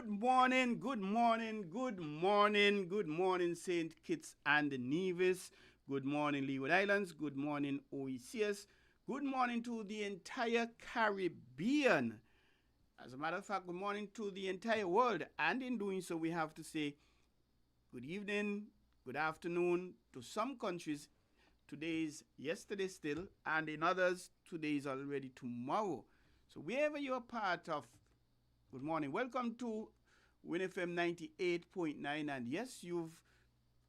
Good morning, good morning, good morning, good morning, St. Kitts and Nevis. Good morning, Leeward Islands. Good morning, OECS. Good morning to the entire Caribbean. As a matter of fact, good morning to the entire world. And in doing so, we have to say good evening, good afternoon to some countries. Today is yesterday still, and in others, today is already tomorrow. So wherever you're part of, good morning. Welcome to winnfm 98.9. And yes, you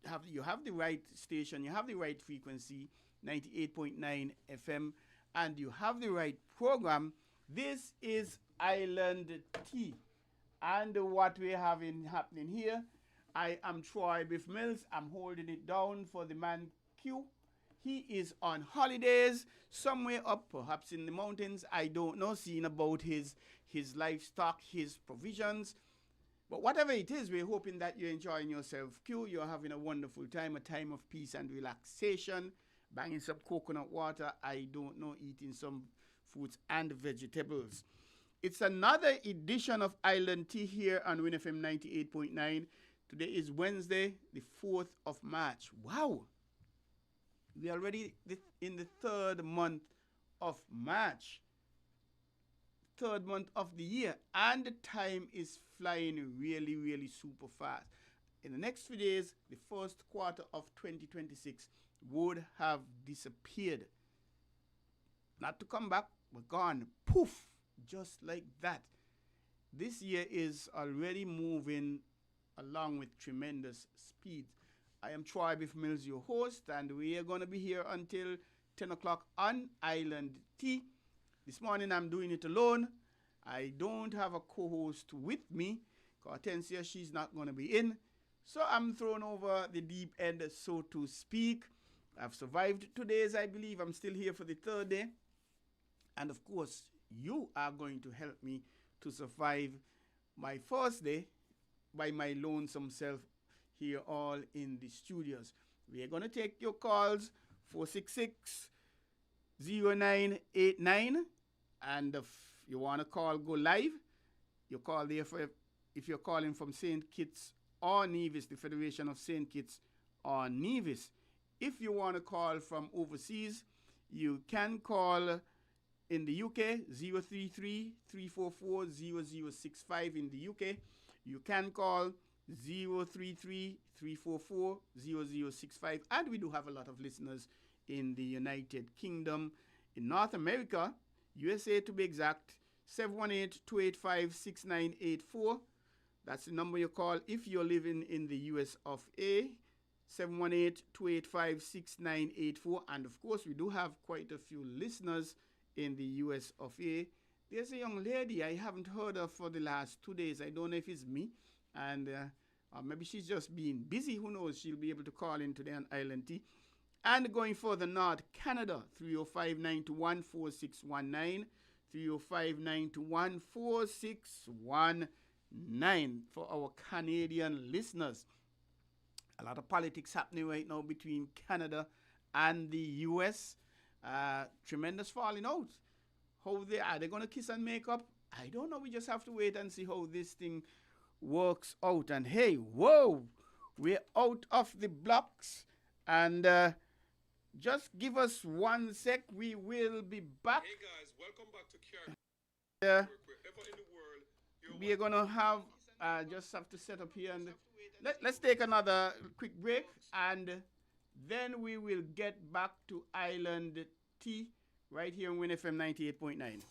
have the right station, you have the right frequency, 98.9 FM, and you have the right program. This is Island Tea. And what we're having happening here, I am Troy Biff Mills. I'm holding it down for the man Q. He is on holidays somewhere up, perhaps in the mountains. I don't know, seeing about his livestock, his provisions. But whatever it is, we're hoping that you're enjoying yourself, Q. You're having a wonderful time, a time of peace and relaxation, banging some coconut water, I don't know, eating some fruits and vegetables. It's another edition of Island Tea here on winnfm 98.9. Today is Wednesday, the 4th of March. Wow! We're already in the third month of March. Third month of the year, and the time is flying really, really super fast. In the next few days, the first quarter of 2026 would have disappeared. Not to come back, but gone. Poof! Just like that. This year is already moving along with tremendous speed. I am Troy Biff Mills, your host, and we are going to be here until 10 o'clock on Island Tea. This morning I'm doing it alone. I don't have a co-host with me. Hortensia, she's not going to be in. So I'm thrown over the deep end, so to speak. I've survived 2 days, I believe. I'm still here for the third day. And of course, you are going to help me to survive my first day by my lonesome self here all in the studios. We are going to take your calls, 466-0989. And if you want to call, go live. You call there for, if you're calling from St. Kitts or Nevis, the Federation of St. Kitts or Nevis. If you want to call from overseas, you can call in the UK, 033-344-0065 in the UK. You can call 033-344-0065. And we do have a lot of listeners in the United Kingdom. In North America, USA to be exact, 718-285-6984. That's the number you call if you're living in the US of A. 718-285-6984. And of course, we do have quite a few listeners in the US of A. There's a young lady I haven't heard of for the last 2 days. I don't know if it's me. And or maybe she's just being busy. Who knows? She'll be able to call in today on Island Tea. And going further north, Canada, 305-921-4619. 305-921-4619 for our Canadian listeners. A lot of politics happening right now between Canada and the U.S. Tremendous falling out. How they are they going to kiss and make up? I don't know. We just have to wait and see how this thing works out. And hey, whoa, we're out of the blocks. And just give us 1 sec. We will be back. Hey guys, welcome back to Care. Wherever in the world, we're going to have, just have to set up here. And let's take another quick break. And then we will get back to Island Tea right here on winnfm 98.9.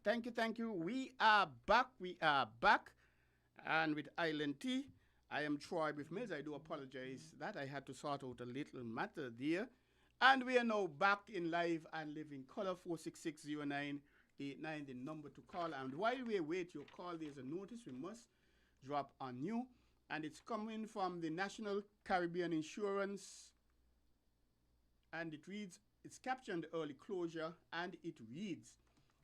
Thank you, thank you. We are back. We are back. And with Island T, I am Troy with Mills. I do apologize that I had to sort out a little matter there. And we are now back in live and living color 4660989, the number to call. And while we await your call, there's a notice we must drop on you. And it's coming from the National Caribbean Insurance. And it reads, it's captioned early closure, and it reads,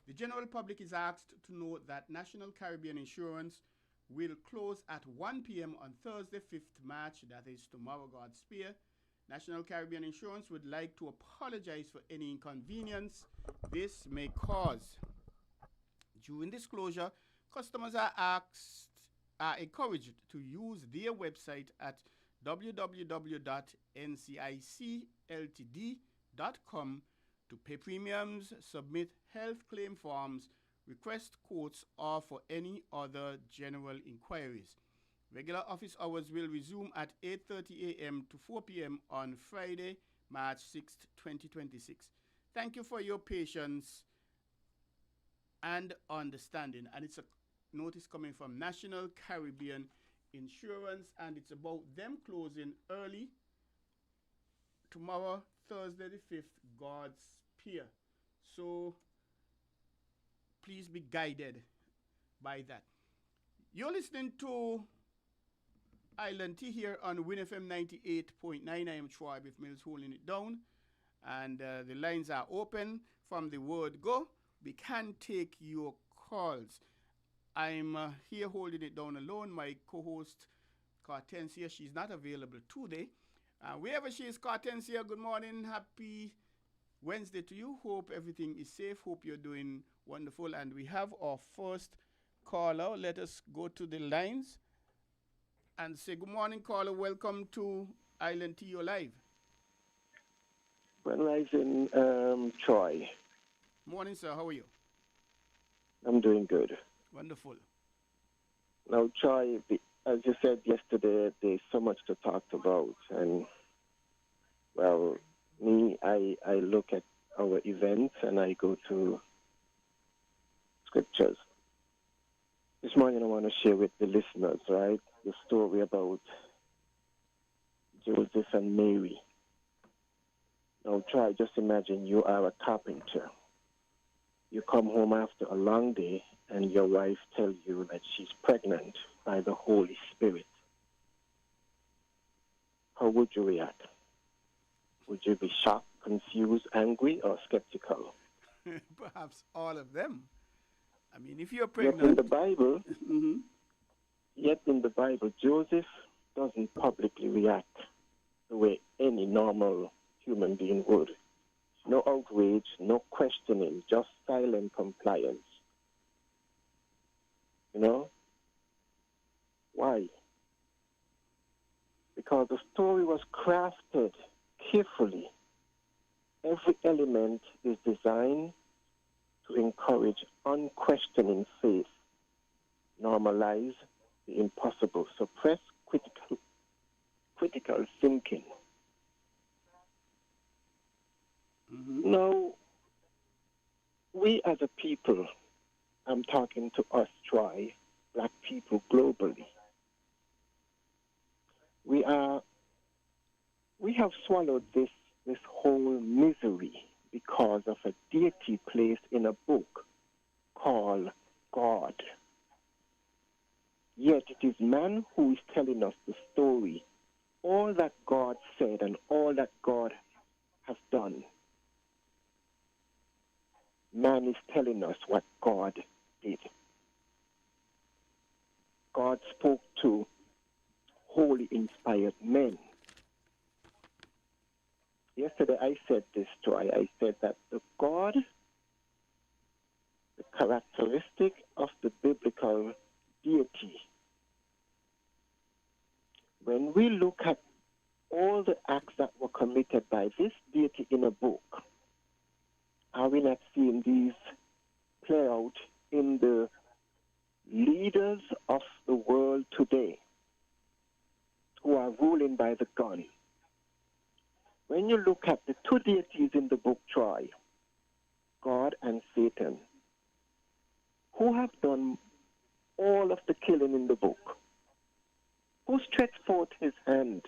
the general public is asked to note that National Caribbean Insurance will close at 1 p.m. on Thursday, 5th March, that is tomorrow, God spare. National Caribbean Insurance would like to apologize for any inconvenience this may cause. During this closure, customers are encouraged to use their website at www.ncicltd.com to pay premiums, submit health claim forms, request quotes, or for any other general inquiries. Regular office hours will resume at 8:30 a.m. to 4 p.m. on Friday, March 6th, 2026. Thank you for your patience and understanding. And it's a notice coming from National Caribbean Insurance, and it's about them closing early tomorrow, Thursday the 5th, God's spear. So please be guided by that. You're listening to Island T here on winnfm 98.9. I am Troy with Mills holding it down, and the lines are open from the word go. We can take your calls. I'm here holding it down alone. My co-host Cartencia, she's not available today. Wherever she is, Cartencia, good morning. Happy Wednesday to you. Hope everything is safe. Hope you're doing wonderful. And we have our first caller. Let us go to the lines and say good morning, caller. Welcome to Island T. You're live. Grand Rising, Troy. Morning, sir. How are you? I'm doing good. Wonderful. Now, Troy, as you said yesterday, there's so much to talk about. And, well, me, I look at our events and I go to scriptures. This morning I want to share with the listeners, right, the story about Joseph and Mary. Now, Troy, just imagine you are a carpenter. You come home after a long day and your wife tells you that she's pregnant by the Holy Spirit. How would you react? Would you be shocked, confused, angry, or skeptical? Perhaps all of them. I mean, if you're pregnant... Yet in the Bible, Joseph doesn't publicly react the way any normal human being would. No outrage, no questioning, just silent compliance. You know? Why? Because the story was crafted carefully. Every element is designed to encourage unquestioning faith, normalize the impossible, suppress critical thinking. Mm-hmm. Now, we as a people, I'm talking to us, Troy, black people globally, we have swallowed this whole misery because of a deity placed in a book called God. Yet it is man who is telling us the story, all that God said and all that God has done. Man is telling us what God did. God spoke to holy, inspired men. Yesterday I said this, Troy. I said that the characteristic of the biblical deity, when we look at all the acts that were committed by this deity in a book, are we not seeing these play out in the leaders of the world today who are ruling by the gun? When you look at the two deities in the book, Troy, God and Satan, who have done all of the killing in the book? Who stretched forth his hand?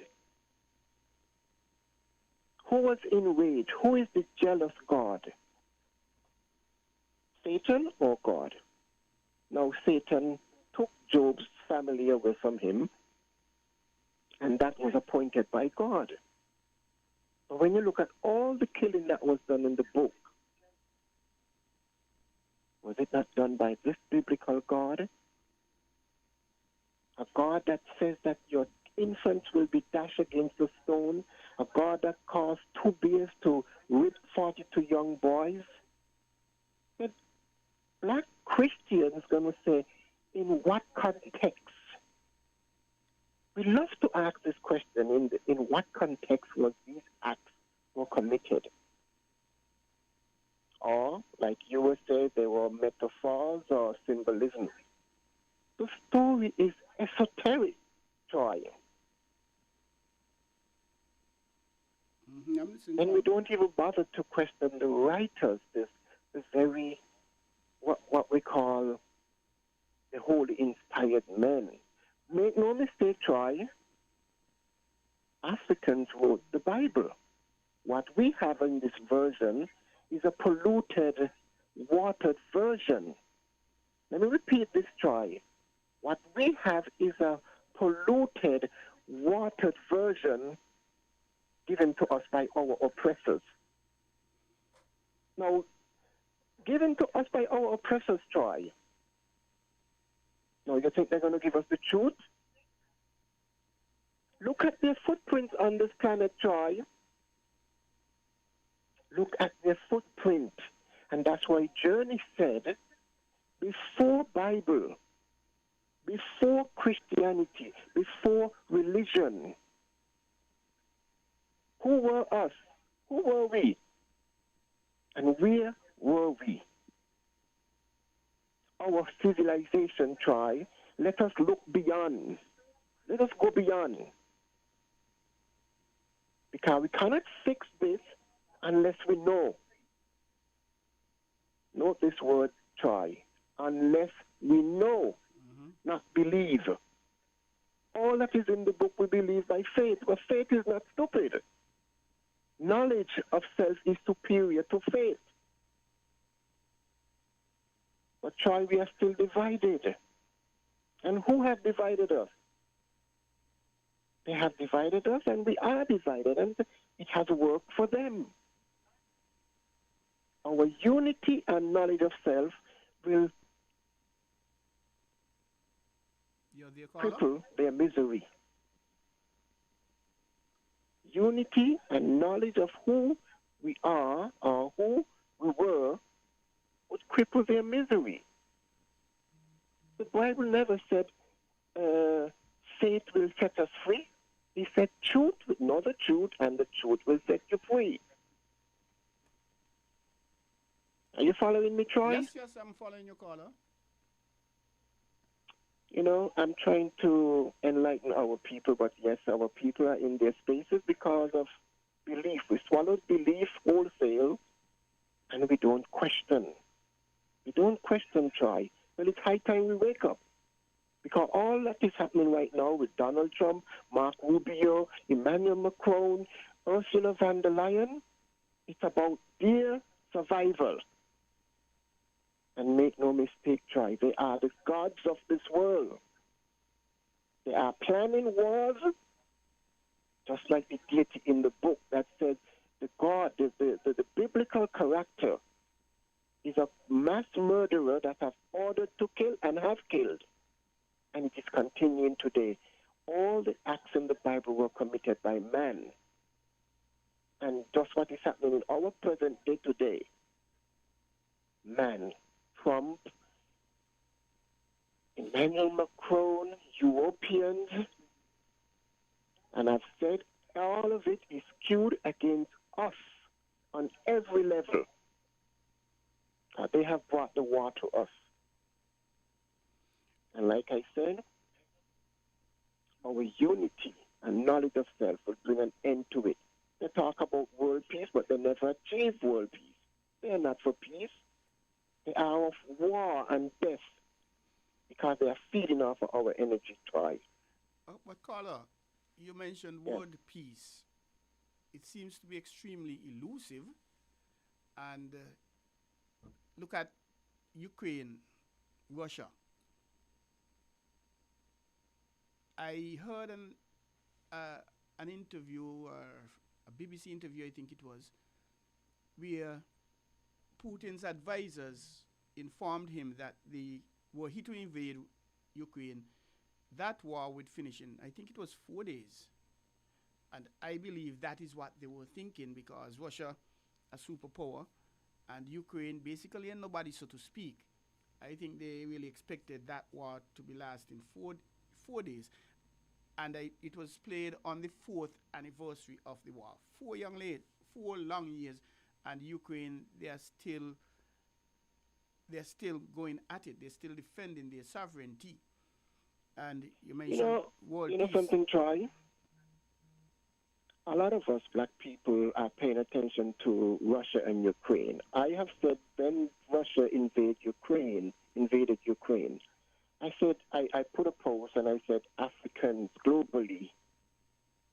Who was enraged? Who is the jealous God? Satan or God? Now Satan took Job's family away from him, and that was appointed by God. But when you look at all the killing that was done in the book, was it not done by this biblical God? A God that says that your infants will be dashed against a stone, a God that caused 2 bears to rip 42 young boys. But black Christians going to say, in what context? We love to ask this question, in what context was these acts were committed? Or, like you would say, they were metaphors or symbolism. The story is esoteric, Troy. And we don't even bother to question the writers, this very, what we call the holy inspired men. Make no mistake, Troy, Africans wrote the Bible. What we have in this version is a polluted, watered version. Let me repeat this, Troy. What we have is a polluted, watered version given to us by our oppressors. Now, given to us by our oppressors, Troy. Now, you think they're going to give us the truth? Look at their footprints on this planet, Troy. Look at their footprint. And that's why Journey said, before Bible, before Christianity, before religion, who were us? Who were we? And where were we? Our civilization, Troy, let us look beyond. Let us go beyond. Because we cannot fix this unless we know. Note this word, Troy. Unless we know, not believe. All that is in the book we believe by faith, but faith is not stupid. Knowledge of self is superior to faith. But Troy, we are still divided. And who have divided us? They have divided us, and we are divided, and it has worked for them. Our unity and knowledge of self will cripple their misery. Unity and knowledge of who we are or who we were would cripple their misery. The Bible never said faith will set us free. He said truth will know the truth, and the truth will set you free. Are you following me, Troy? Yes, I'm following your caller. You know, I'm trying to enlighten our people, but yes, our people are in their spaces because of belief. We swallowed belief wholesale, and we don't question. We don't question, Troy. Well, it's high time we wake up. Because all that is happening right now with Donald Trump, Mark Rubio, Emmanuel Macron, Ursula von der Leyen, it's about their survival. And make no mistake, Troy, they are the gods of this world. They are planning wars, just like the deity in the book that says the God, the biblical character is a mass murderer that has ordered to kill and have killed. And it is continuing today. All the acts in the Bible were committed by man. And just what is happening in our present day today. Man, Trump, Emmanuel Macron, Europeans, and I've said all of it is skewed against us on every level. They have brought the war to us. And like I said, our unity and knowledge of self will bring an end to it. They talk about world peace, but they never achieve world peace. They are not for peace. They are of war and death because they are feeding off of our energy tribe. But Carla, you mentioned Yes. word peace. It seems to be extremely elusive. And look at Ukraine, Russia. I heard an interview, or a BBC interview, I think it was, where Putin's advisors informed him that were he to invade Ukraine, that war would finish in, I think it was 4 days. And I believe that is what they were thinking, because Russia, a superpower, and Ukraine basically a nobody, so to speak. I think they really expected that war to be lasting 4 days. And it was played on the fourth anniversary of the war. 4 long years, and Ukraine, they're still going at it. They're still defending their sovereignty. And you You mentioned know, world you know peace. something, Troy? A lot of us black people are paying attention to Russia and Ukraine. I have said when Russia invaded Ukraine, I said I put a post and I said Africans globally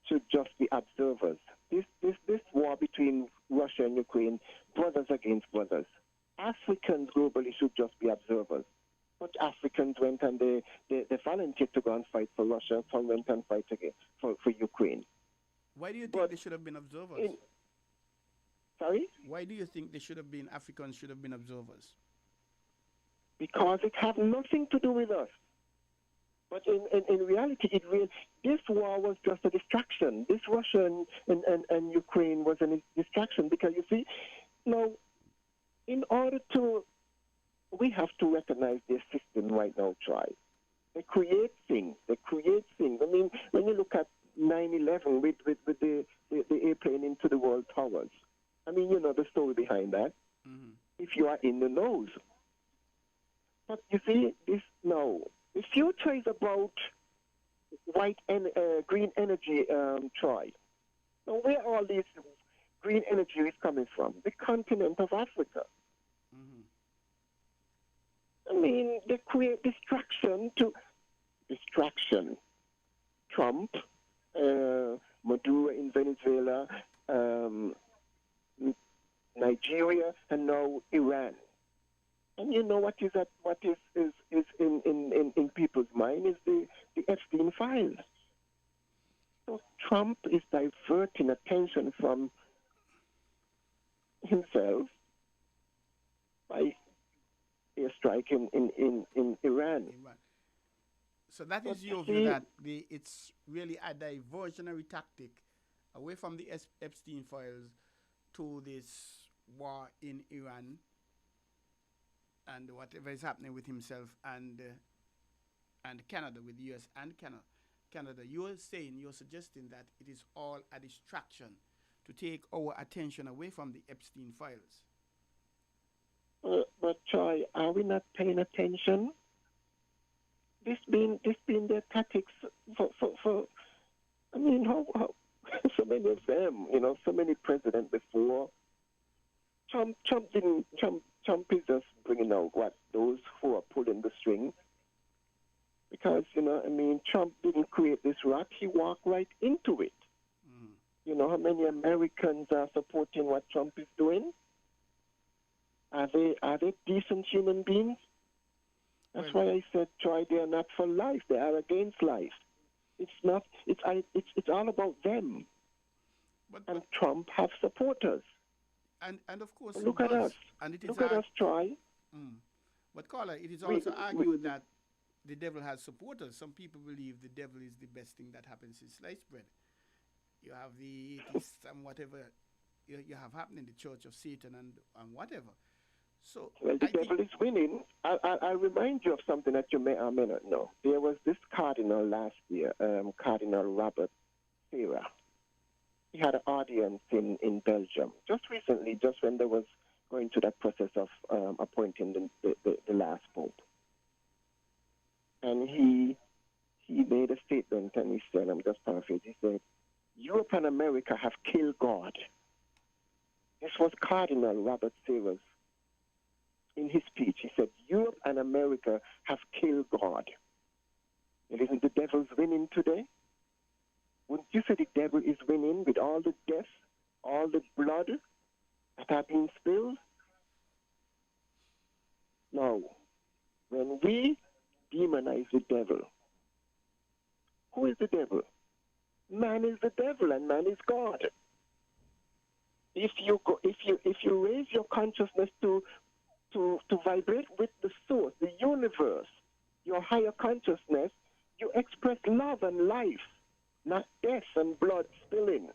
should just be observers. This war between Russia and Ukraine, brothers against brothers. Africans globally should just be observers. But Africans went and they volunteered to go and fight for Russia, some went and fight again for Ukraine. Why do you think But they should have been observers? Sorry? Why do you think Africans should have been observers? Because it has nothing to do with us. But in reality, this war was just a distraction. This Russia and Ukraine was a distraction because, you see, now, we have to recognize their system right now, Troy. They create things. I mean, when you look at 9/11 with the airplane into the World Towers, I mean, you know the story behind that, if you are in the knows. But you see, the future is about green energy, Troy. Now, where all this green energy is coming from? The continent of Africa. I mean, they create distraction. Trump, Maduro in Venezuela, Nigeria, and now Iran. And you know what is in people's mind is the Epstein files. So Trump is diverting attention from himself by airstrike in Iran. So that But is you your view see- that it's really a diversionary tactic away from the Epstein files to this war in Iran and whatever is happening with himself and Canada, with the U.S. and Canada. You're suggesting that it is all a distraction to take our attention away from the Epstein files. But Troy, are we not paying attention? This been their tactics for I mean, how so many of them, so many presidents before. Trump is just bringing out those who are pulling the strings. Because, Trump didn't create this rat, he walked right into it. You know how many Americans are supporting what Trump is doing? Are they decent human beings? That's why I said, Troy, they are not for life. They are against life. It's not. It's all about them. And Trump have supporters. And of course, Look at us. And it is Look at us, Troy. But Carla, it is also argued that the devil has supporters. Some people believe the devil is the best thing that happens in sliced bread. You have the atheists and whatever you have happening, the Church of Satan and whatever. So well, the devil is winning. I remind you of something that you may or may not know. There was this cardinal last year, Cardinal Robert Sarah. He had an audience in Belgium just recently, just when they was going through that process of appointing the last pope. And he made a statement, and he said, I'm just paraphrasing, he said, Europe and America have killed God. This was Cardinal Robert Sarah's in his speech. He said, Europe and America have killed God. And isn't the devil's winning today? Wouldn't you say the devil is winning with all the death, all the blood that have been spilled? No. When we demonize the devil, who is the devil? Man is the devil and man is God. If you raise your consciousness to vibrate with the source, the universe, your higher consciousness, you express love and life, not death and blood spilling.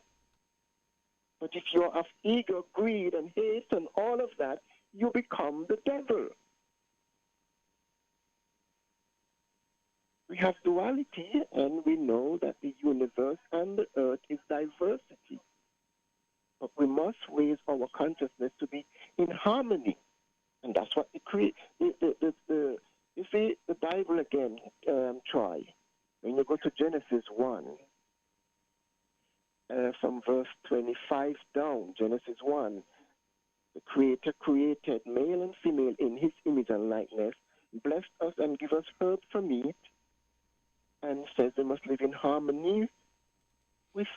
But if you're of ego, greed, and hate and all of that, you become the devil. We have duality, and we know that the universe and the earth is diversity. But we must raise our consciousness to be in harmony. And that's what you see, the Bible again, Troy. When you go to Genesis 1, from verse 25 down, Genesis 1, the Creator created male and female in his image and likeness, blessed us and give us herb for meat, and says they must live in harmony with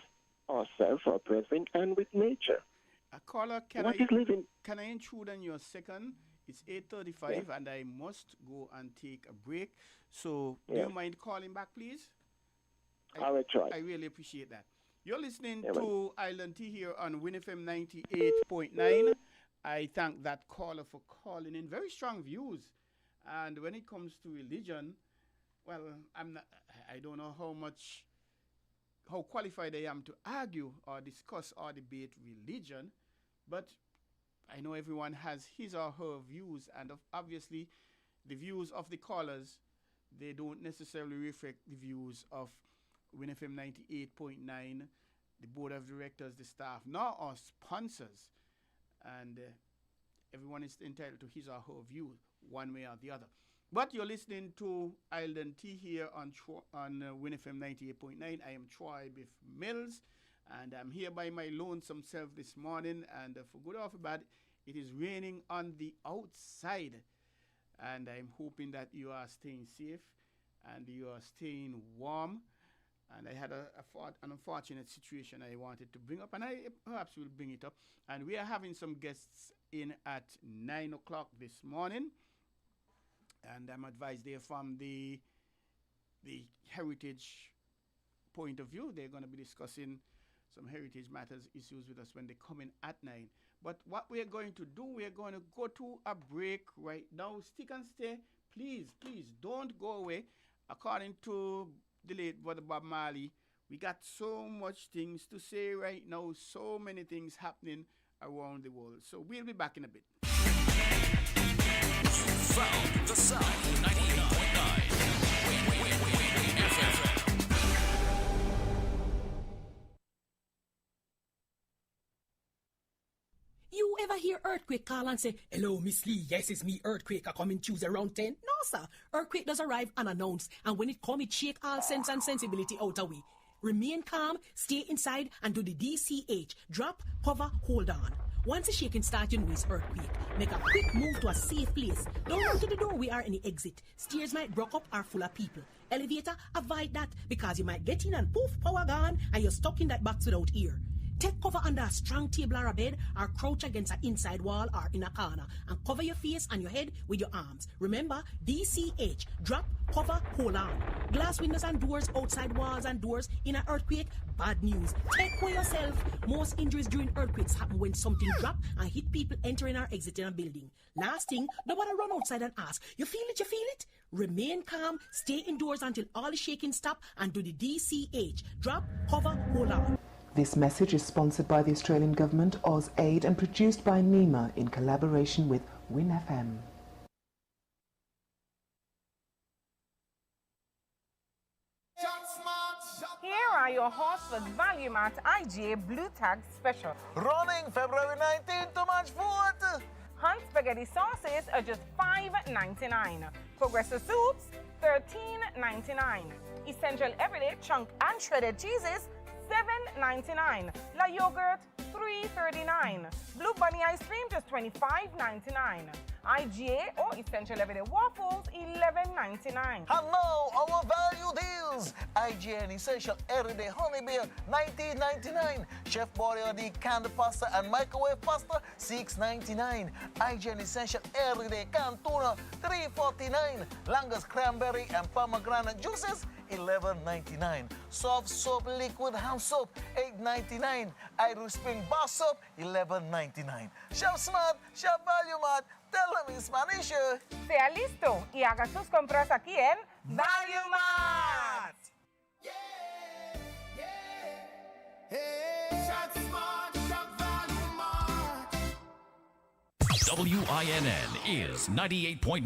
ourselves, our brethren, and with nature. Caller, can I intrude on your second? It's 8:35, and I must go and take a break. So, do you mind calling back, please? I will try. I really appreciate that. You're listening to Island Tea here on winnfm 98.9. I thank that caller for calling in. Very strong views. And when it comes to religion, well, I don't know how qualified I am to argue or discuss or debate religion, but I know everyone has his or her views, and obviously the views of the callers, they don't necessarily reflect the views of winnfm 98.9, the board of directors, the staff, nor our sponsors. And everyone is entitled to his or her view, one way or the other. But you're listening to Island Tea here on winnfm 98.9. I am Troy Biff Mills, and I'm here by my lonesome self this morning. And for good or for bad, it is raining on the outside. And I'm hoping that you are staying safe and you are staying warm. And I had an unfortunate situation I wanted to bring up, and I perhaps will bring it up. And we are having some guests in at 9 o'clock this morning. And I'm advised they're from the heritage point of view. They're going to be discussing some heritage matters issues with us when they come in at 9. But what we're going to do, we're going to go to a break right now. Stick and stay. Please, don't go away. According to the late Brother Bob Marley, we got so much things to say right now, so many things happening around the world. So we'll be back in a bit. Found the sound 98.9 FM. You ever hear Earthquake call and say, "Hello, Miss Lee, yes, it's me, Earthquake, I come in Tuesday around 10? No, sir. Earthquake does arrive unannounced, and when it come, it shake all sense and sensibility out of way. Remain calm, stay inside, and do the DCH. Drop, cover, hold on. Once the shaking starts, you know it's earthquake. Make a quick move to a safe place. Don't run to the doorway or any exit. Stairs might block up or full of people. Elevator, avoid that, because you might get in and poof, power gone, and you're stuck in that box without ear. Take cover under a strong table or a bed, or crouch against an inside wall or in a corner, and cover your face and your head with your arms. Remember, DCH, drop, cover, hold on. Glass windows and doors, outside walls and doors in an earthquake, bad news. Take care yourself. Most injuries during earthquakes happen when something drop and hit people entering or exiting a building. Last thing, nobody run outside and ask, you feel it, you feel it? Remain calm, stay indoors until all the shaking stop, and do the DCH, drop, cover, hold on. This message is sponsored by the Australian Government, AusAid, and produced by NEMA in collaboration with WinFM. Here are your hosts for Value Mart IGA Blue Tag Special. Running February 19th to March 4th. Hunt spaghetti sauces are just $5.99. Progressive soups, $13.99. Essential everyday chunk and shredded cheeses, $7.99. La yogurt, $3.39. Blue Bunny ice cream, just $25.99. IGA or Essential Everyday Waffles, $11.99. And now our value deals. IGN Essential Everyday Honey Beer, $19.99. Chef Boyardee canned pasta and microwave pasta, $6.99. IGN Essential Everyday canned tuna, $3.49. Langus cranberry and pomegranate juices, $11.99. Soft soap liquid hand soap, $8.99. Irish Spring bar soap, $11.99. Chef Smart, Chef Value Mart, tell them in Spanish. Sea listo y haga sus compras aquí en Value Mart. WINN is 98.9.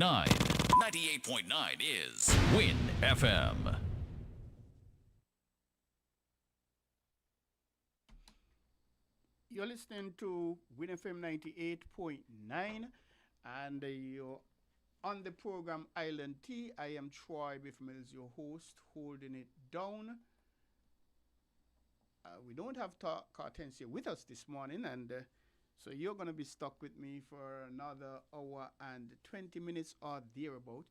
98.9 is Win FM. You're listening to WinFM 98.9, and you're on the program Island Tea. I am Troy Biffmills, your host, holding it down. We don't have Cartensia with us this morning, and so you're going to be stuck with me for another hour and 20 minutes or thereabout,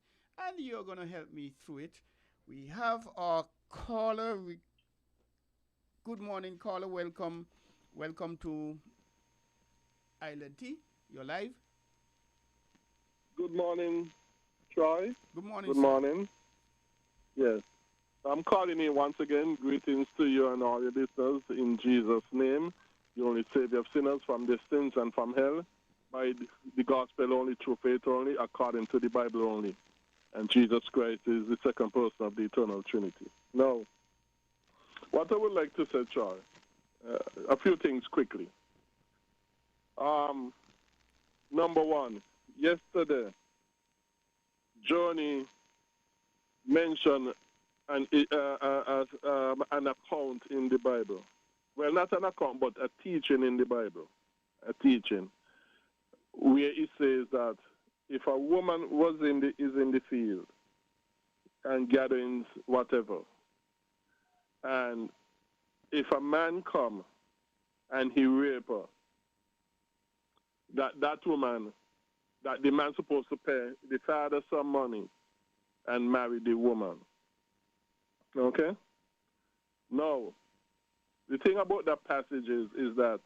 and you're going to help me through it. We have our caller. Good morning, caller. Welcome to Island Tea. You're live. Good morning, Troy. Good morning. Good morning. Yes. I'm calling in once again. Greetings to you and all your listeners in Jesus' name. The only Savior of sinners from their sins and from hell, by the gospel only, through faith only, according to the Bible only. And Jesus Christ is the second person of the eternal Trinity. Now, what I would like to say, Troy, a few things quickly. Number one, yesterday, Johnny mentioned an account in the Bible. Well, not an account, but a teaching in the Bible. A teaching where it says that if a woman is in the field and gatherings, whatever, and if a man come and he rape her, that woman, that the man supposed to pay the father some money and marry the woman. Okay? Now, the thing about that passage is that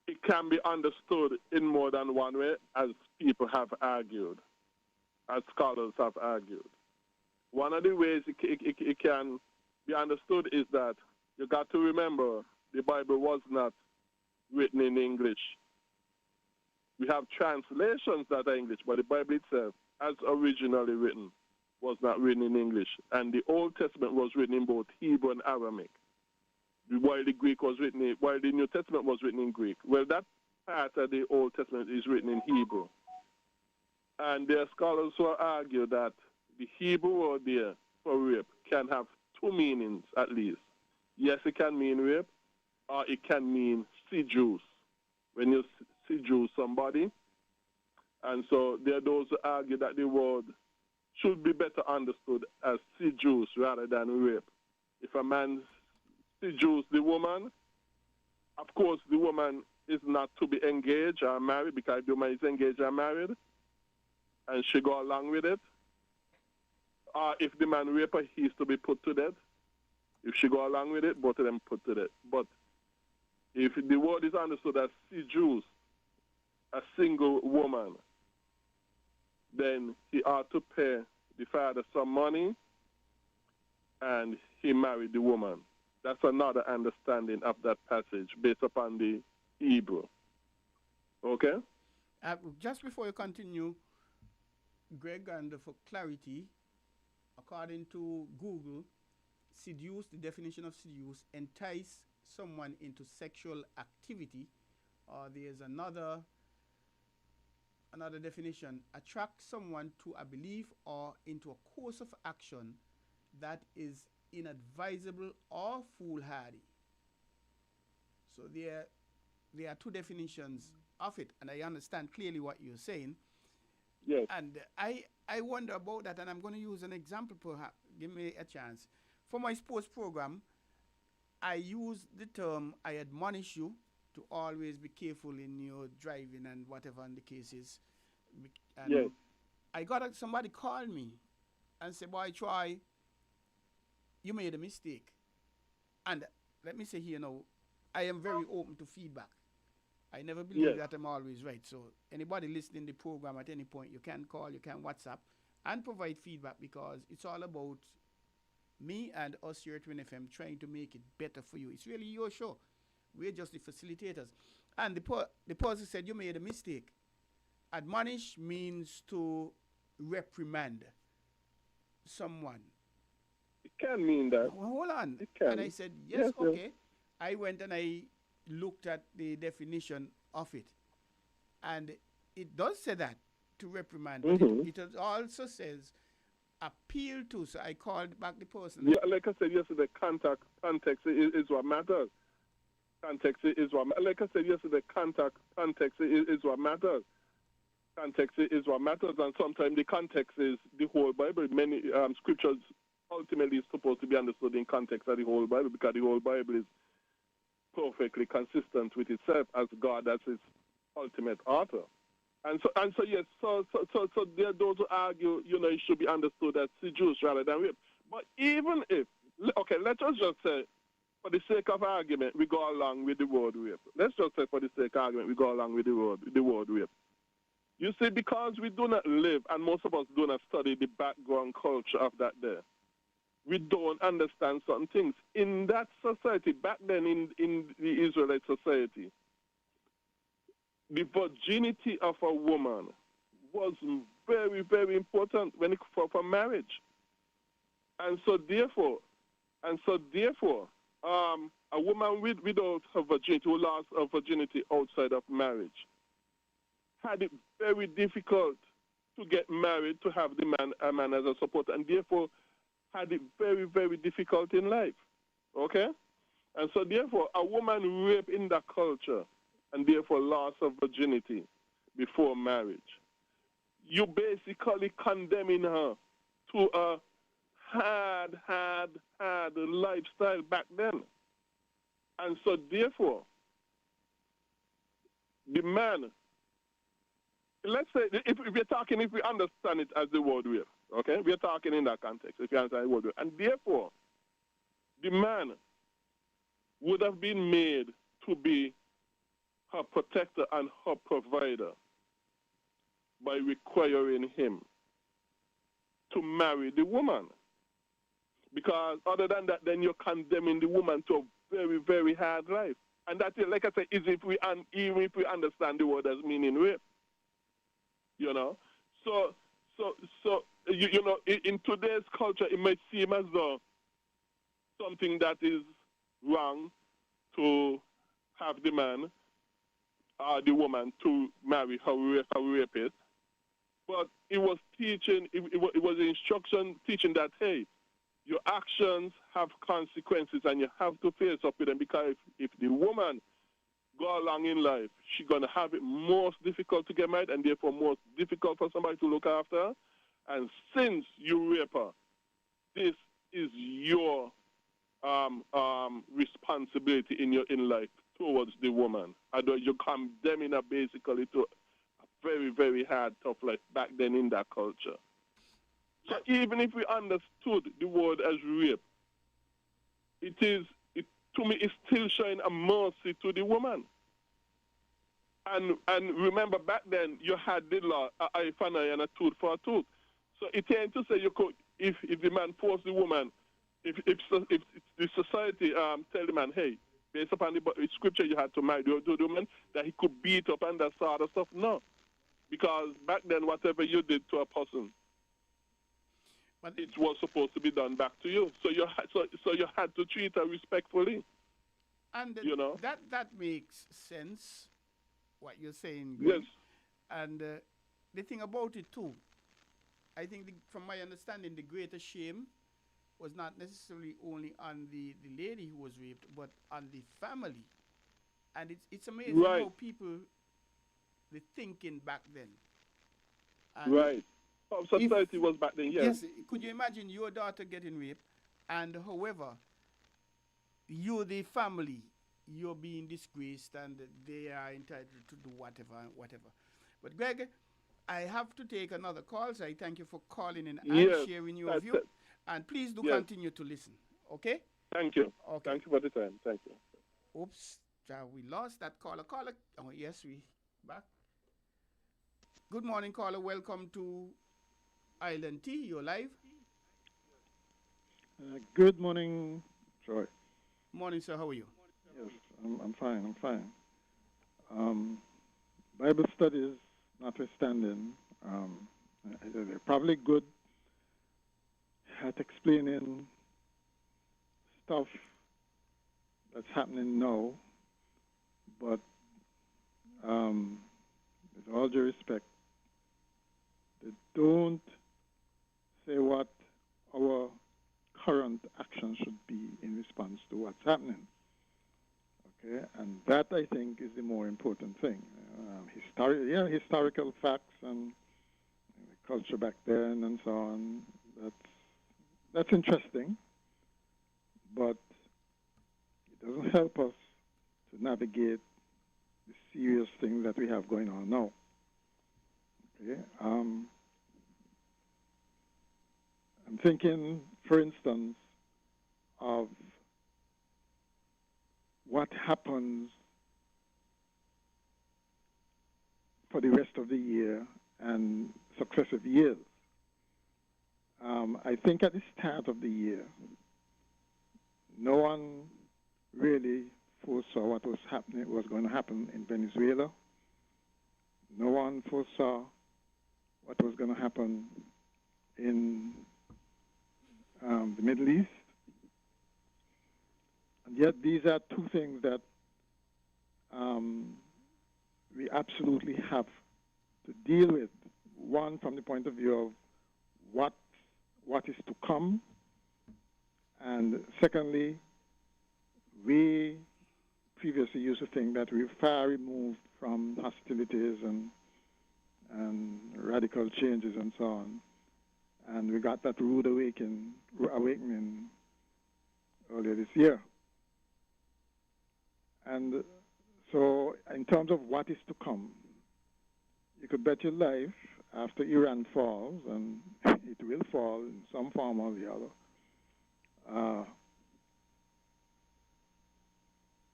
it can be understood in more than one way, as people have argued, as scholars have argued. One of the ways it can be understood is that you got to remember the Bible was not written in English. We have translations that are English, but the Bible itself, as originally written, was not written in English. And the Old Testament was written in both Hebrew and Aramaic, while the New Testament was written in Greek. Well, that part of the Old Testament is written in Hebrew. And there are scholars who argue that the Hebrew word there for rape can have two meanings at least. Yes, it can mean rape, or it can mean seduce, when you seduce somebody. And so there are those who argue that the word should be better understood as seduce rather than rape. If a man seduces the woman, of course the woman is not to be engaged or married, because the woman is engaged or married, and she go along with it. Or if the man rape her, he is to be put to death. If she go along with it, both of them put to death. But if the word is understood as seduce a single woman, then he ought to pay the father some money and he married the woman. That's another understanding of that passage based upon the Hebrew. Okay? Just before you continue, Greg, and for clarity, according to Google, seduce, the definition of seduce, entice someone into sexual activity, or there's another definition, attract someone to a belief or into a course of action that is inadvisable or foolhardy. So there are two definitions of it, and I understand clearly what you're saying. Yes. And I wonder about that, and I'm going to use an example perhaps. Give me a chance. For my sports program, I use the term I admonish you to always be careful in your driving and whatever the case is. And Yes. I got somebody called me and said, "Boy, Troy, you made a mistake." And let me say here now, I am very open to feedback. I never believe Yes. that I'm always right. So anybody listening to the program at any point, you can call, you can WhatsApp, and provide feedback, because it's all about me and us here at WinFM trying to make it better for you. It's really your show. We're just the facilitators. And the person said, "You made a mistake." Admonish means to reprimand someone. It can mean that. Hold on. It can. And I said, yes, Yes, okay. I went and I looked at the definition of it. And it does say that, to reprimand. But it also says appeal to. So I called back the person. Yeah, like I said yesterday, context is what matters. Context is what, like I said yesterday, context is what matters. Context is what matters, and sometimes the context is the whole Bible. Many scriptures ultimately is supposed to be understood in context of the whole Bible, because the whole Bible is perfectly consistent with itself as God as its ultimate author. And so yes, so there are those who argue, it should be understood as seduce rather than rape. But even if, okay, let us just say, for the sake of argument, we go along with the word rape. Let's just say, for the sake of argument, we go along with the word rape. You see, because we do not live, and most of us do not study the background culture of that day, we don't understand certain things. In that society, back then in the Israelite society, the virginity of a woman was very, very important for marriage. And so therefore, a woman without her virginity, who lost her virginity outside of marriage, had it very difficult to get married, to have a man as a support, and therefore had it very, very difficult in life. Okay? And so therefore, a woman raped in that culture and therefore lost her virginity before marriage, you basically condemning her to a hard lifestyle back then. And so therefore, the man, let's say, if we understand it as the word rape, okay? We're talking in that context, if you understand the word rape. And therefore, the man would have been made to be her protector and her provider by requiring him to marry the woman. Because other than that, then you're condemning the woman to a very, very hard life. And that, like I said, even if we understand the word as meaning rape. So in today's culture, it might seem as though something that is wrong to have the man or the woman to marry her rapist, but it was teaching, it was instruction teaching that, hey, your actions have consequences and you have to face up with them, because if the woman go along in life, she's going to have it most difficult to get married and therefore most difficult for somebody to look after her. And since you rape her, this is your responsibility in life towards the woman. Although you're condemning her basically to a very, very hard, tough life back then in that culture. So even if we understood the word as rape, to me, it's still showing a mercy to the woman. And remember, back then, you had the law, an eye for an eye and a tooth for a tooth. So it ain't to say you could, if the man forced the woman, if the society tell the man, hey, based upon the scripture, you had to marry the woman, that he could beat up and that sort of stuff. No. Because back then, whatever you did to a person, it was supposed to be done back to you. So you had to treat her respectfully. And that makes sense, what you're saying. Yes. And the thing about it too, I think from my understanding, the greater shame was not necessarily only on the lady who was raped, but on the family. And it's amazing how people, the thinking back then. And right. Society was back then, yes. Yes, could you imagine your daughter getting raped, and however, you, the family, you're being disgraced and they are entitled to do whatever, whatever. But Greg, I have to take another call, so I thank you for calling in and Yes, sharing your that's view. it. And please do Yes. continue to listen. Okay? Thank you. Okay. Thank you for the time. Thank you. Oops, we lost that caller. Oh yes, we back. Good morning, caller. Welcome to Island T. You're live. Good morning, Troy. Morning, sir. How are you? Yes, I'm fine. I'm fine. Bible studies, notwithstanding, they're probably good at explaining stuff that's happening now, but with all due respect, they don't say what our current action should be in response to what's happening. Okay, and that I think is the more important thing. Historical facts and the culture back then and so on. That's interesting, but it doesn't help us to navigate the serious thing that we have going on now. Okay, I'm thinking, for instance, of what happens for the rest of the year and successive years. I think at the start of the year, no one really foresaw what was going to happen in Venezuela. No one foresaw what was going to happen in the Middle East. And yet these are two things that we absolutely have to deal with. One, from the point of view of what is to come, and secondly, we previously used to think that we're far removed from hostilities and radical changes and so on, and we got that rude awakening earlier this year. And so in terms of what is to come, you could bet your life after Iran falls, and it will fall in some form or the other,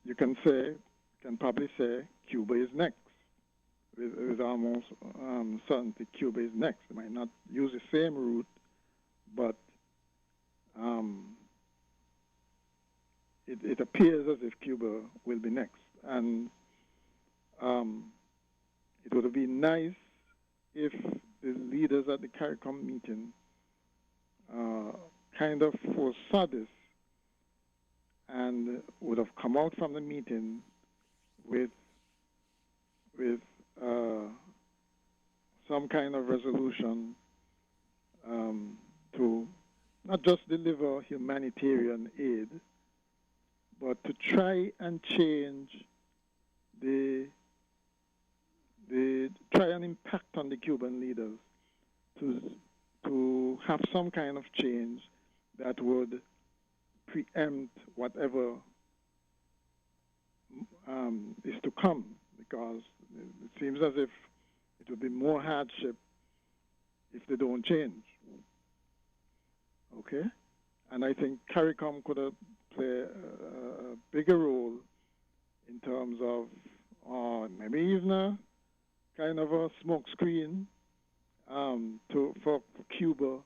you can probably say Cuba is next. With almost certainty Cuba is next. They might not use the same route, but it appears as if Cuba will be next. And it would have been nice if the leaders at the CARICOM meeting kind of foresaw this and would have come out from the meeting with some kind of resolution to not just deliver humanitarian aid, but to try and change try and impact on the Cuban leaders to have some kind of change that would preempt whatever is to come, because it seems as if it would be more hardship if they don't change. Okay? And I think CARICOM could have played a bigger role in terms of maybe even a kind of a smoke screen for Cuba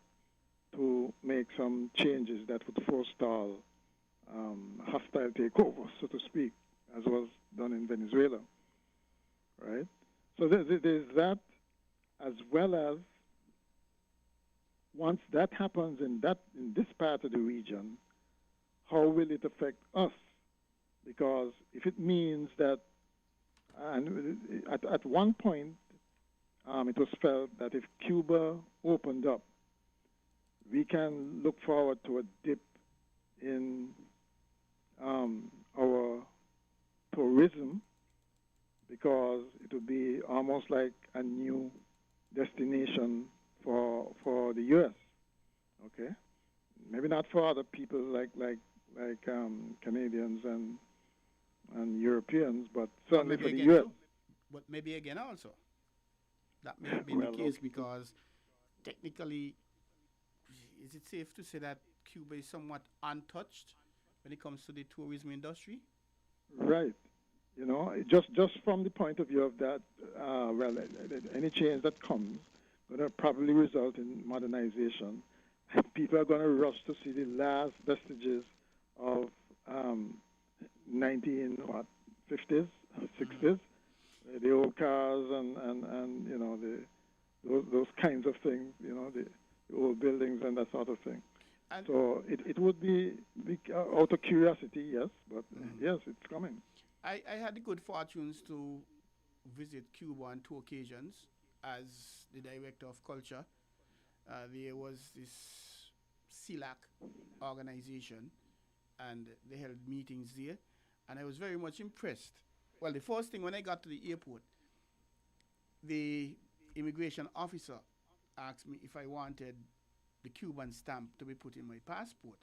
to make some changes that would forestall hostile takeover, so to speak, as was done in Venezuela, right? So there's that, as well as once that happens in this part of the region, how will it affect us? Because if it means that, and at one point, it was felt that if Cuba opened up, we can look forward to a dip in our tourism, because it would be almost like a new destination for the U.S. Okay, maybe not for other people like Canadians and and Europeans, but certainly for the again U.S. too. But maybe again also. That may have been Well, the case okay. because technically, is it safe to say that Cuba is somewhat untouched when it comes to the tourism industry? Right. You know, just from the point of view of that, well, any change that comes going to probably result in modernization. People are going to rush to see the last vestiges of 1950s, 60s, the old cars and you know those kinds of things. You know, the old buildings and that sort of thing. And So it would be out of curiosity, yes, but yes, it's coming. I had the good fortunes to visit Cuba on 2 occasions as the director of culture. There was this CELAC organization, and they held meetings there, and I was very much impressed. Well, the first thing when I got to the airport, the immigration officer asked me if I wanted the Cuban stamp to be put in my passport.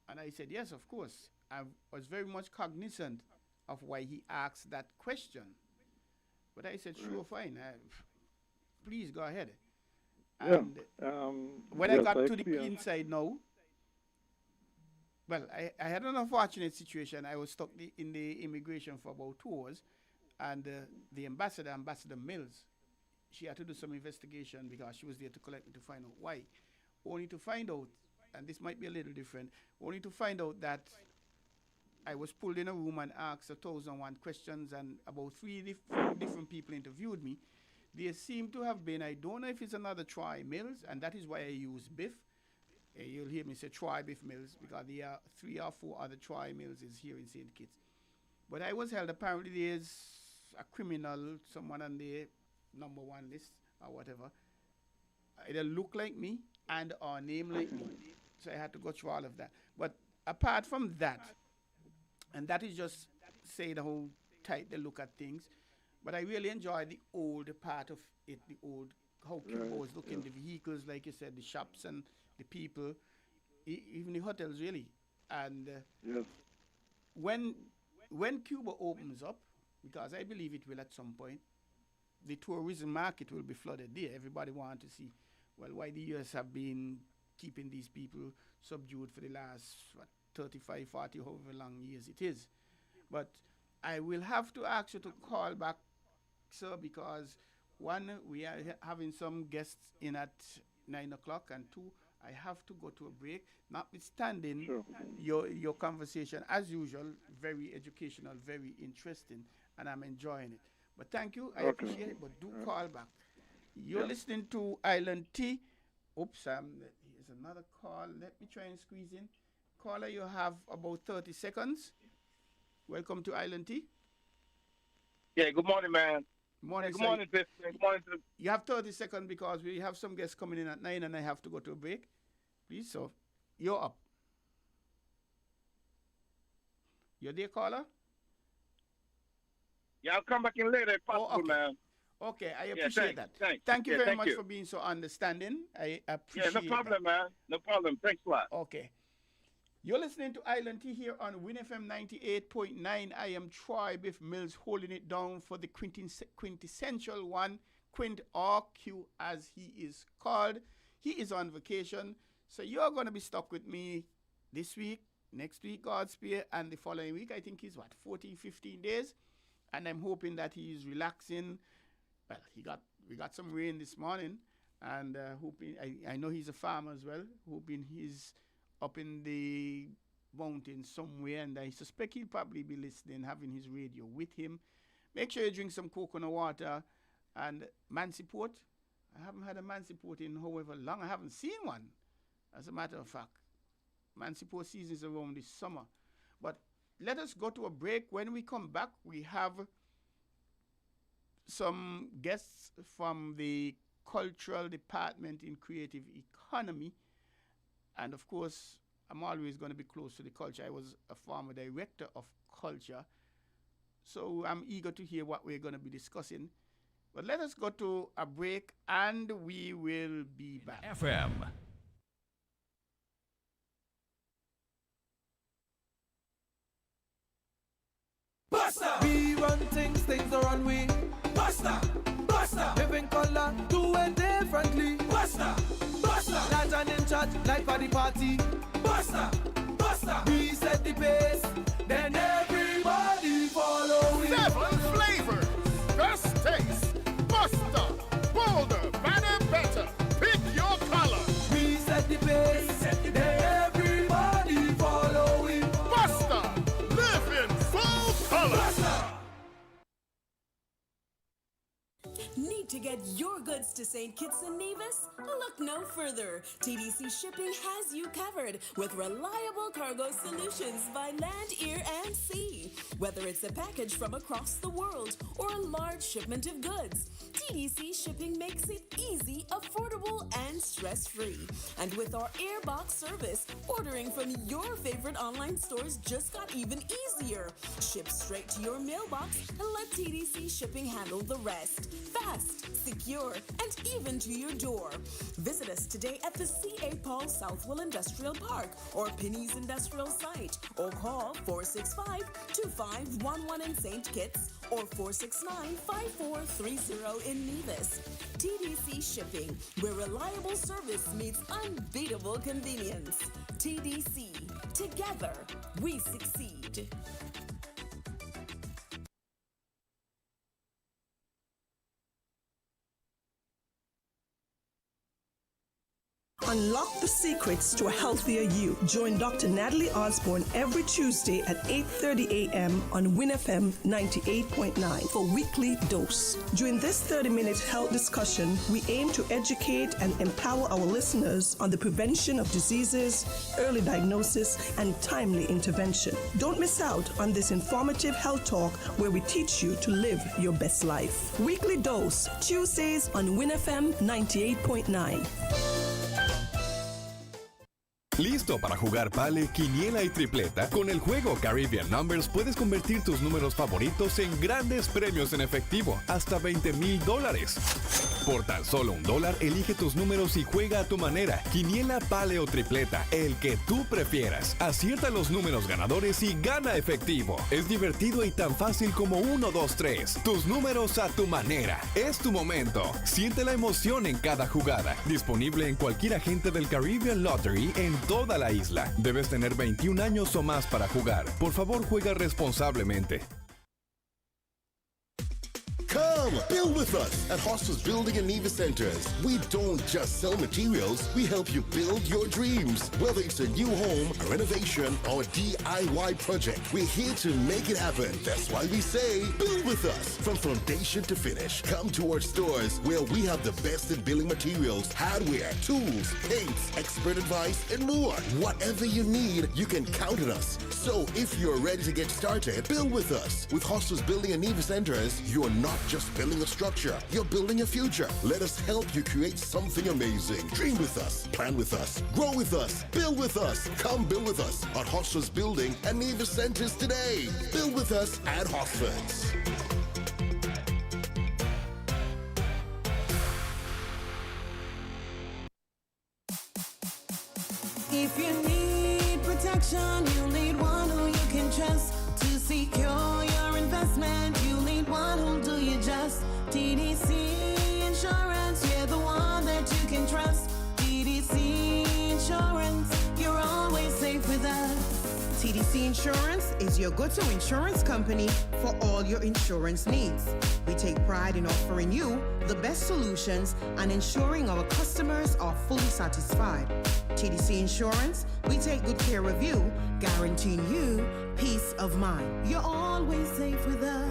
And I said, yes, of course. I was very much cognizant of why he asked that question. But I said, sure, fine. Please go ahead. Yeah. And when yes, I got to the experienced. inside now, well, I had an unfortunate situation. I was stuck in the immigration for about 2 hours, and the ambassador, Ambassador Mills, she had to do some investigation because she was there to collect me to find out why. Only to find out, and this might be a little different, only to find out that I was pulled in a room and asked 1,001 questions, and about 4 different people interviewed me. There seemed to have been, I don't know if it's another Troy Mills, and that is why I use Biff. You'll hear me say Troy Biff Mills because there are 3 or 4 other Troy Mills is here in St. Kitts. But I was held, apparently there's a criminal, someone on the number 1 list or whatever. Either look like me and or name like me. So I had to go through all of that. But apart from that, and that is just saying how tight they look at things, but I really enjoy the old part of it, the old, how Cuba was looking, the vehicles, like you said, the shops and the people, even the hotels, really. And Yes. when Cuba opens up, because I believe it will at some point, the tourism market will be flooded there. Everybody wants to see, well, why the U.S. have been keeping these people subdued for the last, 35, 40, however long years it is. But I will have to ask you to call back, sir, because 1, we are having some guests in at 9 o'clock, and 2, I have to go to a break. Notwithstanding your conversation, as usual, very educational, very interesting, and I'm enjoying it. But thank you, I appreciate it, but do call back. You're listening to Island T. Oops, here's another call. Let me try and squeeze in. Caller, you have about 30 seconds. Welcome to Island T. Yeah, good morning, man. Morning, Good morning, Biff. Good morning to You have 30 seconds because we have some guests coming in at 9 and I have to go to a break. Please, so you're up. You're there, caller? Yeah, I'll come back in later if possible, okay. man. Okay, I appreciate that. Thanks. Thank you Yeah, very thank much you. for being so understanding. I appreciate Yeah, no problem, that. man. No problem. Thanks a lot. Okay. You're listening to Island T here on WinFM 98.9. I am Troy Biff Mills holding it down for the quintessential one, Quint or Q as he is called. He is on vacation, so you're going to be stuck with me this week, next week, God's spare, and the following week. I think he's 14, 15 days, and I'm hoping that he's relaxing. Well, we got some rain this morning, and hoping I know he's a farmer as well, hoping he's up in the mountains somewhere, and I suspect he'll probably be listening, having his radio with him. Make sure you drink some coconut water. And Mansiport, I haven't had a Mansiport in however long. I haven't seen one, as a matter of fact. Mansiport season is around this summer. But let us go to a break. When we come back, we have some guests from the Cultural Department in Creative Economy. And of course, I'm always going to be close to the culture. I was a former director of culture. So I'm eager to hear what we're going to be discussing. But let us go to a break and we will be back. FM. Buster. We run things, things are run we. Buster, Buster. Living color, do it differently. Buster, Buster. Large and in charge, like for the party. Buster, Buster. We set the pace, then everybody follow it. 7 flavors, best taste. Buster, bolder, better, better. Pick your color. We set the pace, then everybody follow it. Buster, live in full color. Buster. Need to get your goods to St. Kitts and Nevis? Look no further. TDC Shipping has you covered with reliable cargo solutions by land, air, and sea. Whether it's a package from across the world or a large shipment of goods, TDC Shipping makes it easy, affordable, and stress-free. And with our Airbox service, ordering from your favorite online stores just got even easier. Ship straight to your mailbox and let TDC Shipping handle the rest. Fast, secure, and even to your door. Visit us today at the C.A. Paul Southwell Industrial Park or Penny's Industrial Site, or call 465-2511 in St. Kitts or 469-5430 in Nevis. TDC Shipping, where reliable service meets unbeatable convenience. TDC, together we succeed. Unlock the secrets to a healthier you. Join Dr. Natalie Osborne every Tuesday at 8:30 a.m. on WinFM 98.9 for Weekly Dose. During this 30-minute health discussion, we aim to educate and empower our listeners on the prevention of diseases, early diagnosis, and timely intervention. Don't miss out on this informative health talk where we teach you to live your best life. Weekly Dose, Tuesdays on WinFM 98.9. ¿Listo para jugar pale, quiniela y tripleta? Con el juego Caribbean Numbers puedes convertir tus números favoritos en grandes premios en efectivo, hasta $20,000. Por tan solo $1, elige tus números y juega a tu manera. Quiniela, pale o tripleta, el que tú prefieras. Acierta los números ganadores y gana efectivo. Es divertido y tan fácil como 1, 2, 3. Tus números a tu manera. Es tu momento. Siente la emoción en cada jugada. Disponible en cualquier agente del Caribbean Lottery en toda la isla. Debes tener 21 años o más para jugar. Por favor, juega responsablemente. Come, build with us at Hostels Building and Nevis Centers. We don't just sell materials, we help you build your dreams. Whether it's a new home, a renovation, or a DIY project, we're here to make it happen. That's why we say, build with us. From foundation to finish, come to our stores where we have the best in building materials, hardware, tools, paints, expert advice, and more. Whatever you need, you can count on us. So if you're ready to get started, build with us. With Hostels Building and Nevis Centers, you're not just building a structure, you're building a future. Let us help you create something amazing. Dream with us, plan with us, grow with us, build with us. Come build with us at Hostels Building and Nevis Centers today. Build with us at Hostels. If you need protection, you need one who you can trust to secure your investment. You need one who'll do you just. TDC Insurance, you're the one that you can trust. TDC Insurance, you're always safe with us. TDC Insurance is your go-to insurance company for all your insurance needs. We take pride in offering you the best solutions and ensuring our customers are fully satisfied. TDC Insurance, we take good care of you, guaranteeing you peace of mind. You're always safe with us.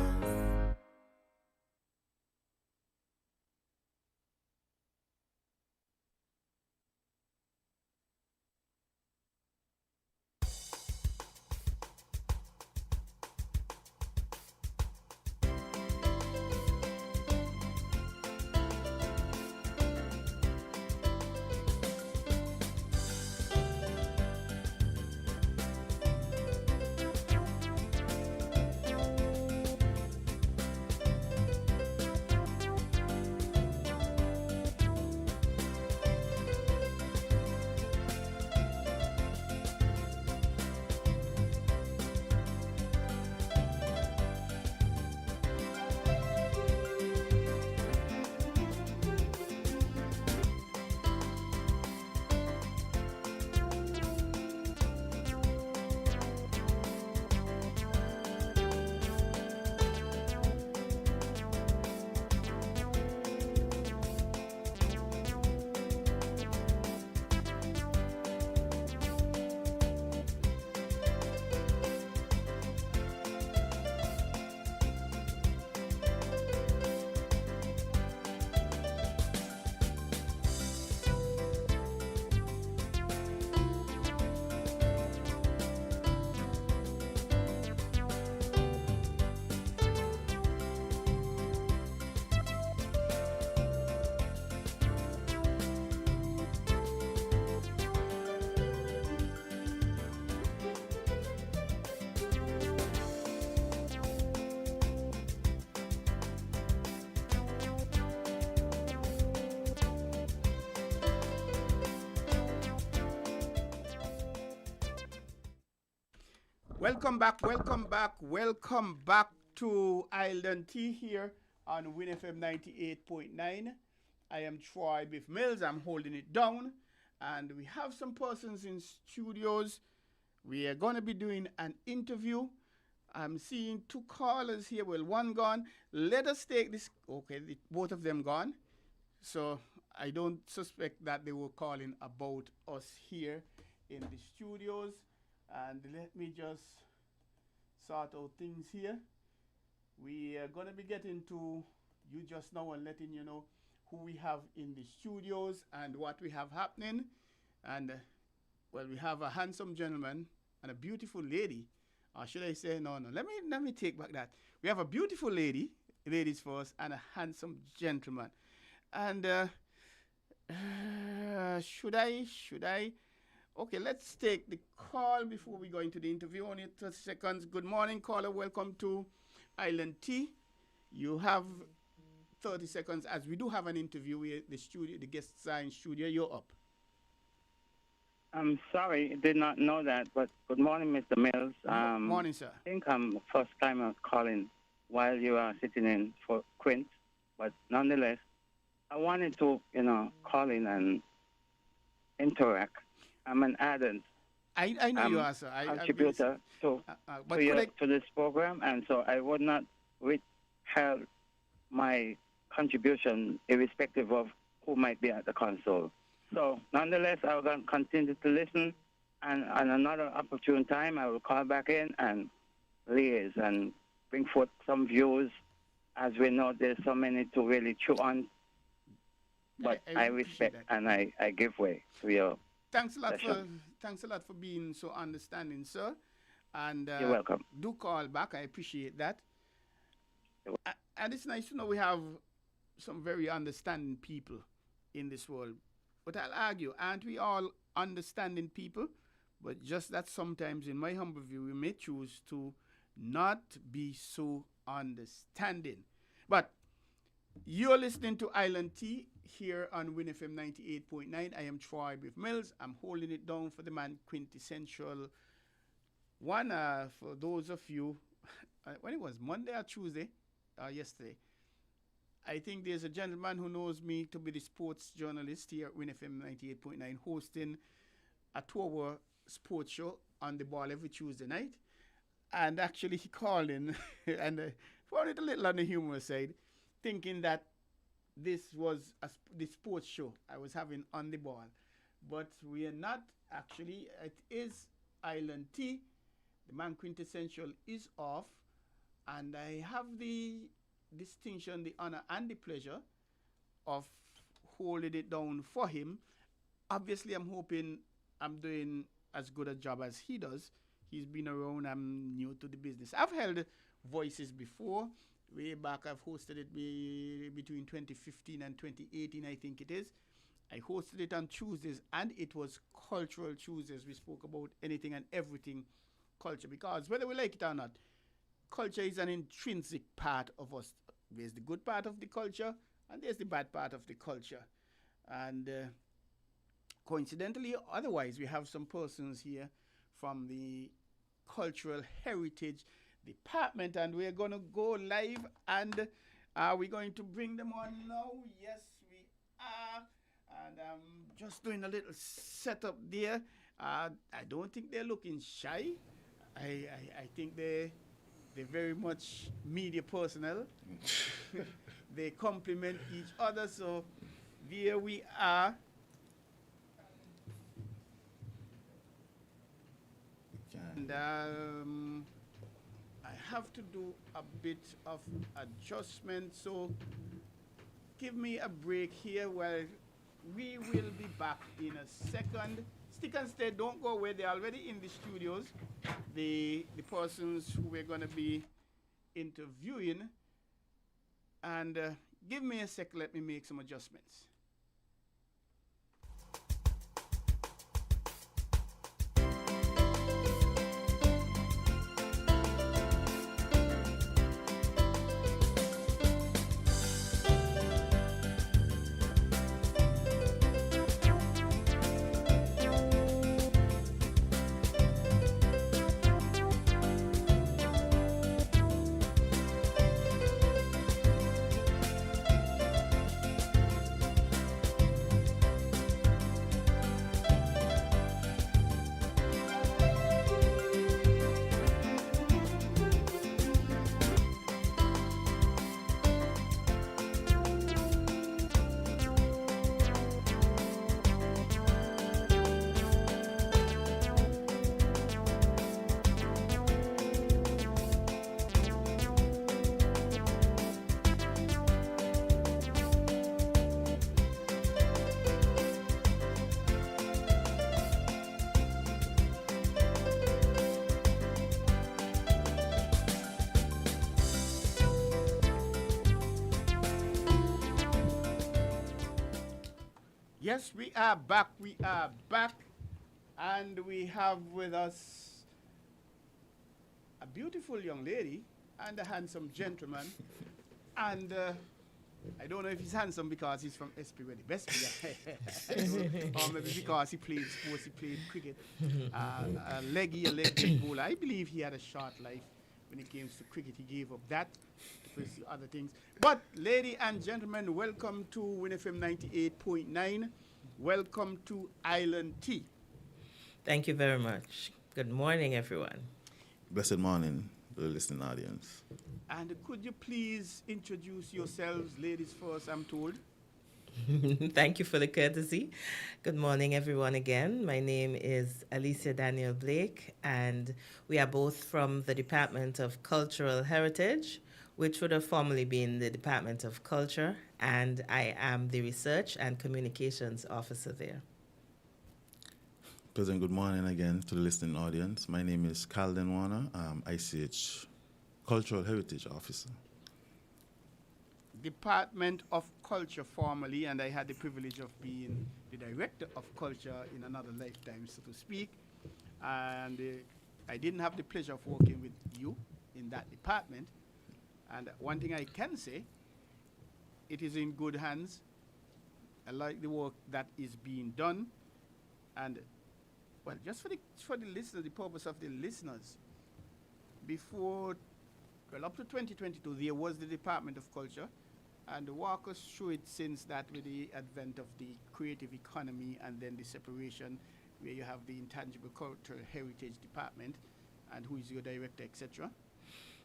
Welcome back to Island Tea here on WinFM 98.9. I am Troy Biff Mills. I'm holding it down. And we have some persons in studios. We are going to be doing an interview. I'm seeing two callers here. Well, one gone. Let us take this. Okay, both of them gone. So I don't suspect that they were calling about us here in the studios. And let me just sort out things here. We are going to be getting to you just now and letting you know who we have in the studios and what we have happening. And, well, we have a handsome gentleman and a beautiful lady. Or should I say, no. Let me take back that. We have a beautiful lady, ladies first, and a handsome gentleman. And should I? Okay, let's take the call before we go into the interview. Only 30 seconds. Good morning, caller. Welcome to Island Tea. You have 30 seconds, as we do have an interview with the guests are in studio. You're up. I'm sorry, I did not know that, but good morning, Mr. Mills. Morning, sir. I think I'm the first time I was calling while you are sitting in for Quint, but nonetheless, I wanted to, call in and interact. I'm an ardent I know you are, sir. contributor to this program, and so I would not withhold my contribution irrespective of who might be at the console. So, nonetheless, I will continue to listen, and on another opportune time, I will call back in and liaise and bring forth some views. As we know, there's so many to really chew on, but I respect and I give way to your Thanks a lot session. Thanks a lot for being so understanding, sir. And You're welcome. Do call back. I appreciate that. And it's nice to know we have some very understanding people in this world. But I'll argue, aren't we all understanding people? But just that sometimes, in my humble view, we may choose to not be so understanding. But you're listening to Island Tea here on WinFM 98.9. I am Troy Biff Mills. I'm holding it down for the man quintessential one. For those of you, when it was Monday or Tuesday, yesterday, I think there's a gentleman who knows me to be the sports journalist here at WinFM 98.9, hosting a 2-hour sports show on the ball every Tuesday night. And actually, he called in and found it a little on the humorous side, thinking that this was the sports show I was having on the ball. But we are not actually. It is Island Tea. The man quintessential is off. And I have the distinction, the honor, and the pleasure of holding it down for him. Obviously, I'm hoping I'm doing as good a job as he does. He's been around. I'm new to the business. I've held voices before. Way back, I've hosted it between 2015 and 2018, I think it is. I hosted it on Tuesdays, and it was Cultural Tuesdays. We spoke about anything and everything culture, because whether we like it or not, culture is an intrinsic part of us. There's the good part of the culture, and there's the bad part of the culture. And coincidentally, otherwise, we have some persons here from the Cultural Heritage Department, and we're going to go live, and are we going to bring them on now? Yes, we are. And I'm just doing a little setup there. I don't think they're looking shy. I think they're very much media personnel. They complement each other, so there we are. And I have to do a bit of adjustment, so give me a break here while we will be back in a second. Stick and stay, don't go away. They're already in the studios, the persons who we're going to be interviewing. And give me a sec, let me make some adjustments. Yes, we are back. We are back. And we have with us a beautiful young lady and a handsome gentleman. And I don't know if he's handsome because he's from SP where the best player. Or maybe because he played sports, he played cricket. A leg bowler. I believe he had a short life when it came to cricket. He gave up that to pursue other things. But, ladies and gentlemen, welcome to WinFM 98.9. Welcome to Island Tea. Thank you very much. Good morning, everyone. Blessed morning to the listening audience. And could you please introduce yourselves, ladies first, I'm told. Thank you for the courtesy. Good morning, everyone, again. My name is Alicia Daniel Blake, and we are both from the Department of Cultural Heritage, which would have formerly been the Department of Culture, and I am the Research and Communications Officer there. Pleasant good morning again to the listening audience. My name is Calden Warner, ICH Cultural Heritage Officer. Department of Culture formerly, and I had the privilege of being the Director of Culture in another lifetime, so to speak. And I didn't have the pleasure of working with you in that department. And one thing I can say, it is in good hands. I like the work that is being done. And, well, just for the listeners, the purpose of the listeners, before, well, up to 2022, there was the Department of Culture. And walk us through it since that with the advent of the creative economy and then the separation where you have the Intangible Cultural Heritage Department and who is your director, etc.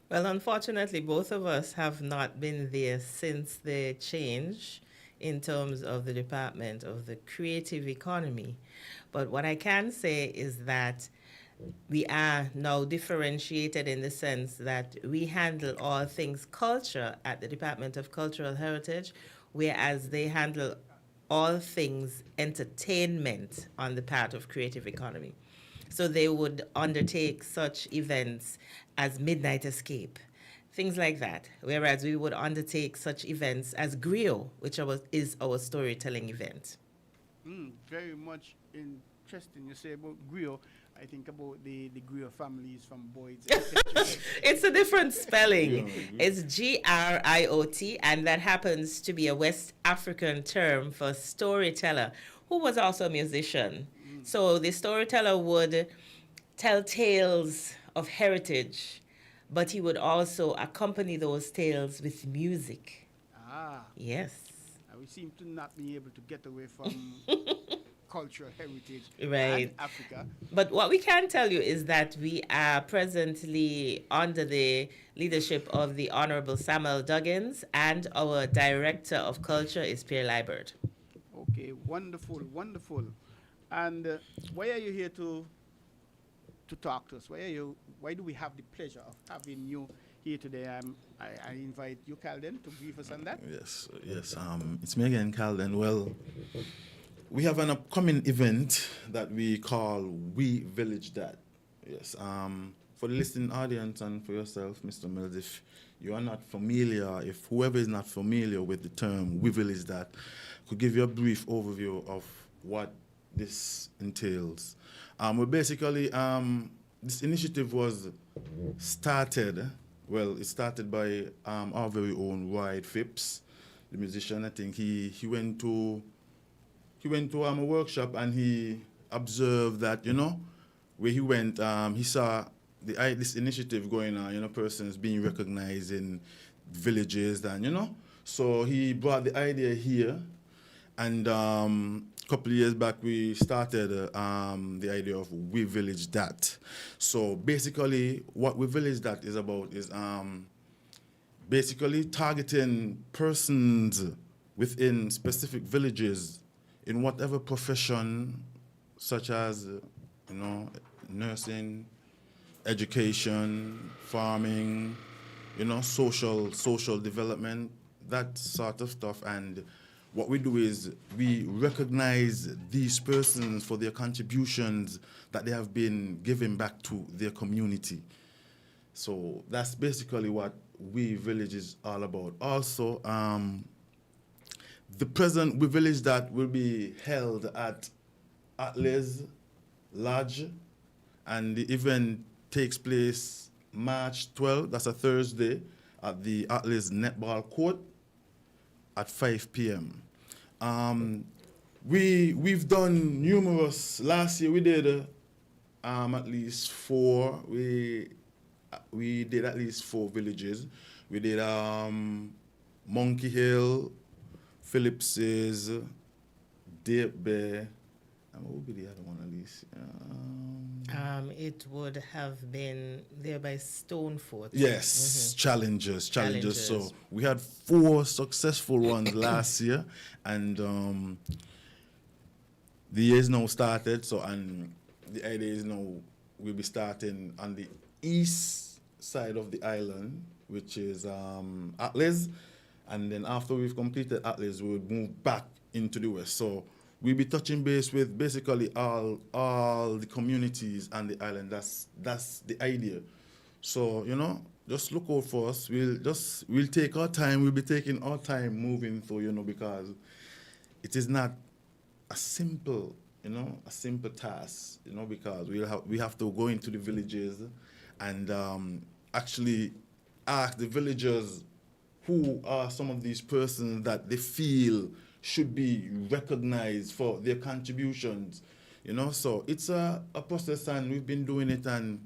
Well, unfortunately, both of us have not been there since the change in terms of the Department of the Creative Economy. But what I can say is that we are now differentiated in the sense that we handle all things culture at the Department of Cultural Heritage, whereas they handle all things entertainment on the part of Creative Economy. So they would undertake such events as Midnight Escape, things like that, whereas we would undertake such events as Griot, which is our storytelling event. Very much interesting. You say about Griot. I think about the Griot families from Boyd's, etc. It's a different spelling. It's Griot, and that happens to be a West African term for storyteller, who was also a musician. So the storyteller would tell tales of heritage, but he would also accompany those tales with music. Yes. We seem to not be able to get away from cultural heritage right. and Africa. But what we can tell you is that we are presently under the leadership of the Honorable Samuel Duggins, and our Director of Culture is Pierre Liebert. Okay, wonderful, wonderful. And why are you here to talk to us? Why do we have the pleasure of having you here today? I invite you, Calden, to brief us on that. Yes. It's me again, Calden. Well, we have an upcoming event that we call We Village That. Yes. For the listening audience and for yourself, Mr. Mills, if you are not familiar, if whoever is not familiar with the term We Village That, could give you a brief overview of what this entails. Well, basically, this initiative was started. Well, it started by our very own Wyatt Phipps, the musician. I think he went to a workshop and he observed that, where he went, he saw this initiative going on, persons being recognized in villages and, so he brought the idea here, and a couple of years back we started the idea of We Village That. So basically what We Village That is about is basically targeting persons within specific villages in whatever profession, such as, nursing, education, farming, social development, that sort of stuff. And what we do is we recognize these persons for their contributions that they have been giving back to their community. So that's basically what We Village is all about. Also, The present We Village That will be held at Atlas Lodge, and the event takes place March 12th, that's a Thursday, at the Atlas Netball Court at 5 p.m. We've done numerous. Last year we did at least 4. We did at least 4 villages. We did Monkey Hill, Phillips's, Deep Bay. What would be the other one at least? It would have been there by Stonefort. Yes, challenges. So we had 4 successful ones last year, and the year is now started. So, and the idea is now we'll be starting on the east side of the island, which is Atlas, and then after we've completed Atlas, we'll move back into the west. So we'll be touching base with basically all the communities on the island. That's the idea. So, just look out for us. We'll take our time. We'll be taking our time moving through, because it is not a simple task, because we have to go into the villages and actually ask the villagers who are some of these persons that they feel should be recognized for their contributions, So it's a process, and we've been doing it, and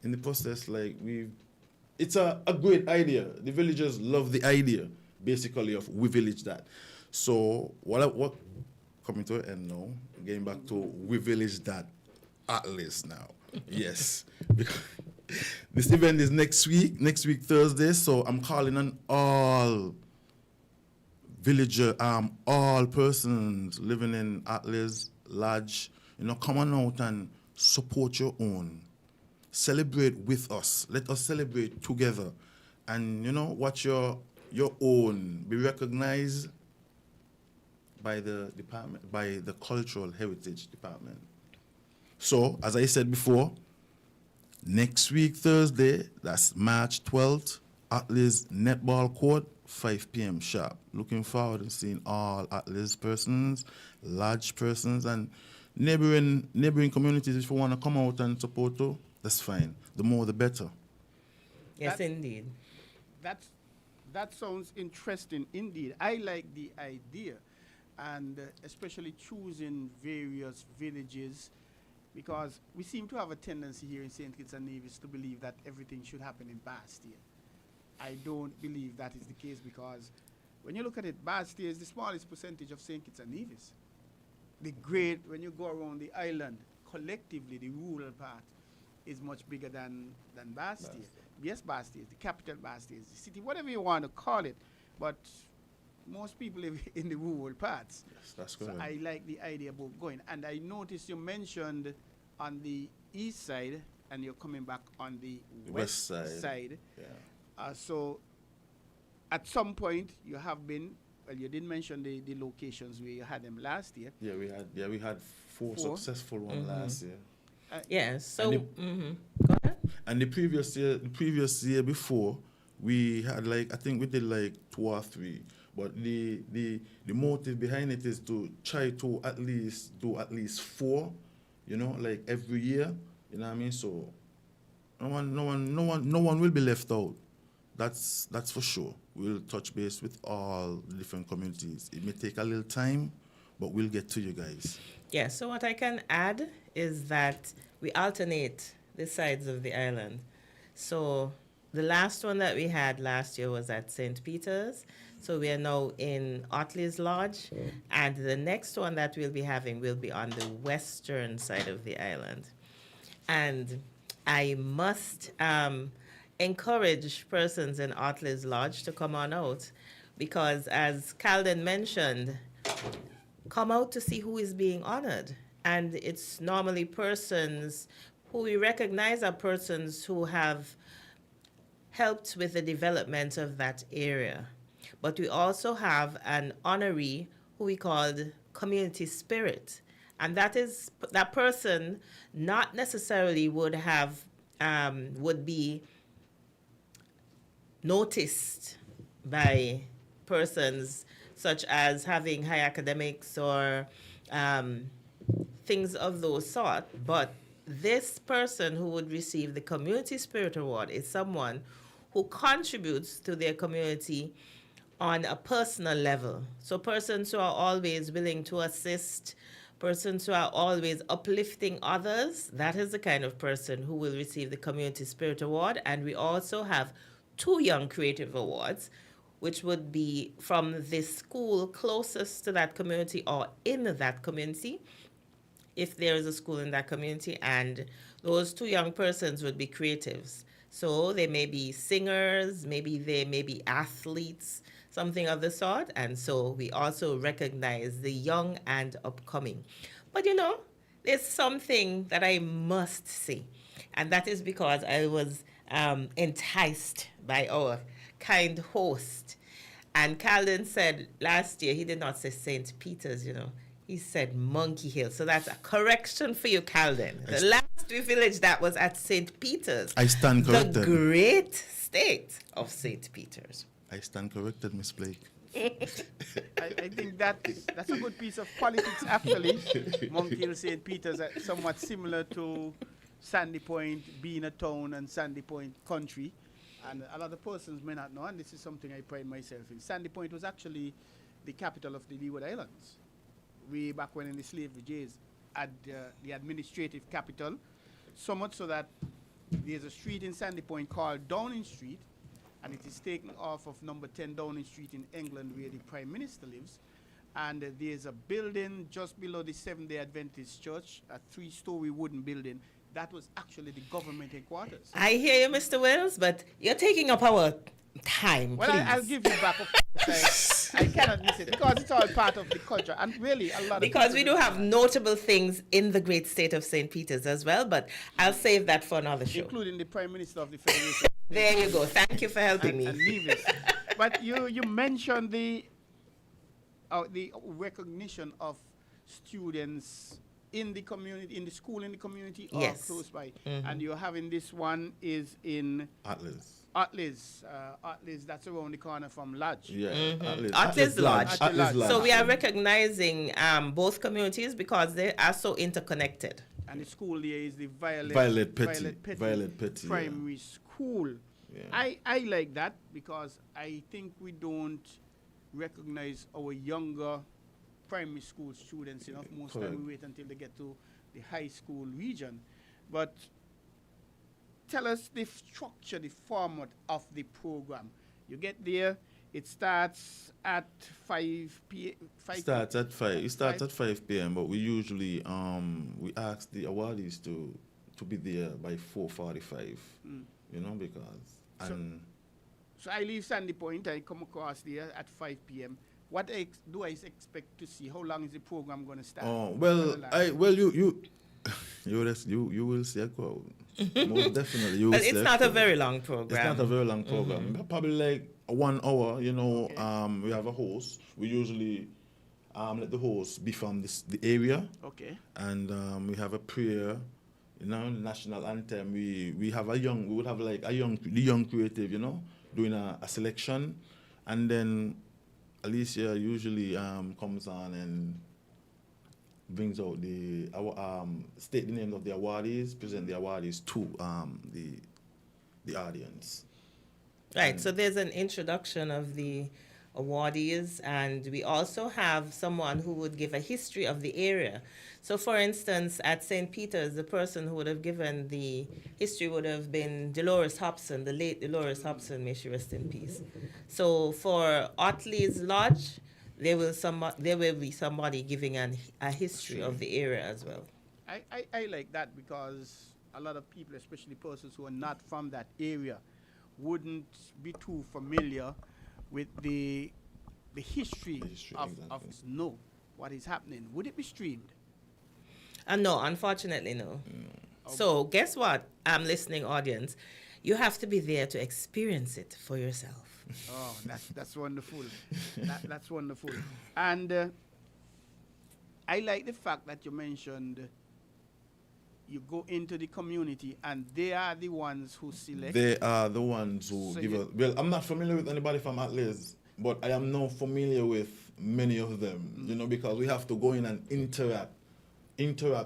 in the process, it's a great idea. The villagers love the idea, basically, of We Village That. So what coming to an end now, getting back to We Village That Atlas now. Yes, because this event is next week Thursday, so I'm calling on all villager, all persons living in Atlas Lodge, come on out and support your own. Celebrate with us. Let us celebrate together. And, watch your own be recognized by the department, by the Cultural Heritage Department. So, as I said before, next week, Thursday, that's March 12th, Atlas Netball Court, 5 p.m. sharp. Looking forward to seeing all Atlas persons, Lodge persons, and neighboring communities. If you want to come out and support too, that's fine. The more, the better. Yes, indeed. That sounds interesting indeed. I like the idea, and especially choosing various villages, because we seem to have a tendency here in St. Kitts and Nevis to believe that everything should happen in Bastille. I don't believe that is the case, because when you look at it, Bastille is the smallest percentage of St. Kitts and Nevis. When you go around the island, collectively, the rural part is much bigger than Bastille. Yes, Bastille is the capital, Bastille is the city, whatever you want to call it, but most people live in the rural parts. Yes, that's good. So I like the idea about going. And I noticed you mentioned on the east side, and you're coming back on the west side. Yeah. So at some point you have been, well, you didn't mention the locations where you had them last year. Yeah, we had 4 successful ones last year. So go ahead. And the previous year before, we had I think we did 2 or 3. But the motive behind it is to try to at least do at least 4, every year. You know what I mean? So no one will be left out. That's for sure. We'll touch base with all the different communities. It may take a little time, but we'll get to you guys. Yeah, so what I can add is that we alternate the sides of the island. So the last one that we had last year was at St. Peter's. So we are now in Otley's Lodge. And the next one that we'll be having will be on the western side of the island. And I must encourage persons in Otley's Lodge to come on out, because as Calden mentioned, come out to see who is being honored. And it's normally persons who we recognize are persons who have helped with the development of that area. But we also have an honoree who we called community spirit. And that person not necessarily would be noticed by persons such as having high academics or things of those sort. But this person who would receive the Community Spirit Award is someone who contributes to their community on a personal level. So persons who are always willing to assist, persons who are always uplifting others, that is the kind of person who will receive the Community Spirit Award. And we also have 2 Young Creative Awards, which would be from the school closest to that community or in that community, if there is a school in that community, and those 2 young persons would be creatives. So they may be singers, maybe they may be athletes, something of the sort. And so we also recognize the young and upcoming. But you know, there's something that I must say, and that is because I was enticed by our kind host. And Calden said last year, he did not say St. Peter's, you know. He said Monkey Hill. So that's a correction for you, Calden. The last village that was at St. Peter's. I stand corrected. The great state of St. Peter's. I stand corrected, Miss Blake. I think that's a good piece of politics, actually. Monkey Hill, St. Peter's, somewhat similar to Sandy Point being a town and Sandy Point country. And a lot of persons may not know, and this is something I pride myself in. Sandy Point was actually the capital of the Leeward Islands. Way back when in the slavery days, at the administrative capital, so much so that there's a street in Sandy Point called Downing Street, and it is taken off of number 10 Downing Street in England, where the Prime Minister lives. And there's a building just below the Seventh-day Adventist Church, a 3-story wooden building. That was actually the government headquarters. I hear you, Mr. Wells, but you're taking up our time. Well, please. I'll give you back. I cannot miss it because it's all part of the culture, and really a lot. Because we do have notable things in the great state of St. Peter's as well, but I'll save that for another show. Including the Prime Minister of the Federation. There you go. Thank you for helping me. And Nevis. But you mentioned the recognition of students in the community, in the school, in the community, or yes, close by. And you're having this one is in Atlas, that's around the corner from Lodge. Yeah, Atlas Lodge. Atlas Lodge. So we are recognizing both communities because they are so interconnected. And the school there is the Violet Petty Primary School. Yeah. I like that because I think we don't recognize our younger primary school students enough. Most time we wait until they get to the high school region. But tell us the structure, the format of the program. You get there, it starts at 5 p.m. It starts at 5 p.m., but we usually we ask the awardees to be there by 4:45. You know, because so I leave Sandy Point, I come across there at 5 p.m. What do I expect to see? How long is the program going to start? Oh well, you will see a crowd. Most definitely, you will. But it's not a very long program. It's not a very long program. Probably like 1 hour. You know, we have a host. We usually let the host be from the area. Okay. And we have a prayer. You know, national anthem. We would have like the young creative. You know, doing a selection, and then Alicia usually comes on and brings out state the name of the awardees, present the awardees to the audience. Right, so there's an introduction of the awardees, and we also have someone who would give a history of the area. So for instance, at St. Peter's, the person who would have given the history would have been Dolores Hobson, the late Dolores Hobson, may she rest in peace. So for Otley's Lodge, there will be somebody giving a history of the area as well. I like that because a lot of people, especially persons who are not from that area, wouldn't be too familiar with the history of know what is happening. Would it be streamed? No, unfortunately, no. So guess what, listening audience, you have to be there to experience it for yourself. Oh, that's wonderful. That's wonderful. And I like the fact that you mentioned you go into the community and they are the ones who select. They are the ones who give us. Well, I'm not familiar with anybody from Atlas, but I am now familiar with many of them, because we have to go in and interact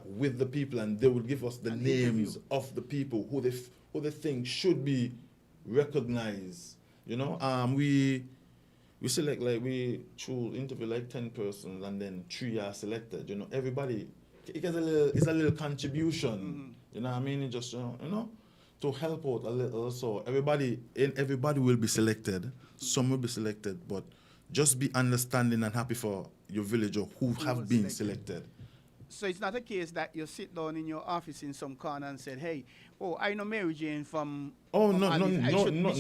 with the people, and they will give us the names of the people who they think should be recognized. We select, like, we choose interview like 10 persons, and then 3 are selected. Everybody, it's a little contribution. You know what I mean? It just to help out a little. So everybody will be selected. Some will be selected, but just be understanding and happy for your villager who have been selected. So it's not a case that you sit down in your office in some corner and said, "Hey, I know Mary Jane from." Oh, from no, Alice.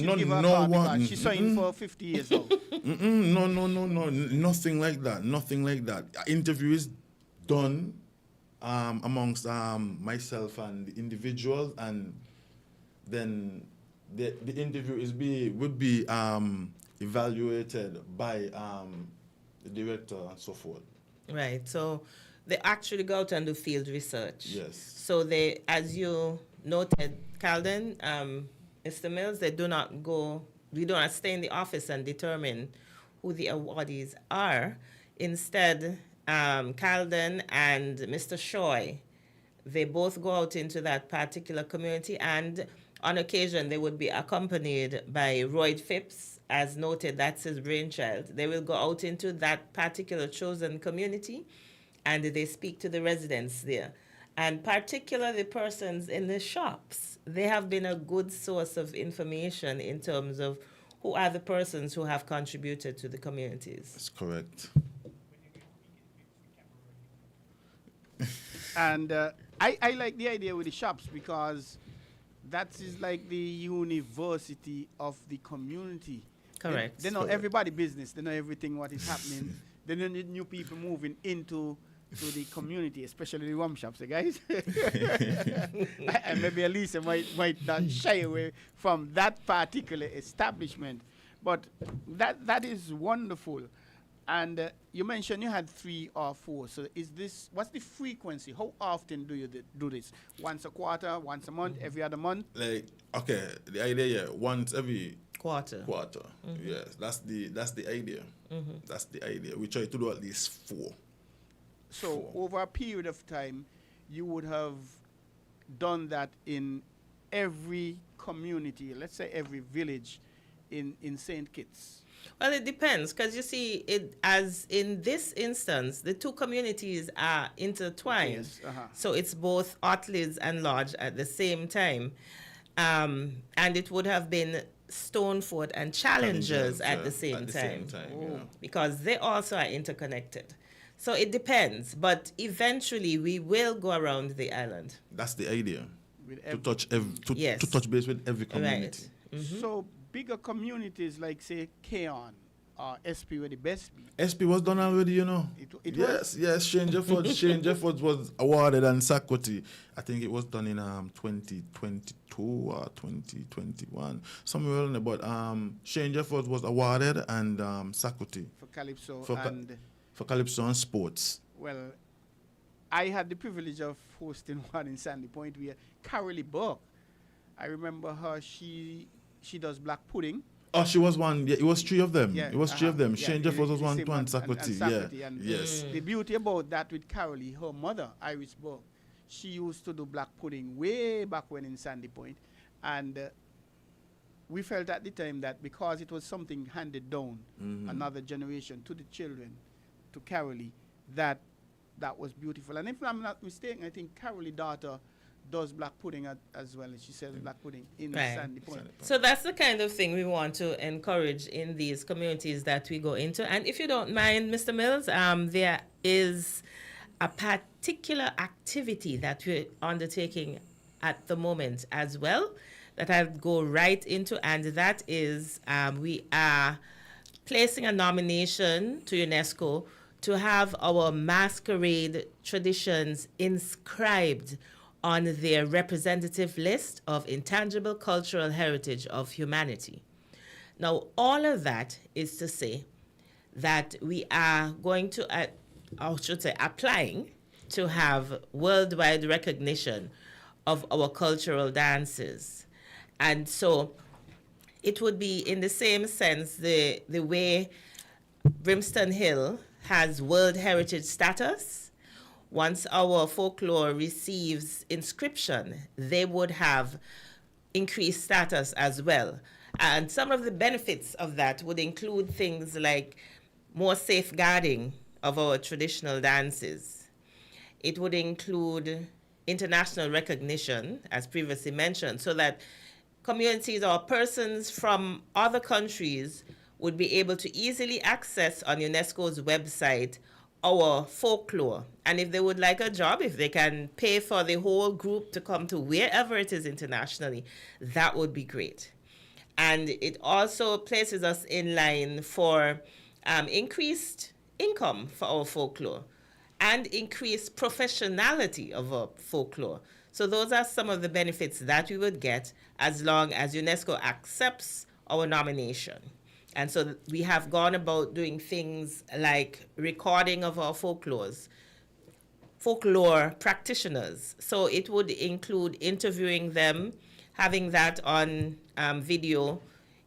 no, Give her a no call one. because she's signed for 50 years now. No, nothing like that. Nothing like that. Interview is done amongst myself and the individual, and then the interview would be evaluated by the director and so forth. Right. So they actually go out and do field research. Yes. So they, as you noted, Calden, Mr. Mills, we do not stay in the office and determine who the awardees are. Instead, Calden and Mr. Shoy, they both go out into that particular community, and on occasion they would be accompanied by Roy Phipps. As noted, that's his brainchild. They will go out into that particular chosen community, and they speak to the residents there. And particularly persons in the shops, they have been a good source of information in terms of who are the persons who have contributed to the communities. That's correct. And I like the idea with the shops because that is like the university of the community. Correct. They know everybody business. They know everything what is happening. They don't need new people moving into the community, especially the rum shops, guys. And maybe Elisa might not shy away from that particular establishment. But that is wonderful. And you mentioned you had 3 or 4. So what's the frequency? How often do you do this? Once a quarter, once a month, every other month? Like, okay, the idea, once every quarter. Mm-hmm. Yes, that's the idea. Mm-hmm. That's the idea. We try to do at least 4. So over a period of time, you would have done that in every community, let's say every village in St. Kitts. Well, it depends, because you see, as in this instance, the 2 communities are intertwined. Yes, So it's both Otleys and Lodge at the same time. And it would have been Stoneford and Challengers at the same time. Yeah. Because they also are interconnected. So it depends, but eventually we will go around the island. That's the idea. To touch base with every community. Right. Mm-hmm. So bigger communities like, say, Keon or SP were the best. SP was done already, It was? Yes, Shane Jeffords was awarded, and Sakoti, I think it was done in 2022 or 2021, somewhere around there. But Shane Jeffords was awarded, and Sakoti. For Calypso for Calypso and Sports. Well, I had the privilege of hosting one in Sandy Point where Carolee Burke, I remember her, she does black pudding. Oh, she was one. Yeah, it was 3 of them. Yeah, it was 3 of them. Yeah, Shane Jeffords was one, and Sakoti. Yeah. And yes. The beauty about that with Carolee, her mother, Iris Burke, she used to do black pudding way back when in Sandy Point. And we felt at the time that because it was something handed down, another generation to the children, to Carolee, that was beautiful. And if I'm not mistaken, I think Carolie's daughter does black pudding as well. She sells black pudding in Sandy Point. So that's the kind of thing we want to encourage in these communities that we go into. And if you don't mind, Mr. Mills, there is a particular activity that we're undertaking at the moment as well that I'll go right into, and that is we are placing a nomination to UNESCO to have our masquerade traditions inscribed on their representative list of intangible cultural heritage of humanity. Now, all of that is to say that we are going to, applying to have worldwide recognition of our cultural dances. And so it would be in the same sense the way Brimstone Hill has World Heritage status. Once our folklore receives inscription, they would have increased status as well. And some of the benefits of that would include things like more safeguarding of our traditional dances. It would include international recognition, as previously mentioned, so that communities or persons from other countries would be able to easily access on UNESCO's website our folklore. And if they would like a job, if they can pay for the whole group to come to wherever it is internationally, that would be great. And it also places us in line for increased income for our folklore and increased professionality of our folklore. So those are some of the benefits that we would get as long as UNESCO accepts our nomination. And so we have gone about doing things like recording of our folklore practitioners. So it would include interviewing them, having that on video.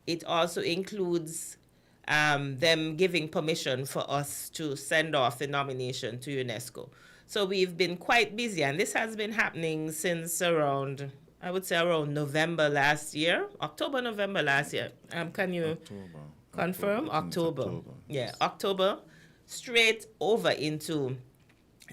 It also includes them giving permission for us to send off the nomination to UNESCO. So we've been quite busy, and this has been happening since around, I would say around November last year, October, November last year. Can you confirm? October. Yeah, October, straight over into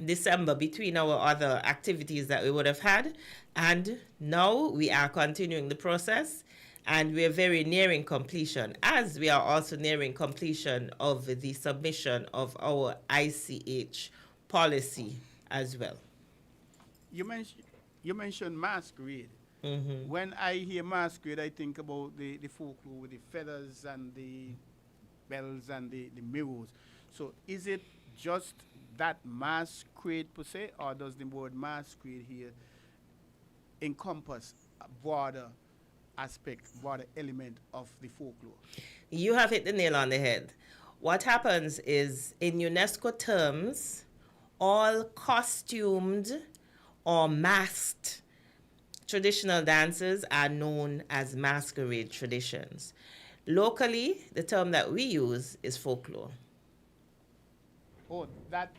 December between our other activities that we would have had. And now we are continuing the process, and we're very nearing completion, as we are also nearing completion of the submission of our ICH policy as well. You mentioned masquerade. Mm-hmm. When I hear masquerade, I think about the folklore with the feathers and the bells and the mirrors. So is it just that masquerade per se, or does the word masquerade here encompass a broader aspect, broader element of the folklore? You have hit the nail on the head. What happens is, in UNESCO terms, all costumed or masked traditional dances are known as masquerade traditions. Locally, the term that we use is folklore. Oh, that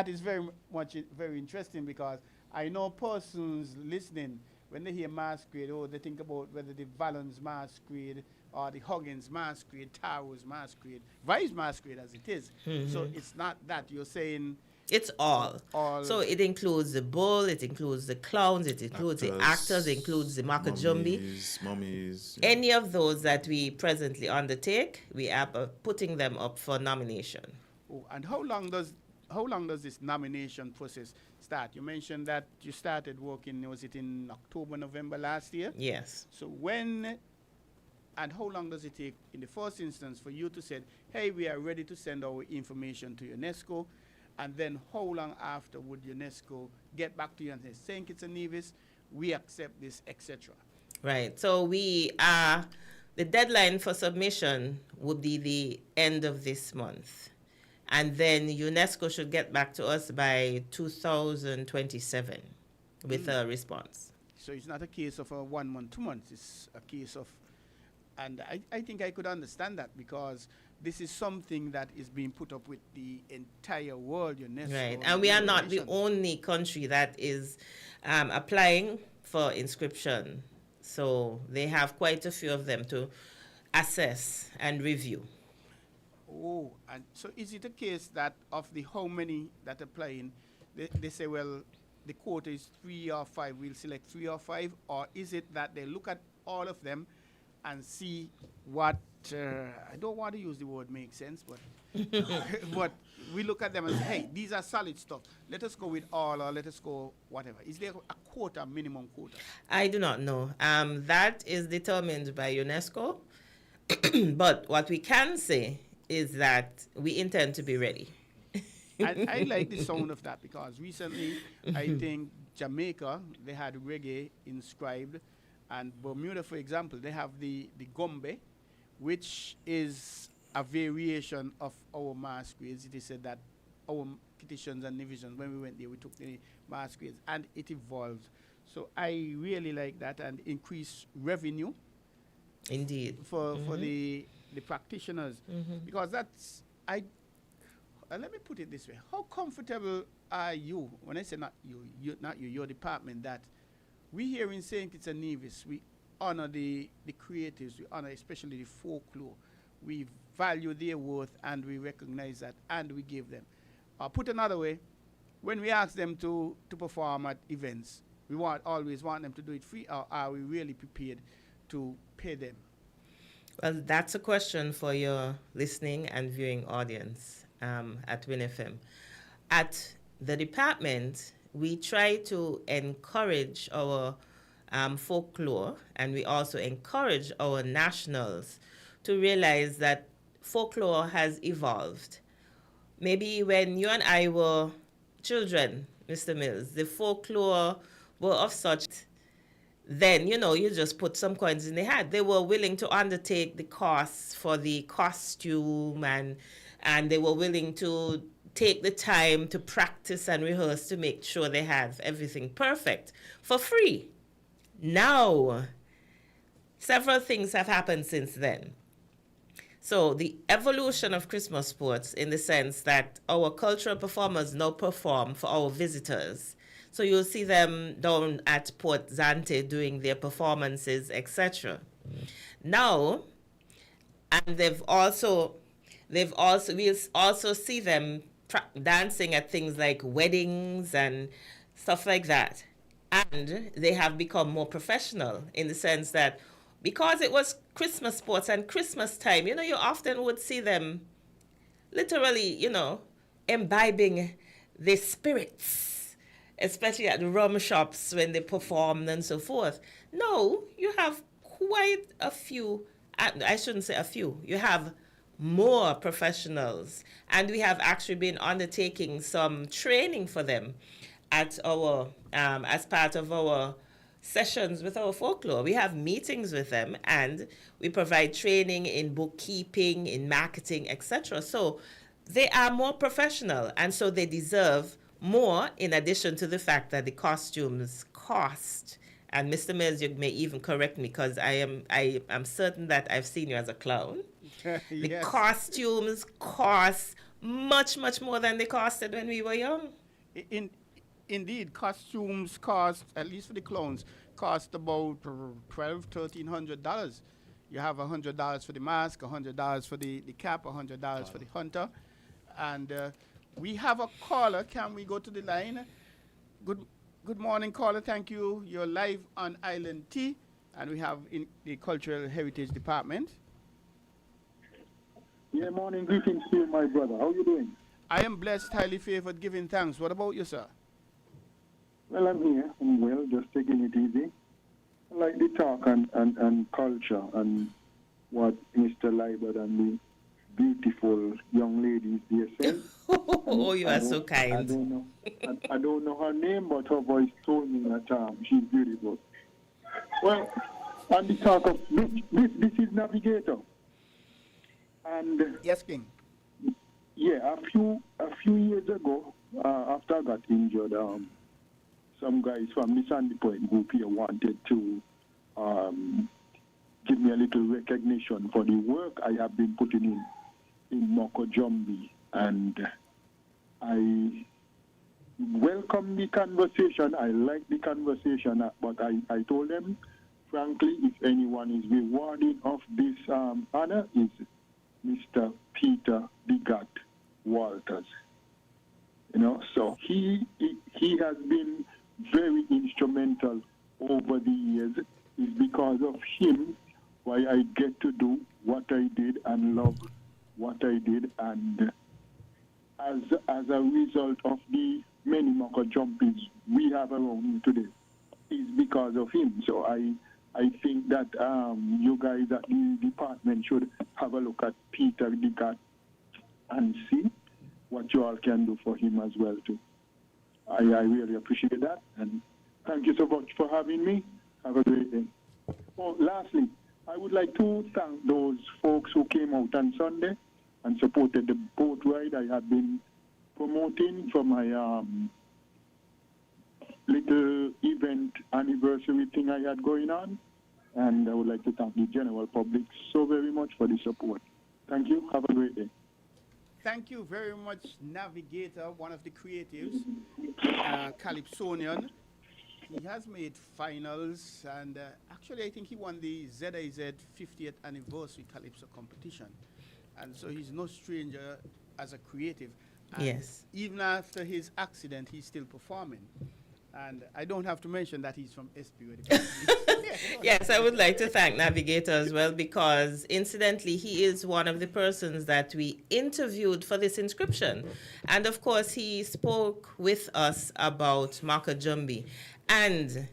is very interesting, because I know persons listening, when they hear masquerade, they think about whether the Valens masquerade or the Huggins masquerade, Taro's masquerade, Vice masquerade as it is. Mm-hmm. So it's not that. You're saying it's all. So it includes the bull, it includes the clowns, it includes the actors, it includes the makajumbi. Mummies. Yeah. Any of those that we presently undertake, we are putting them up for nomination. Oh, and how long does this nomination process start? You mentioned that you started working, was it in October, November last year? Yes. So when and how long does it take in the first instance for you to say, hey, we are ready to send our information to UNESCO? And then how long after would UNESCO get back to you and say, St. Kitts and Nevis, we accept this, etc.? Right. So the deadline for submission would be the end of this month. And then UNESCO should get back to us by 2027 with a response. So it's not a case of a 1 month, 2 months. It's a case of, and I think I could understand that, because this is something that is being put up with the entire world, UNESCO. Right, and we are not the only country that is applying for inscription. So they have quite a few of them to assess and review. Oh, and so is it a case that of the how many that are applying, they say, well, the quota is 3 or 5, we'll select 3 or 5, or is it that they look at all of them and see what, I don't want to use the word make sense, but but we look at them and say, hey, these are solid stuff. Let us go with all, or let us go whatever. Is there a quota, minimum quota? I do not know. That is determined by UNESCO. But what we can say is that we intend to be ready. And I like the sound of that, because recently, I think Jamaica, they had reggae inscribed, and Bermuda, for example, they have the gombe, which is a variation of our masquerades. It is said that our petitions and divisions, when we went there, we took the masquerades, and it evolved. So I really like that, and increased revenue. Indeed. For the practitioners, because that's let me put it this way: how comfortable are you? When I say not you, not you, your department, that we here in St. Kitts and Nevis, we honor the creatives, we honor especially the folklore, we value their worth, and we recognize that, and we give them. Put another way, when we ask them to perform at events, we always want them to do it free, or are we really prepared to pay them? Well, that's a question for your listening and viewing audience at WinFM. At the department, we try to encourage our folklore, and we also encourage our nationals to realize that folklore has evolved. Maybe when you and I were children, Mr. Mills, the folklore were of such, then, you just put some coins in the hat. They were willing to undertake the costs for the costume, and they were willing to take the time to practice and rehearse to make sure they have everything perfect for free. Now, several things have happened since then. So the evolution of Christmas sports, in the sense that our cultural performers now perform for our visitors. So you'll see them down at Port Zante doing their performances, etc. Now, and we'll also see them dancing at things like weddings and stuff like that. And they have become more professional, in the sense that because it was Christmas sports and Christmas time, you often would see them literally, imbibing the spirits, especially at the rum shops when they performed and so forth. No, you have quite a few, I shouldn't say a few, you have more professionals. And we have actually been undertaking some training for them at our, as part of our sessions with our folklore. We have meetings with them, and we provide training in bookkeeping, in marketing, etc. So they are more professional, and so they deserve more, in addition to the fact that the costumes cost. And Mr. Mills, you may even correct me, because I am certain that I've seen you as a clown. Yes. The costumes cost much, much more than they costed when we were young. Indeed, costumes cost, at least for the clowns, cost about $1,300. You have $100 for the mask, $100 for the cap, $100 for the hunter. And we have a caller. Can we go to the line? Good morning, caller. Thank you. You're live on Island T, and we have in the Cultural Heritage Department. Yeah, morning. Greetings to you, my brother. How are you doing? I am blessed, highly favored, giving thanks. What about you, sir? Well, I'm here. I'm well, just taking it easy. I like the talk and culture and what Mr. Liebert and the beautiful young ladies there said. Oh, you are so kind. I don't know her name, but her voice told me that she's beautiful. Well, on the talk of this is Navigator. And yes, King. Yeah, a few years ago, after I got injured, some guys from the Sandy Point group here wanted to give me a little recognition for the work I have been putting in Mokojumbi, and I welcome the conversation. I like the conversation, but I told them, frankly, if anyone is rewarded of this honor, is Mr. Peter Degat Walters. So he has been very instrumental over the years. It's because of him why I get to do what I did and love what I did, and as a result of the many Moko jumpies we have around today, is because of him. So I think that you guys at the department should have a look at Peter Degat and see what you all can do for him as well too. I really appreciate that, and thank you so much for having me. Have a great day. Oh, lastly, I would like to thank those folks who came out on Sunday and supported the boat ride I have been promoting for my little event anniversary thing I had going on. And I would like to thank the general public so very much for the support. Thank you. Have a great day. Thank you very much, Navigator, one of the creatives, Calypsonian. He has made finals, and actually I think he won the ZIZ 50th anniversary Calypso competition. And so he's no stranger as a creative. And yes. Even after his accident, he's still performing. And I don't have to mention that he's from SP. Yes, I would like to thank Navigator as well, because incidentally, he is one of the persons that we interviewed for this inscription. And of course, he spoke with us about Makajumbi. And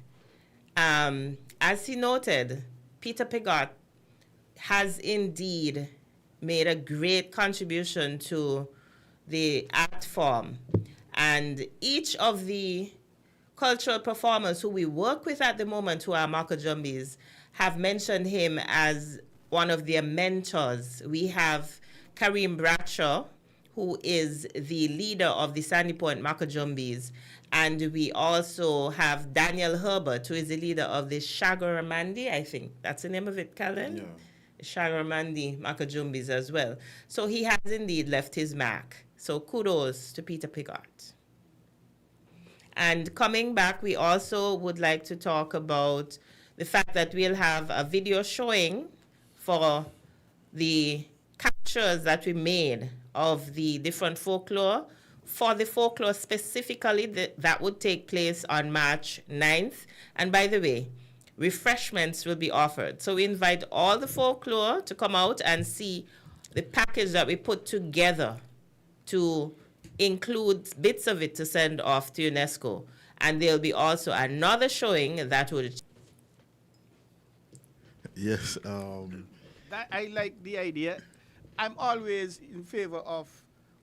as he noted, Peter Pigot has indeed made a great contribution to the art form. And each of the cultural performers who we work with at the moment, who are Makajumbis, have mentioned him as one of their mentors. We have Kareem Bradshaw, who is the leader of the Sandy Point Makajumbis, and we also have Daniel Herbert, who is the leader of the Shagaramandi, I think that's the name of it, Calvin? Yeah. Shagaramandi Makajumbis as well. So he has indeed left his mark. So kudos to Peter Pigot. And coming back, we also would like to talk about the fact that we'll have a video showing for the captures that we made of the different folklore. For the folklore specifically, that would take place on March 9th. And by the way, refreshments will be offered. So we invite all the folklore to come out and see the package that we put together to include bits of it to send off to UNESCO. And there'll be also another showing that would... Yes. I like the idea. I'm always in favor of...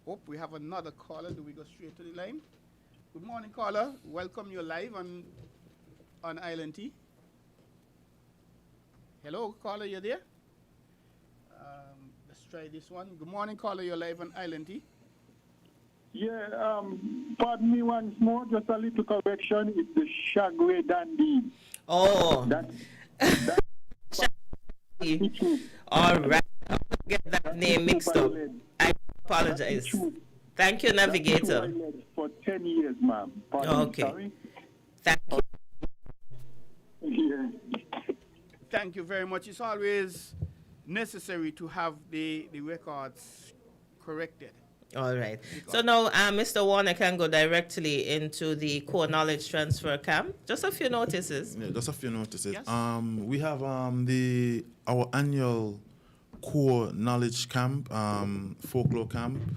Oh, we have another caller. Do we go straight to the line? Good morning, caller. Welcome. You're live on Island T. Hello, caller. You there? Let's try this one. Good morning, caller. You're live on Island T. Yeah, pardon me once more, just a little correction. It's the Shagwe Dandy. Oh. That's all right. I will get that name mixed up. I apologize. Thank you, Navigator. For 10 years, ma'am. Okay. Thank you. Yeah. Thank you very much. It's always necessary to have the records corrected. All right. So now Mr. Warner can go directly into the core knowledge transfer camp. Just a few notices. Yeah, just a few notices. Yes. We have our annual core knowledge camp, folklore camp,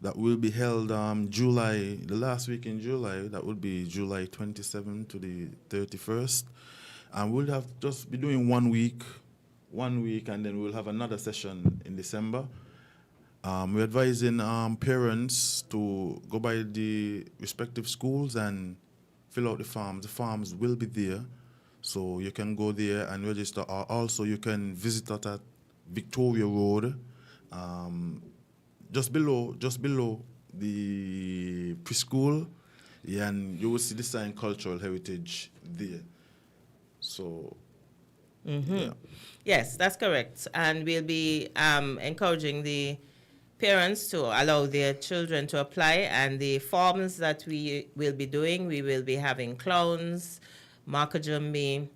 that will be held the last week in July. That would be July 27th to the 31st. And we'll have just be doing 1 week, and then we'll have another session in December. We're advising parents to go by the respective schools and fill out the forms. The forms will be there, so you can go there and register. Also, you can visit us at Victoria Road, just below the preschool, and you will see the sign Cultural Heritage there. So, yeah. Yes, that's correct. And we'll be encouraging the parents to allow their children to apply, and the forms that we will be doing, we will be having clowns, Makajumbi,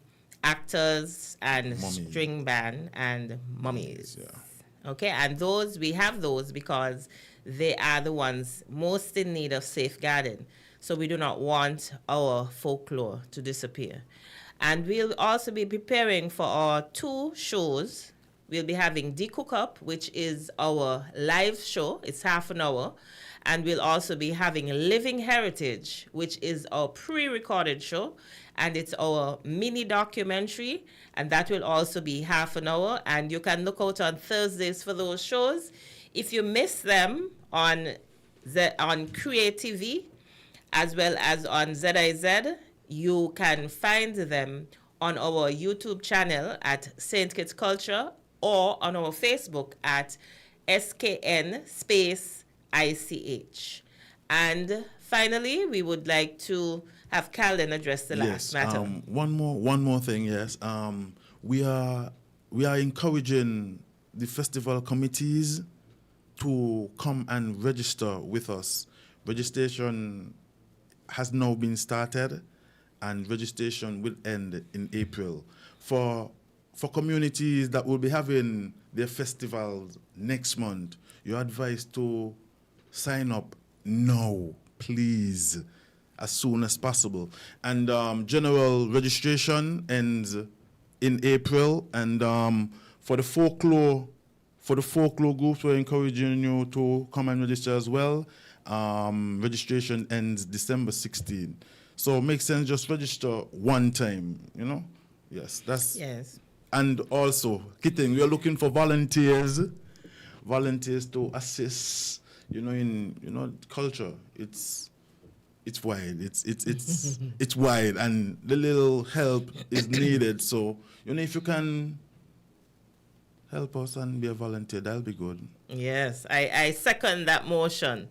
actors, and string band, and mummies. Yeah. Okay, and we have those because they are the ones most in need of safeguarding. So we do not want our folklore to disappear. And we'll also be preparing for our 2 shows. We'll be having D Cook Up, which is our live show. It's half an hour. And we'll also be having Living Heritage, which is our pre-recorded show. And it's our mini documentary. And that will also be half an hour. And you can look out on Thursdays for those shows. If you miss them on Create TV, as well as on ZIZ, you can find them on our YouTube channel at St. Kitts Culture, or on our Facebook at SKN space ICH. And finally, we would like to have Calden address the last matter. One more thing, yes. we are encouraging the festival committees to come and register with us. Registration has now been started, and registration will end in April. For communities that will be having their festivals next month, you're advised to sign up now, please, as soon as possible. And general registration ends in April, and for the folklore groups, we're encouraging you to come and register as well. Registration ends December 16. So it makes sense, just register one time, you know? Yes, that's... Yes. And also, Kitten, we are looking for volunteers to assist, in culture. It's wide. It's wide, and the little help is needed. So, if you can help us and be a volunteer, that'll be good. Yes, I second that motion.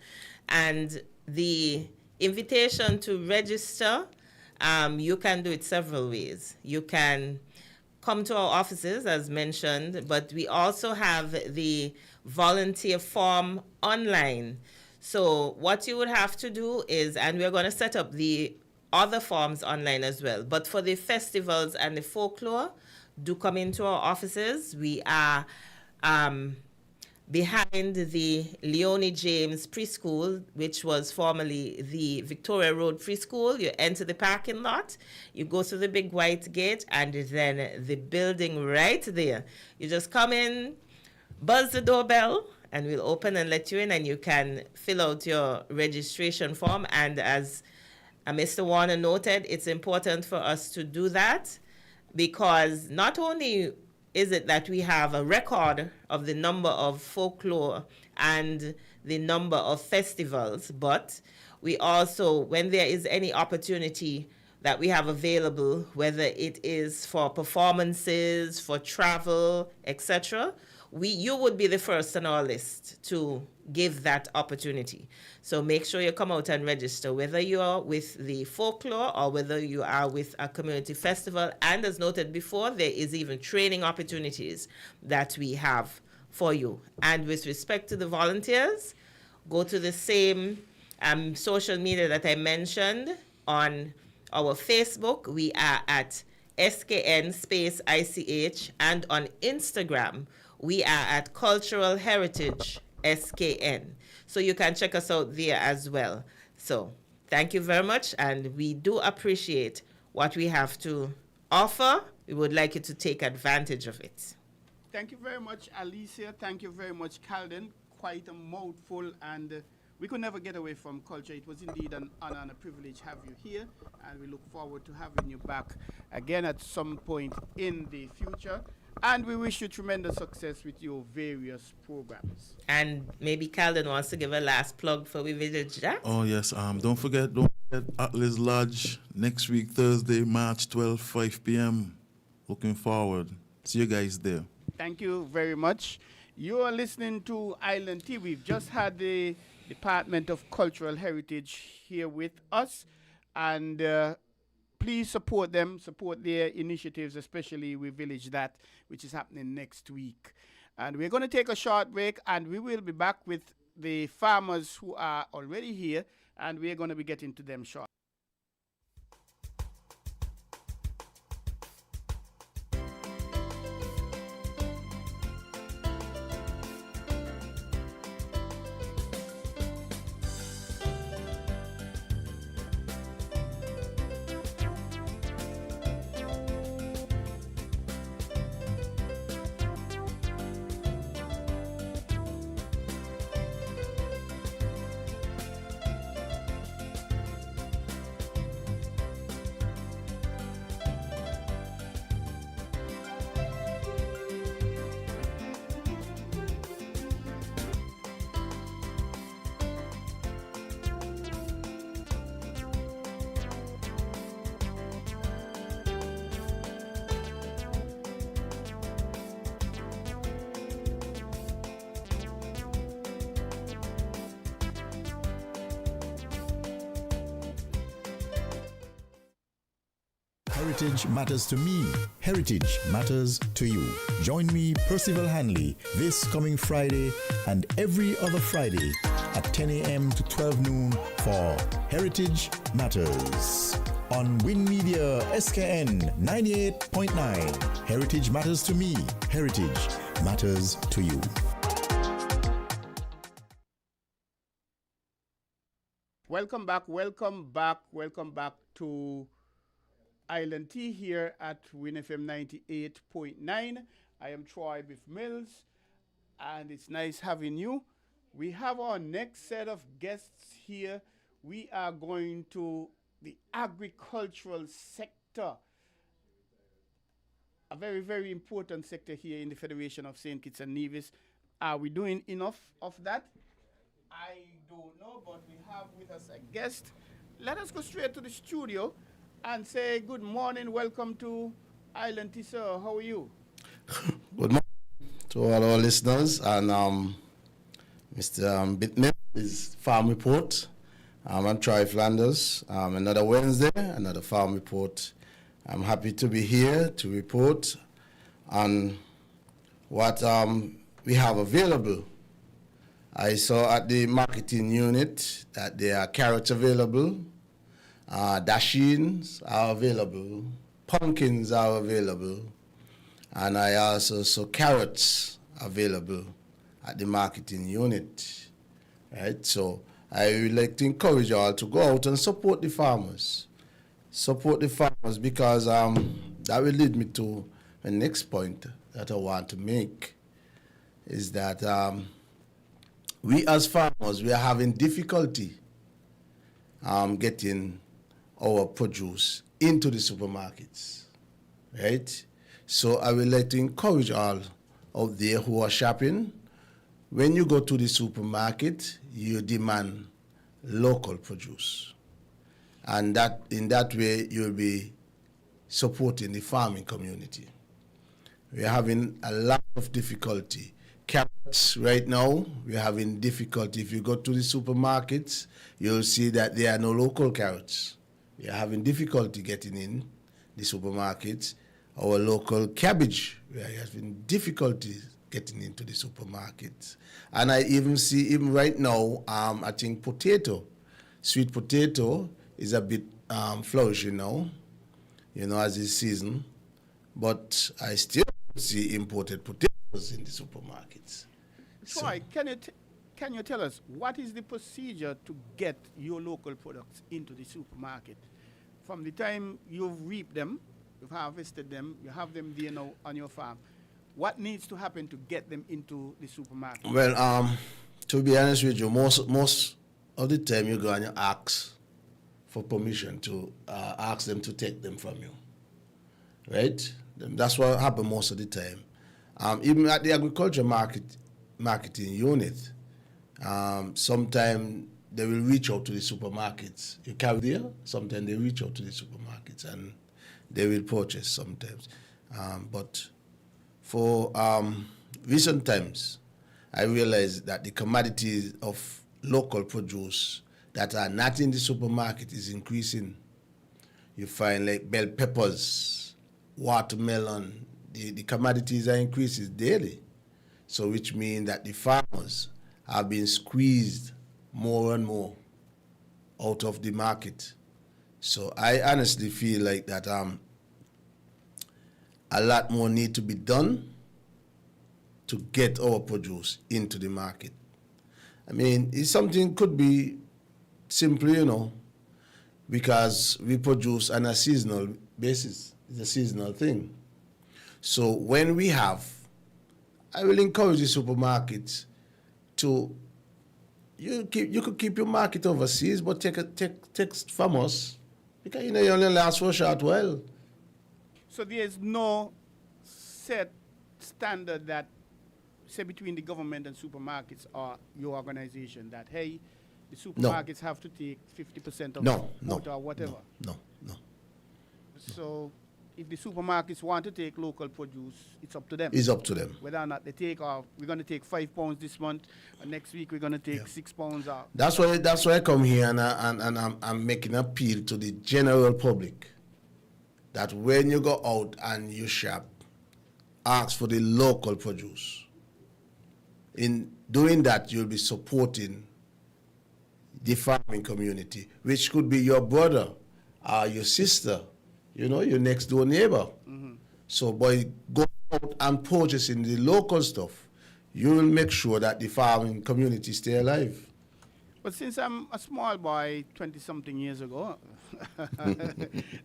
And the invitation to register, you can do it several ways. You can come to our offices, as mentioned, but we also have the volunteer form online. So what you would have to do is, and we're going to set up the other forms online as well, but for the festivals and the folklore, do come into our offices. We are behind the Leonie James Preschool, which was formerly the Victoria Road Preschool. You enter the parking lot, you go through the big white gate, and then the building right there. You just come in, buzz the doorbell, and we'll open and let you in, and you can fill out your registration form. And as Mr. Warner noted, it's important for us to do that, because not only is it that we have a record of the number of folklore and the number of festivals, but we also, when there is any opportunity that we have available, whether it is for performances, for travel, etc., you would be the first on our list to give that opportunity. So make sure you come out and register, whether you are with the folklore or whether you are with a community festival. And as noted before, there is even training opportunities that we have for you. And with respect to the volunteers, go to the same social media that I mentioned. On our Facebook, we are at SKN space ICH, and on Instagram, we are at Cultural Heritage SKN. So you can check us out there as well. So thank you very much, and we do appreciate what we have to offer. We would like you to take advantage of it. Thank you very much, Alicia. Thank you very much, Calden. Quite a mouthful, and we could never get away from culture. It was indeed an honor and a privilege to have you here, and we look forward to having you back again at some point in the future. And we wish you tremendous success with your various programs. And maybe Calden wants to give a last plug for We Village That. Oh, yes. Don't forget Atlas Lodge next week, Thursday, March 12, 5 p.m. Looking forward. See you guys there. Thank you very much. You are listening to Island Tea. We've just had the Department of Cultural Heritage here with us. And please support them, support their initiatives, especially with Village That, which is happening next week. And we're going to take a short break, and we will be back with the farmers who are already here, and we're going to be getting to them shortly. Heritage matters to me. Heritage matters to you. Join me, Percival Hanley, this coming Friday and every other Friday at 10 a.m. to 12 noon for Heritage Matters on Win Media SKN 98.9. Heritage matters to me. Heritage matters to you. Welcome back to Island Tea here at WinFM 98.9. I am Troy Biff Mills, and it's nice having you. We have our next set of guests here. We are going to the agricultural sector, a very, very important sector here in the Federation of St. Kitts and Nevis. Are we doing enough of that? I don't know, but we have with us a guest. Let us go straight to the studio and say good morning. Welcome to Island Tea, sir. How are you? Good morning to all our listeners. And Mr. Bitman is Farm Report. I'm Troy Flanders. Another Wednesday, another Farm Report. I'm happy to be here to report on what we have available. I saw at the marketing unit that there are carrots available, dashins are available, pumpkins are available, and I also saw carrots available at the marketing unit. Right? So I would like to encourage you all to go out and support the farmers. Support the farmers because that will lead me to the next point that I want to make is that we as farmers, we are having difficulty getting our produce into the supermarkets, right? So I would like to encourage all out there who are shopping, when you go to the supermarket, you demand local produce. And that in that way, you'll be supporting the farming community. We are having a lot of difficulty. Carrots right now, we're having difficulty. If you go to the supermarkets, you'll see that there are no local carrots. We are having difficulty getting in the supermarkets. Our local cabbage, we are having difficulty getting into the supermarkets. And I even see, even right now, I think potato, sweet potato is a bit flourishing now, as this season. But I still see imported potatoes in the supermarkets. Troy, can you tell us what is the procedure to get your local products into the supermarket? From the time you've reaped them, you've harvested them, you have them there now on your farm. What needs to happen to get them into the supermarket? Well, to be honest with you, most of the time you go and you ask for permission to ask them to take them from you, right? That's what happens most of the time. Even at the agriculture marketing unit, sometimes they will reach out to the supermarkets. You carry there, sometimes they reach out to the supermarkets and they will purchase sometimes. But for recent times, I realized that the commodities of local produce that are not in the supermarket is increasing. You find like bell peppers, watermelon, the commodities are increasing daily. So which means that the farmers have been squeezed more and more out of the market. So I honestly feel like that a lot more need to be done to get our produce into the market. I mean, it's something could be simply, because we produce on a seasonal basis. It's a seasonal thing. So when we have, I will encourage the supermarkets to, you could keep your market overseas, but take from us, because you only last for a short while. So there is no set standard that, say, between the government and supermarkets or your organization that, hey, the supermarkets have to take 50% of the quota or whatever? No. So if the supermarkets want to take local produce, it's up to them. It's up to them. Whether or not they take, or we're going to take 5 pounds this month, and next week we're going to take 6 pounds out. That's why I come here and I'm making an appeal to the general public. that when you go out and you shop, ask for the local produce. In doing that, you'll be supporting the farming community, which could be your brother or your sister, you know, your next door neighbor. So by going out and purchasing the local stuff, you will make sure that the farming community stay alive. But since I'm a small boy, 20-something years ago,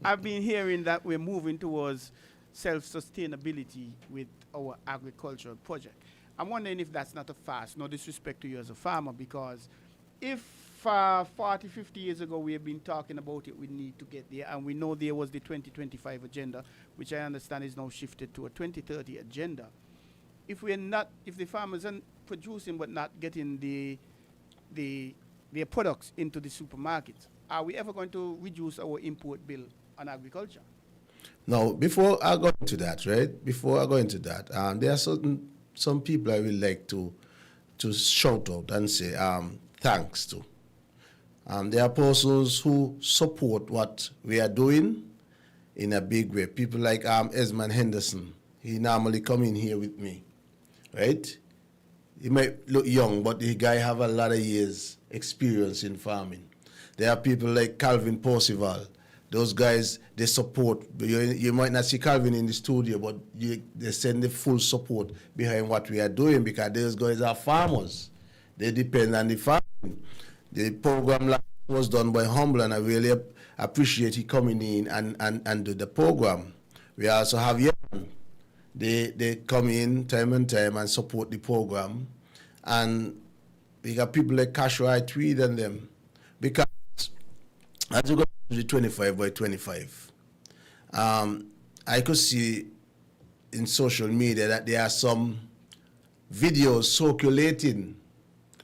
I've been hearing that we're moving towards self-sustainability with our agricultural project. I'm wondering if that's not a fast, no disrespect to you as a farmer, because if 40, 50 years ago we have been talking about it, we need to get there, and we know there was the 2025 agenda, which I understand is now shifted to a 2030 agenda. If the farmers are producing but not getting their products into the supermarkets, are we ever going to reduce our import bill on agriculture? Now, before I go into that, right? Before I go into that, there are some people I would like to shout out and say thanks to. There are persons who support what we are doing in a big way. People like Esmond Henderson. He normally come in here with me, right? He might look young, but the guy have a lot of years experience in farming. There are people like Calvin Percival. Those guys, they support. You might not see Calvin in the studio, but they send the full support behind what we are doing, because those guys are farmers. They depend on the farming. The program was done by Humble, and I really appreciate he coming in and do the program. We also have Yan. They come in time and time and support the program. And we got people like Kashrai Tweed and them. Because as you go to the 25 by 25, I could see in social media that there are some videos circulating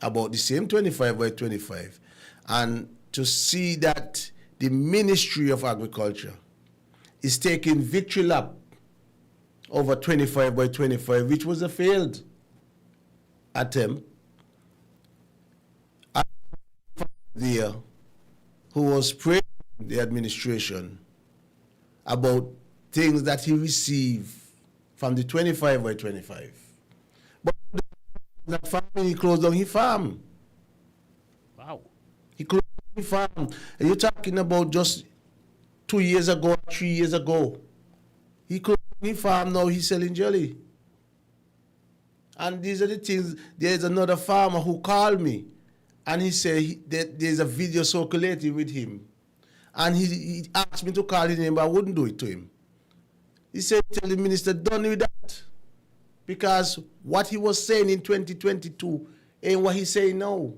about the same 25 by 25. And to see that the Ministry of Agriculture is taking victory lap over 25 by 25, which was a failed attempt. There, who was praising the administration about things that he received from the 25 by 25. But that farming, he closed down his farm. Wow. He closed down his farm. And you're talking about just 2 years ago, 3 years ago. He closed down his farm, now he's selling jelly. And these are the things. There's another farmer who called me, and he said there's a video circulating with him. And he asked me to call his name, but I wouldn't do it to him. He said, tell the minister, done with that. Because what he was saying in 2022 ain't what he's saying now.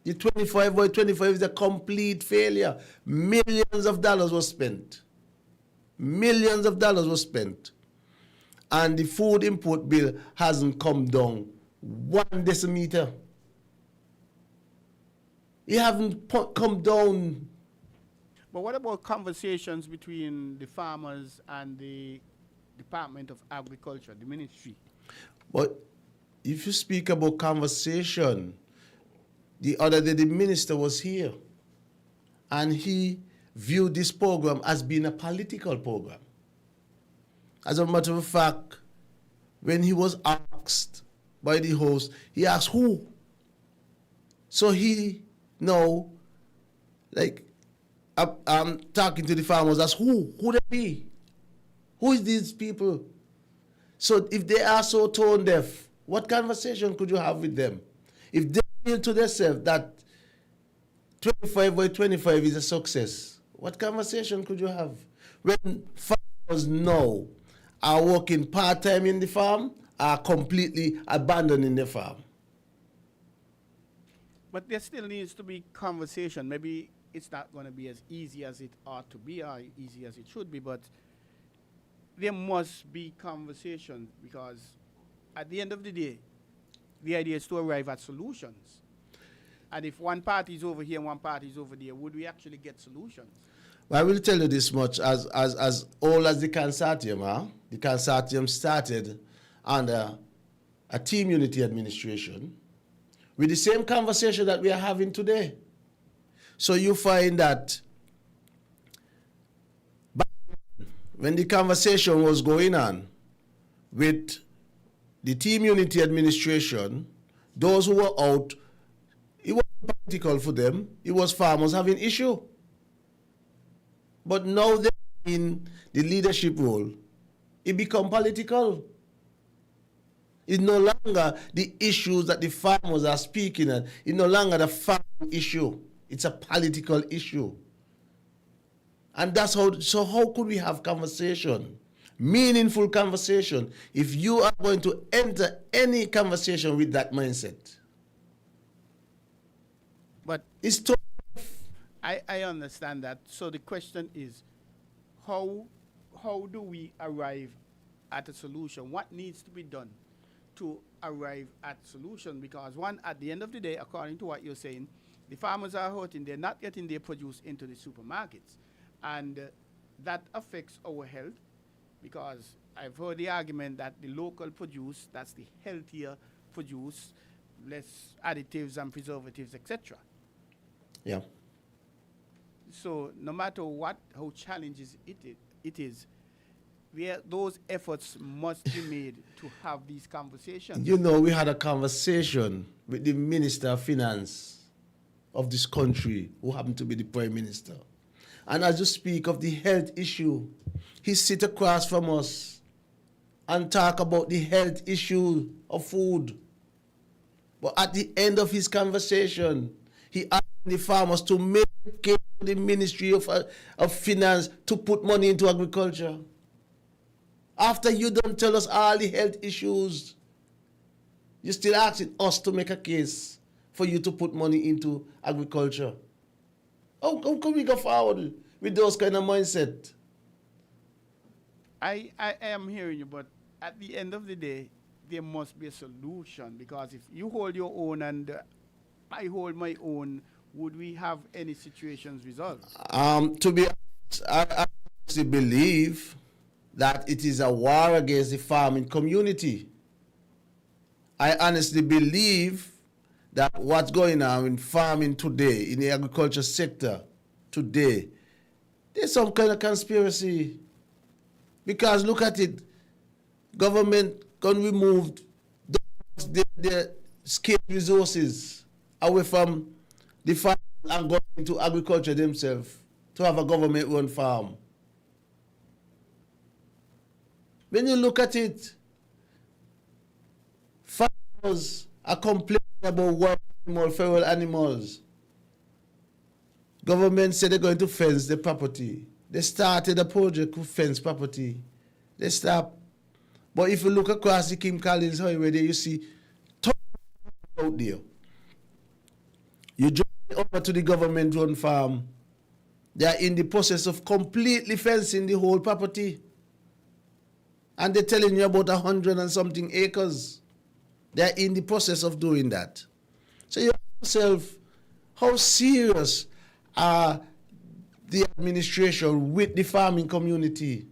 The 25 by 25 is a complete failure. Millions of dollars were spent. Millions of dollars were spent. And the food import bill hasn't come down 1 decimeter. It haven't come down. But what about conversations between the farmers and the Department of Agriculture, the ministry? But if you speak about conversation, the other day the minister was here, and he viewed this program as being a political program. As a matter of fact, when he was asked by the host, he asked who. So he now, like, I'm talking to the farmers as who they be? Who is these people? So if they are so tone deaf, what conversation could you have with them? If they feel to themselves that 25 by 25 is a success, what conversation could you have? When farmers now are working part-time in the farm, are completely abandoning the farm. But there still needs to be conversation. Maybe it's not going to be as easy as it ought to be or easy as it should be, but there must be conversation, because at the end of the day, the idea is to arrive at solutions. And if one party is over here and one party is over there, would we actually get solutions? Well, I will tell you this much, as old as the consortium, the consortium started under a team unity administration with the same conversation that we are having today. So you find that when the conversation was going on with the Team Unity administration, those who were out, it wasn't political for them. It was farmers having issue. But now they're in the leadership role. It become political. It's no longer the issues that the farmers are speaking at. It's no longer the farm issue. It's a political issue. And that's how could we have conversation? Meaningful conversation if you are going to enter any conversation with that mindset. But it's tough. I understand that. So the question is, how do we arrive at a solution? What needs to be done to arrive at solution? Because at the end of the day, according to what you're saying, the farmers are hurting. They're not getting their produce into the supermarkets. And that affects our health, because I've heard the argument that the local produce, that's the healthier produce, less additives and preservatives, etc. Yeah. So no matter how challenges it is, those efforts must be made to have these conversations. You know, we had a conversation with the Minister of Finance of this country, who happened to be the Prime Minister. And as you speak of the health issue, he sit across from us and talk about the health issue of food. But at the end of his conversation, he asked the farmers to make the Ministry of Finance to put money into agriculture. After you don't tell us all the health issues, you're still asking us to make a case for you to put money into agriculture. How can we go forward with those kind of mindset? I am hearing you, but at the end of the day, there must be a solution, because if you hold your own and I hold my own, would we have any situations resolved? To be honest, I honestly believe that it is a war against the farming community. I honestly believe that what's going on in farming today, in the agriculture sector today, there's some kind of conspiracy. Because look at it, government can remove the scarce resources away from the farm and go into agriculture themselves to have a government-run farm. When you look at it, farmers are complaining about wild feral animals. Government said they're going to fence the property. They started a project to fence property. They stopped. But if you look across the Kim Collins Highway, there you see tons out there. You drive over to the government-run farm. They are in the process of completely fencing the whole property. And they're telling you about 100 and something acres. They're in the process of doing that. So you ask yourself, how serious are the administration with the farming community?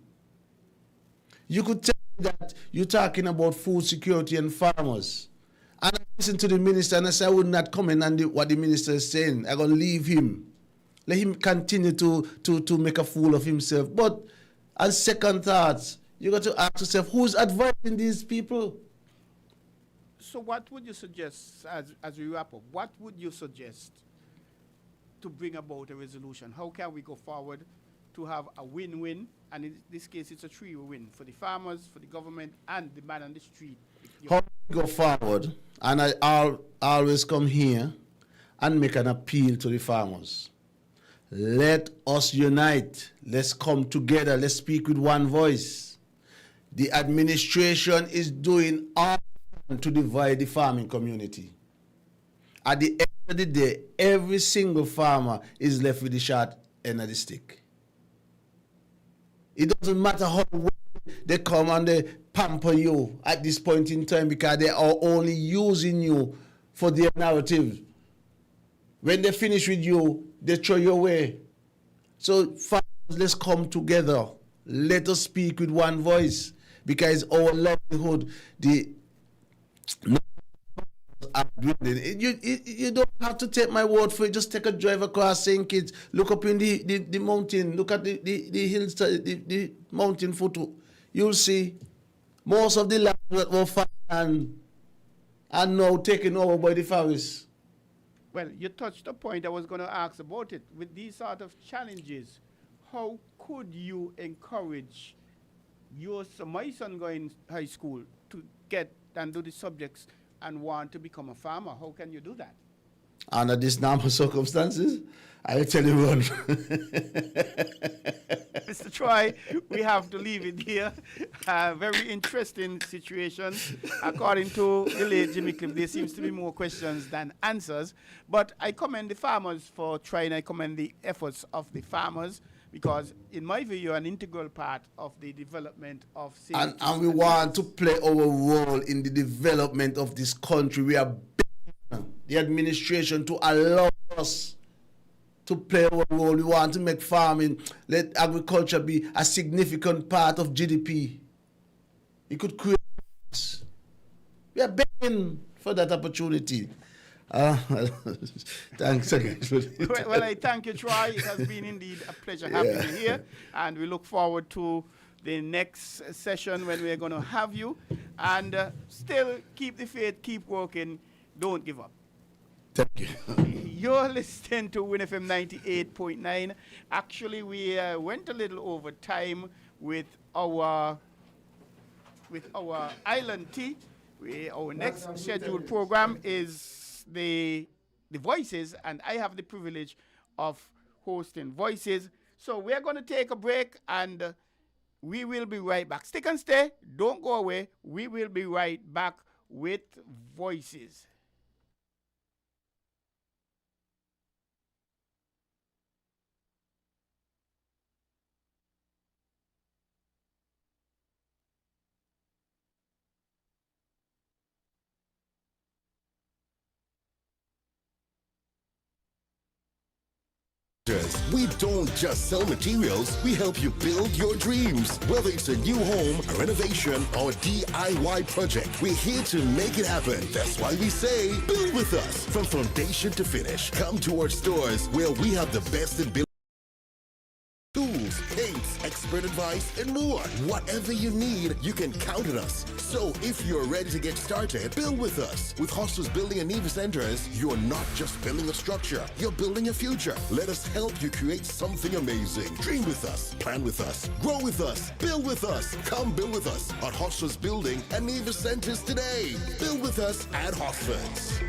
You could tell me that you're talking about food security and farmers. And I listen to the minister and I say I would not comment on what the minister is saying. I'm going to leave him. Let him continue to make a fool of himself. But on second thoughts, you got to ask yourself, who's advising these people? So what would you suggest, as we wrap up, what would you suggest to bring about a resolution? How can we go forward to have a win-win? And in this case, it's a three-way win for the farmers, for the government, and the man on the street. How we go forward, and I always come here and make an appeal to the farmers. Let us unite. Let's come together. Let's speak with one voice. The administration is doing all to divide the farming community. At the end of the day, every single farmer is left with the short end of the stick. It doesn't matter how well they come and they pamper you at this point in time, because they are only using you for their narrative. When they finish with you, they throw you away. So farmers, let's come together. Let us speak with one voice, because our livelihood, the dwindling. You don't have to take my word for it. Just take a drive across St. Kitts, look up in the mountain, look at the hills, the mountain photo. You'll see most of the land that were fine and now taken over by the forest. Well, you touched a point I was going to ask about it. With these sort of challenges, how could you encourage my son going high school to get and do the subjects and want to become a farmer? How can you do that? Under these normal circumstances, I will tell you run. Mr. Troy, we have to leave it here. Very interesting situation. According to the late Jimmy Cliff, there seems to be more questions than answers. But I commend the farmers for trying. I commend the efforts of the farmers because, in my view, you're an integral part of the development of cities. And we want to play our role in the development of this country. We are begging the administration to allow us to play our role. We want to make farming, let agriculture be a significant part of GDP. It could create. We are begging for that opportunity. Thanks again. Well, I thank you, Troy. It has been indeed a pleasure having you here, and we look forward to the next session when we're going to have you. And still, keep the faith, keep working, don't give up. Thank you. You're listening to WinFM 98.9. Actually, we went a little over time with our Island Tea. Our next scheduled program is the Voices, and I have the privilege of hosting Voices. So we're going to take a break, and we will be right back. Stick and stay. Don't go away. We will be right back with Voices. We don't just sell materials, we help you build your dreams. Whether it's a new home, a renovation, or DIY project, we're here to make it happen. That's why we say, build with us. From foundation to finish, come to our stores where we have the best in building. Tools, paints, expert advice, and more. Whatever you need, you can count on us. So if you're ready to get started, build with us. With Hostels Building and Nevis Centers, you're not just building a structure, you're building a future. Let us help you create something amazing. Dream with us, plan with us, grow with us, build with us. Come build with us at Hostels Building and Nevis Centers today. Build with us at Hostels.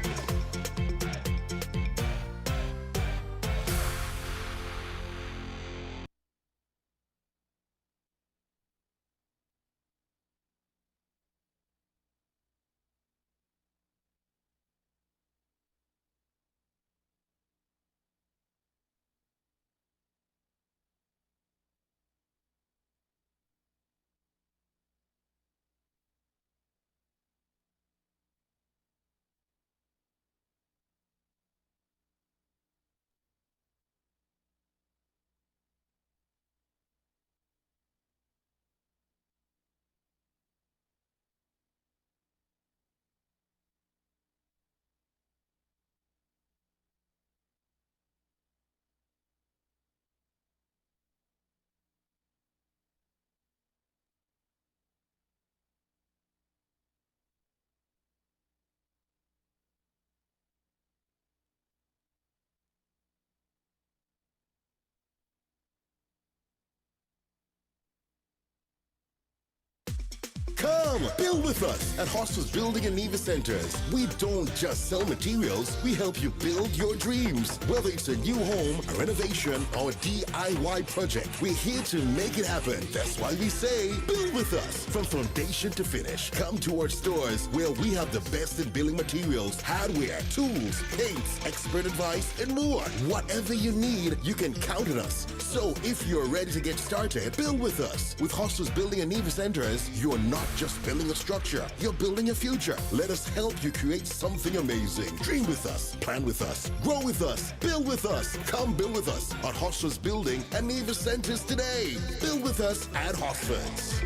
Come, build with us at Hostels Building and Nevis Centers. We don't just sell materials, we help you build your dreams. Whether it's a new home, a renovation, or a DIY project, we're here to make it happen. That's why we say, build with us. From foundation to finish, come to our stores where we have the best in building materials, hardware, tools, paints, expert advice, and more. Whatever you need, you can count on us. So if you're ready to get started, build with us. With Hostels Building and Nevis Centers, you're not just building a structure, you're building a future. Let us help you create something amazing. Dream with us, plan with us, grow with us, build with us. Come build with us at Hostels Building and Nevis Centers today. Build with us at Hostels.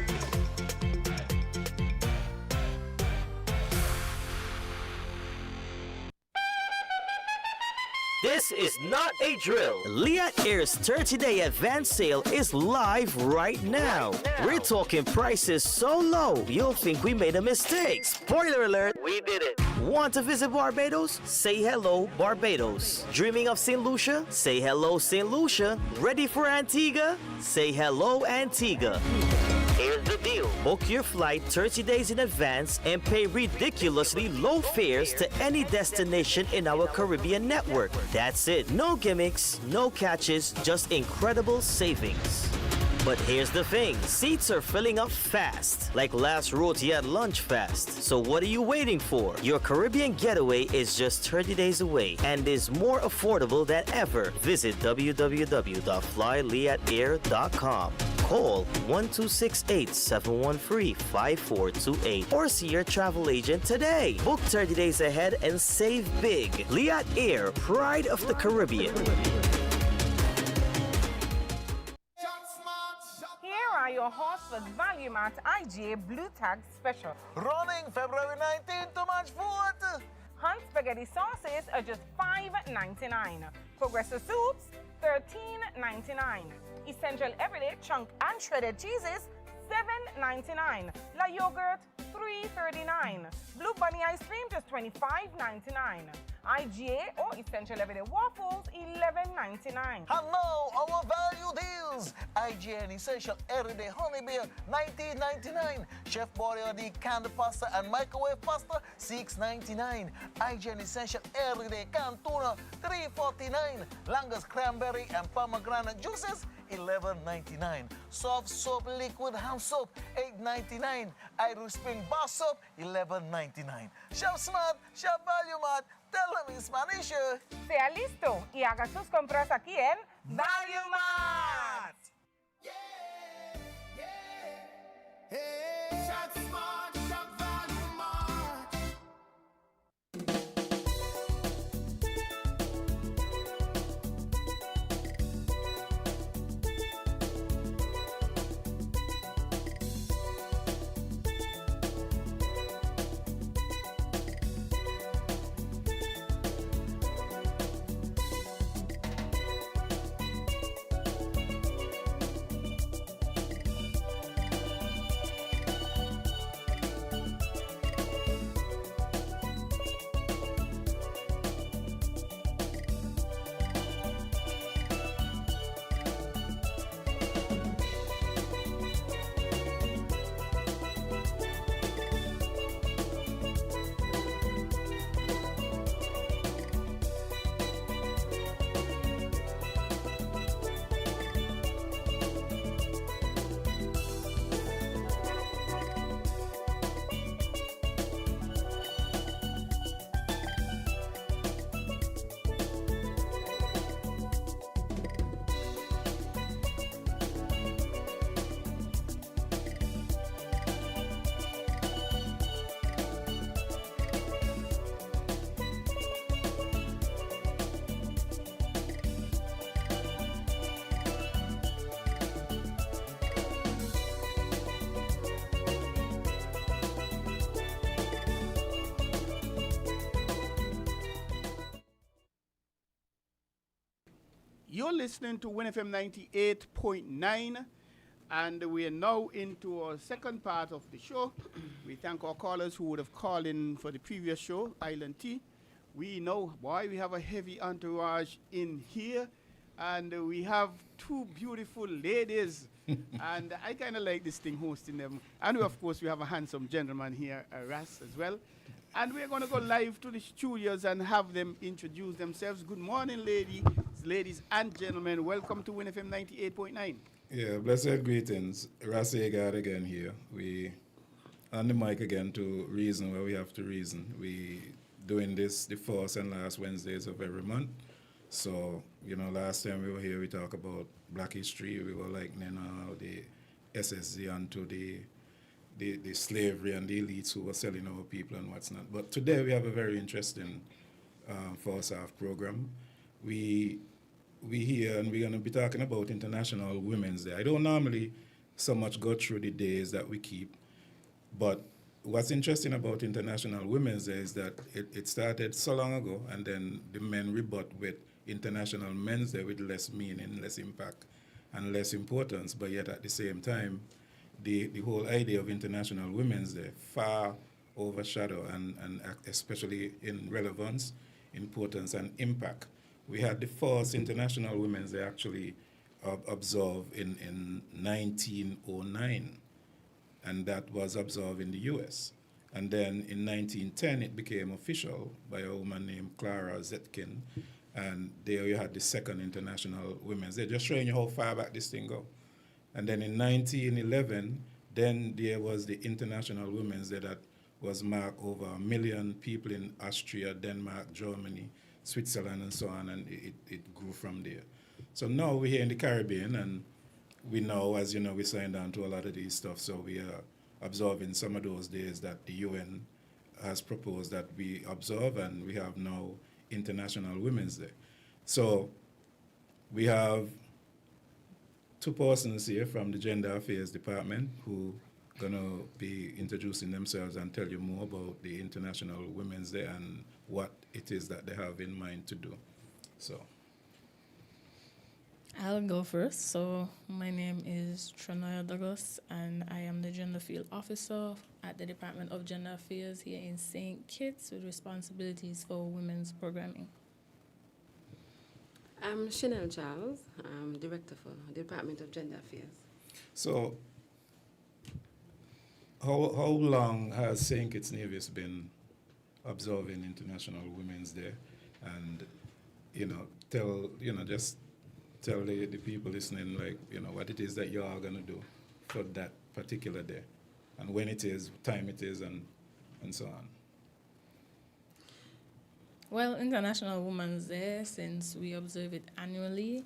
This is not a drill. Liat Air's 30-day advance sale is live right now. We're talking prices so low, you'll think we made a mistake. Spoiler alert, we did it. Want to visit Barbados? Say hello, Barbados. Dreaming of St. Lucia? Say hello, St. Lucia. Ready for Antigua? Say hello, Antigua. Here's the deal. Book your flight 30 days in advance and pay ridiculously low fares to any destination in our Caribbean network. That's it. No gimmicks, no catches, just incredible savings. But here's the thing, seats are filling up fast, like last roti at lunch fast. So what are you waiting for? Your Caribbean getaway is just 30 days away and is more affordable than ever. Visit www.flyliatair.com. Call 1268-713-5428 or see your travel agent today. Book 30 days ahead and save big. Liat Air, pride of the Caribbean. Here are your Horsford Value Mart IGA Blue Tag Special. Running February 19th to March 4th. Hunt spaghetti sauces are just $5.99. Progressive soups, $13.99. Essential everyday chunk and shredded cheeses, $7.99. La yogurt, $3.39. Blue Bunny ice cream, just $25.99. IGA or essential everyday waffles, $11.99. Hello, our value deals. IGA and essential everyday honey beer, $19.99. Chef Boyardee canned pasta and microwave pasta, $6.99. IGA and essential everyday canned tuna, $3.49. Langus cranberry and pomegranate juices, $11.99. Soft soap liquid hand soap, $8.99. Irish Spring bar soap, $11.99. Shop Smart, Shop Value Mart. Tell them in Spanish. Sea listo y haga sus compras aquí en Value Mart. Shop Smart, Shop Value Mart. You're listening to WinFM 98.9, and we are now into our second part of the show. We thank our callers who would have called in for the previous show, Island Tea. We know, boy, we have a heavy entourage in here, and we have two beautiful ladies, and I kind of like this thing hosting them. And of course, we have a handsome gentleman here, Ras, as well. And we're going to go live to the studios and have them introduce themselves. Good morning, ladies and gentlemen. Welcome to WinFM 98.9. Yeah, blessed greetings. Rassi God again here. We on the mic again to reason where we have to reason. We doing this the first and last Wednesdays of every month. So, you know, last time we were here, we talked about Black history. We were likening the SSZ onto the slavery and the elites who were selling our people and what's not. But today we have a very interesting first half program. We here and we're going to be talking about International Women's Day. I don't normally so much go through the days that we keep, but what's interesting about International Women's Day is that it started so long ago, and then the men rebut with International Men's Day with less meaning, less impact, and less importance. But yet at the same time, the whole idea of International Women's Day far overshadow and especially in relevance, importance, and impact. We had the first International Women's Day actually observed in 1909, and that was observed in the US. And then in 1910, it became official by a woman named Clara Zetkin, and there you had the second International Women's Day, just showing you how far back this thing go. And then in 1911, then there was the International Women's Day that was marked over 1 million people in Austria, Denmark, Germany, Switzerland, and so on, and it grew from there. So now we're here in the Caribbean, and we know, as you know, we signed on to a lot of these stuff, so we are observing some of those days that the UN has proposed that we observe, and we have now International Women's Day. So we have two persons here from the Gender Affairs Department who are going to be introducing themselves and tell you more about the International Women's Day and what it is that they have in mind to do. So I'll go first. So my name is Tranoya Douglas, and I am the Gender Field Officer at the Department of Gender Affairs here in St. Kitts with responsibilities for women's programming. I'm Chanel Charles. I'm Director for the Department of Gender Affairs. So how long has St. Kitts Nevis been observing International Women's Day? And, just tell the people listening, what it is that you are going to do for that particular day, and when it is, time it is, and so on. Well, International Women's Day, since we observe it annually,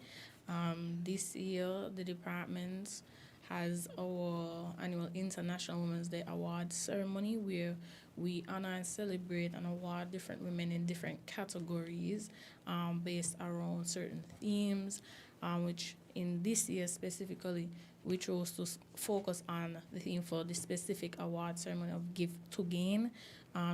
this year the department has our annual International Women's Day Award ceremony where we honor and celebrate and award different women in different categories based around certain themes, which in this year specifically, we chose to focus on the theme for the specific award ceremony of Give to Gain.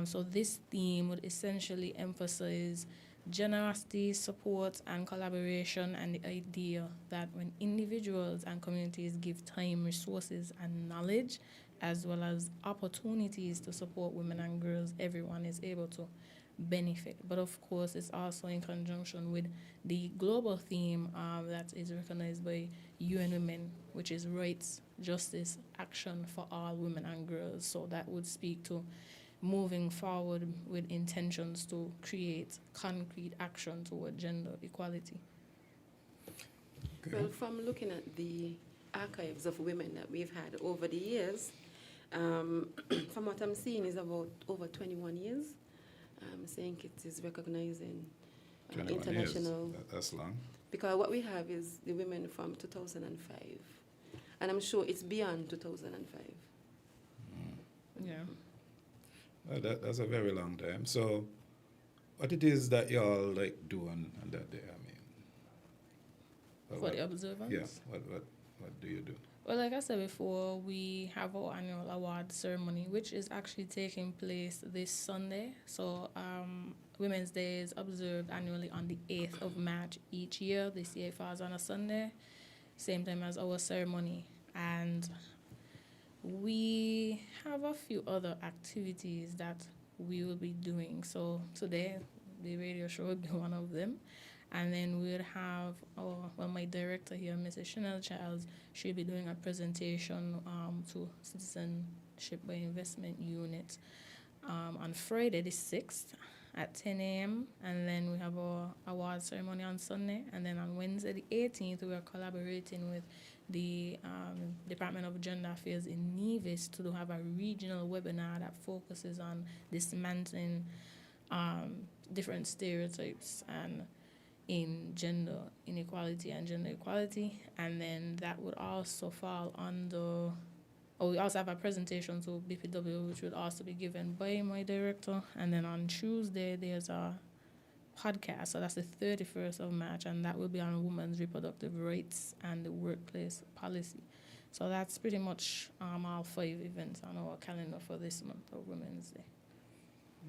So this theme would essentially emphasize generosity, support, and collaboration, and the idea that when individuals and communities give time, resources, and knowledge, as well as opportunities to support women and girls, everyone is able to benefit. But of course, it's also in conjunction with the global theme that is recognized by UN Women, which is rights, justice, action for all women and girls. So that would speak to moving forward with intentions to create concrete action toward gender equality. Okay. Well, from looking at the archives of women that we've had over the years, from what I'm seeing is about over 21 years. St. Kitts is recognizing international. Years. That's long. Because what we have is the women from 2005, and I'm sure it's beyond 2005. Yeah. Well, that's a very long time. So, what it is that y'all do on that day? For the observance? Yeah. What do you do? Well, like I said before, we have our annual award ceremony, which is actually taking place this Sunday. So, Women's Day is observed annually on the 8th of March each year. This year it falls on a Sunday, same time as our ceremony. And we have a few other activities that we will be doing. So today, the radio show will be one of them. And then we'll have my director here, Mrs. Chanel Charles, she'll be doing a presentation to Citizenship by Investment Unit on Friday the 6th at 10 a.m. And then we have our award ceremony on Sunday. And then on Wednesday the 18th, we are collaborating with the Department of Gender Affairs in Nevis to have a regional webinar that focuses on dismantling different stereotypes and in gender inequality and gender equality. And then that would also fall under, we also have a presentation to BPW, which would also be given by my director. And then on Tuesday, there's a podcast, so that's the 31st of March, and that will be on women's reproductive rights and the workplace policy. So that's pretty much all 5 events on our calendar for this month of Women's Day.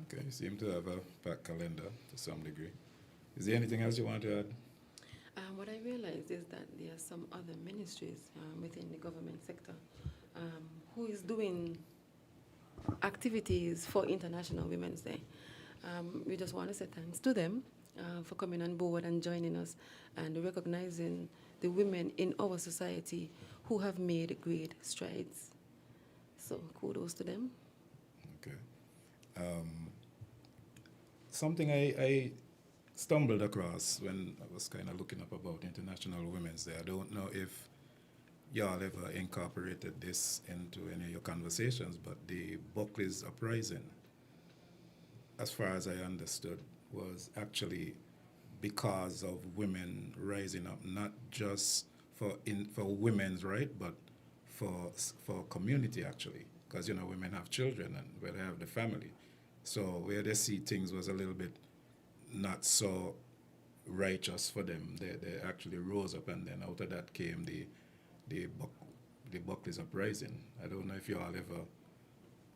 Okay, you seem to have a packed calendar to some degree. Is there anything else you want to add? What I realized is that there are some other ministries within the government sector who is doing activities for International Women's Day. We just want to say thanks to them for coming on board and joining us and recognizing the women in our society who have made great strides. So kudos to them. Okay. Something I stumbled across when I was kind of looking up about International Women's Day. I don't know if y'all ever incorporated this into any of your conversations, but the Buckley's Uprising, as far as I understood, was actually because of women rising up, not just for women's right, but for community actually, because women have children and where they have the family, so where they see things was a little bit not so righteous for them, they actually rose up, and then out of that came the Buckley's Uprising. I don't know if you all ever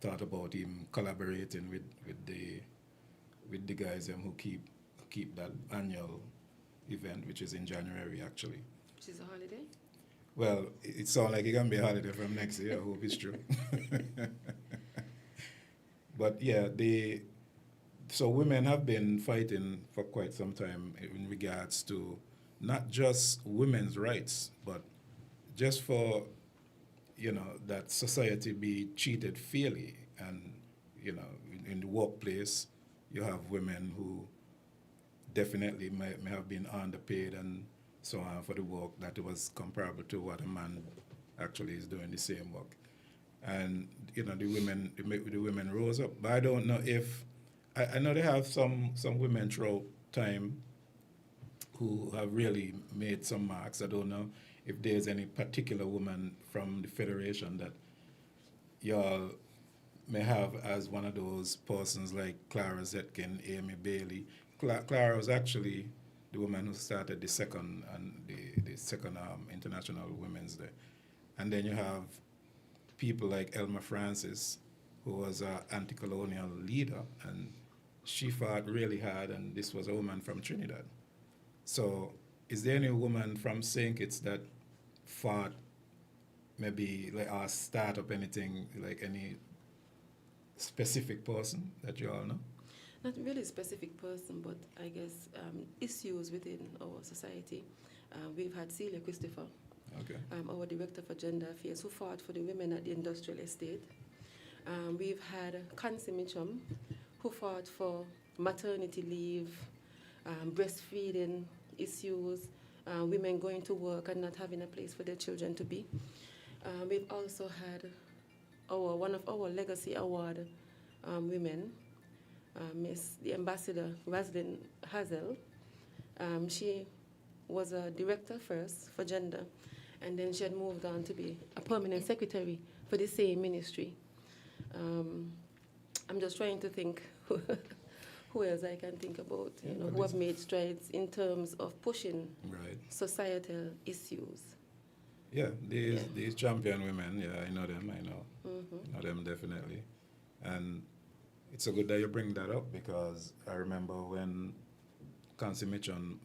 thought about him collaborating with the guys who keep that annual event, which is in January actually. Which is a holiday? Well, it sounds like it can be a holiday from next year. I hope it's true. But yeah, so women have been fighting for quite some time in regards to not just women's rights, but just for, that society be treated fairly. And, in the workplace, you have women who definitely may have been underpaid and so on for the work that was comparable to what a man actually is doing the same work. And, the women rose up. But I don't know if, I know they have some women throughout time who have really made some marks. I don't know if there's any particular woman from the Federation that y'all may have as one of those persons like Clara Zetkin, Amy Bailey. Clara was actually the woman who started the second International Women's Day. And then you have people like Elma Francis, who was an anti-colonial leader, and she fought really hard, and this was a woman from Trinidad. So is there any woman from St. Kitts that fought maybe like or start up anything, like any specific person that you all know? Not really a specific person, but I guess issues within our society. We've had Celia Christopher, our Director for Gender Affairs, who fought for the women at the industrial estate. We've had Kansi Mitchum, who fought for maternity leave, breastfeeding issues, women going to work and not having a place for their children to be. We've also had one of our legacy award women, the Ambassador Roslyn Hazel. She was a director first for gender, and then she had moved on to be a permanent secretary for the same ministry. I'm just trying to think who else I can think about, who have made strides in terms of pushing societal issues. Yeah, these champion women, I know them, I know them definitely. And it's so good that you bring that up, because I remember when Kansi Mitchum,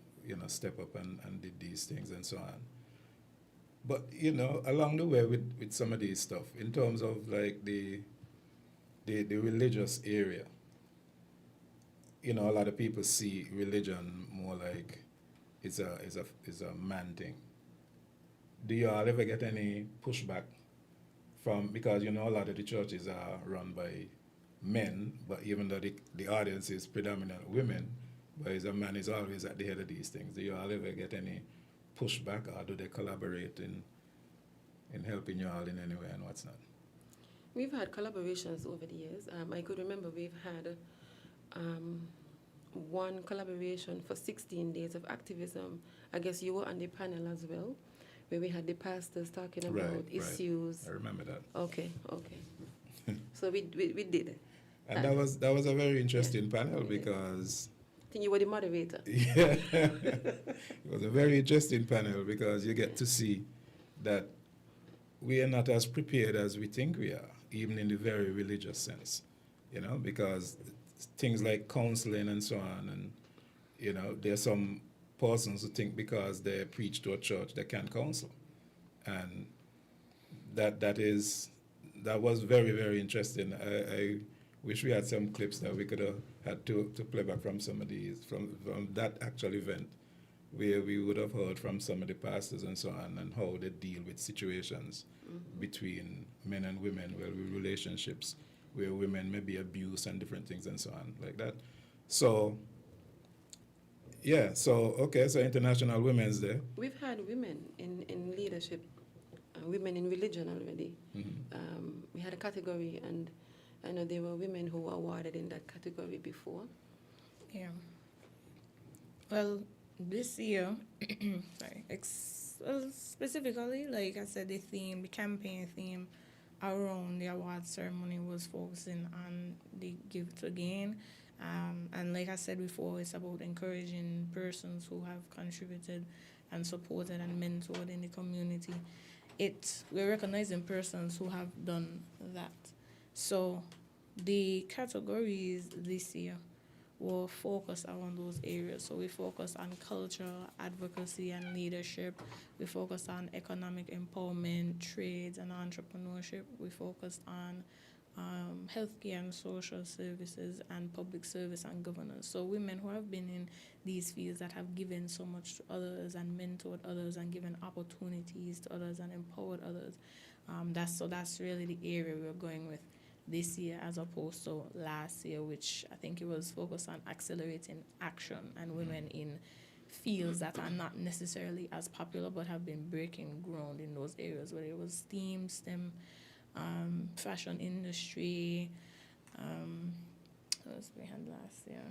step up and did these things and so on. But, along the way with some of these stuff, in terms of like the religious area, a lot of people see religion more like it's a man thing. Do you all ever get any pushback from, because a lot of the churches are run by men, but even though the audience is predominant women, but a man is always at the head of these things. Do you all ever get any pushback, or do they collaborate in helping you all in any way, and what's not? We've had collaborations over the years. I could remember we've had one collaboration for 16 days of activism. I guess you were on the panel as well, where we had the pastors talking about issues. I remember that. Okay. So we did it. And that was a very interesting panel, because I think you were the moderator. Yeah, it was a very interesting panel, because you get to see that we are not as prepared as we think we are, even in the very religious sense, because things like counseling and so on, and there's some persons who think because they preach to a church they can counsel, and that was very, very interesting. I wish we had some clips that we could have had to play back from some of these from that actual event, where we would have heard from some of the pastors and so on, and how they deal with situations between men and women, with relationships where women may be abused and different things and so on like that. So so International Women's Day. We've had women in leadership, women in religion already. We had a category, and I know there were women who were awarded in that category before. Yeah. Well, this year, specifically, like I said, the campaign theme around the award ceremony was focusing on the Give to Gain. And like I said before, it's about encouraging persons who have contributed and supported and mentored in the community. We're recognizing persons who have done that. So the categories this year were focused around those areas. So we focused on culture, advocacy, and leadership. We focused on economic empowerment, trades, and entrepreneurship. We focused on healthcare and social services, and public service and governance. So women who have been in these fields that have given so much to others and mentored others and given opportunities to others and empowered others. That's really the area we're going with this year, as opposed to last year, which I think it was focused on accelerating action and women in fields that are not necessarily as popular but have been breaking ground in those areas, whether it was STEM, fashion industry. What else we had last year?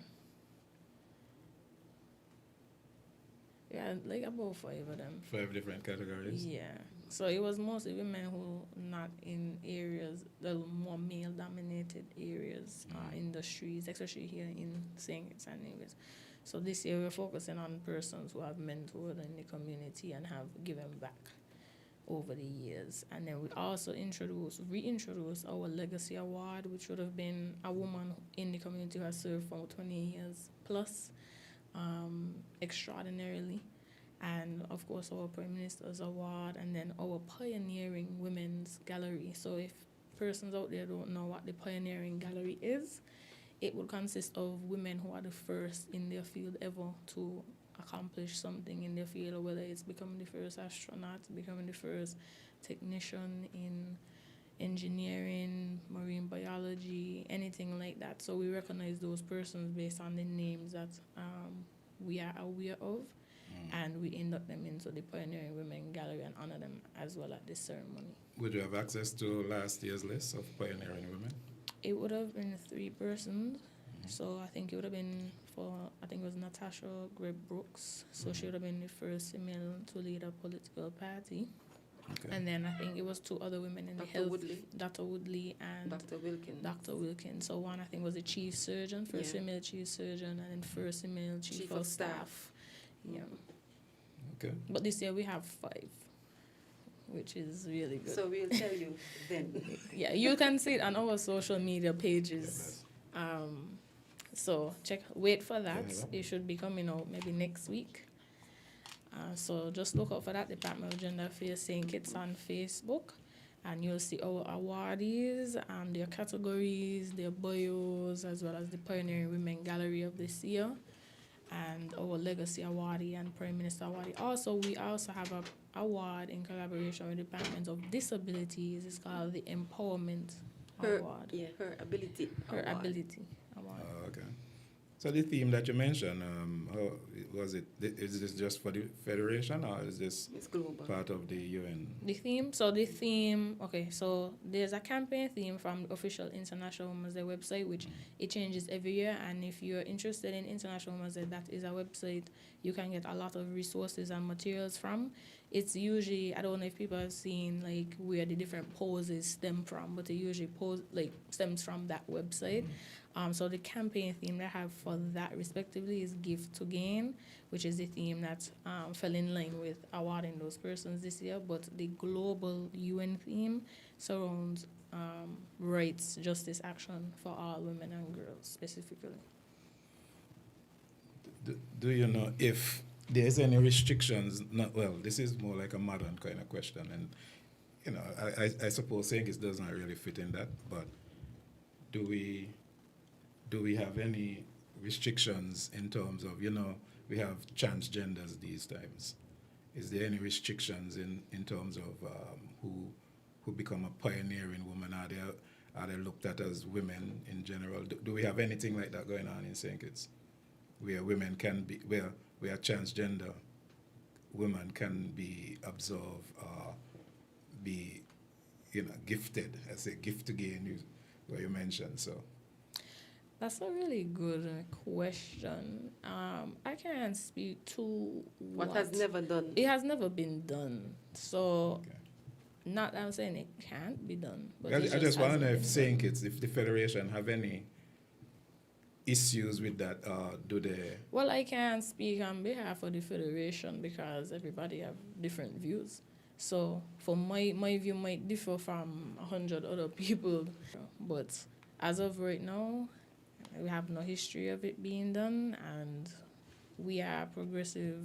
Yeah, like about 5 of them. 5 different categories? Yeah. So it was mostly women who not in areas, the more male-dominated areas, industries, especially here in St. Kitts and Nevis. So this year we're focusing on persons who have mentored in the community and have given back over the years. And then we also reintroduced our Legacy Award, which would have been a woman in the community who has served for 20 years plus, extraordinarily. And of course our Prime Minister's Award, and then our Pioneering Women's Gallery. So if persons out there don't know what the Pioneering Gallery is, it would consist of women who are the first in their field ever to accomplish something in their field, whether it's becoming the first astronaut, becoming the first technician in engineering, marine biology, anything like that. So we recognize those persons based on the names that we are aware of, and we induct them into the Pioneering Women Gallery and honor them as well at this ceremony. Would you have access to last year's list of Pioneering Women? It would have been 3 persons. So I think it would have been it was Natasha Greb Brooks. So she would have been the first female to lead a political party. Okay. And then I think it was 2 other women in the health. Dr. Woodley and Dr. Wilkins. So one I think was the chief surgeon, first female chief surgeon, and then first female chief of staff. Yeah. Okay. But this year we have 5, which is really good. So we'll tell you then. Yeah, you can see it on our social media pages. So wait for that. It should be coming out maybe next week. So just look out for that, Department of Gender Affairs St. Kitts on Facebook, and you'll see our awardees, their categories, their bios, as well as the Pioneering Women Gallery of this year, and our Legacy Awardee and Prime Minister Awardee. Also, we also have an award in collaboration with the Department of Disabilities. It's called the Empowerment Award. Yeah, Her Ability Award. Okay. So the theme that you mentioned, how was it? Is this just for the Federation, or is this part of the UN? The theme, so there's a campaign theme from the official International Women's Day website, which it changes every year. And if you're interested in International Women's Day, that is a website you can get a lot of resources and materials from. It's usually, I don't know if people have seen like where the different poses stem from, but it usually stems from that website. So the campaign theme that I have for that respectively is Give to Gain, which is the theme that fell in line with awarding those persons this year. But the global UN theme surrounds rights, justice, action for all women and girls specifically. Do you know if there's any restrictions? Well, this is more like a modern kind of question, and you know, I suppose saying it does not really fit in that. But do we have any restrictions in terms of, you know, we have transgenders these times? Is there any restrictions in terms of who become a pioneering woman? Are they looked at as women in general? Do we have anything like that going on in St. Kitts, where women can be, where transgender women can be absorbed or be, you know, gifted? I say gift again, where you mentioned. So that's a really good question. I can't speak to what has never done. It has never been done. So, not that I'm saying it can't be done. But I just want to know if St. Kitts, if the Federation have any issues with that, do they? Well, I can't speak on behalf of the Federation because everybody have different views. So, for my view might differ from 100 other people. But as of right now, we have no history of it being done, and we are a progressive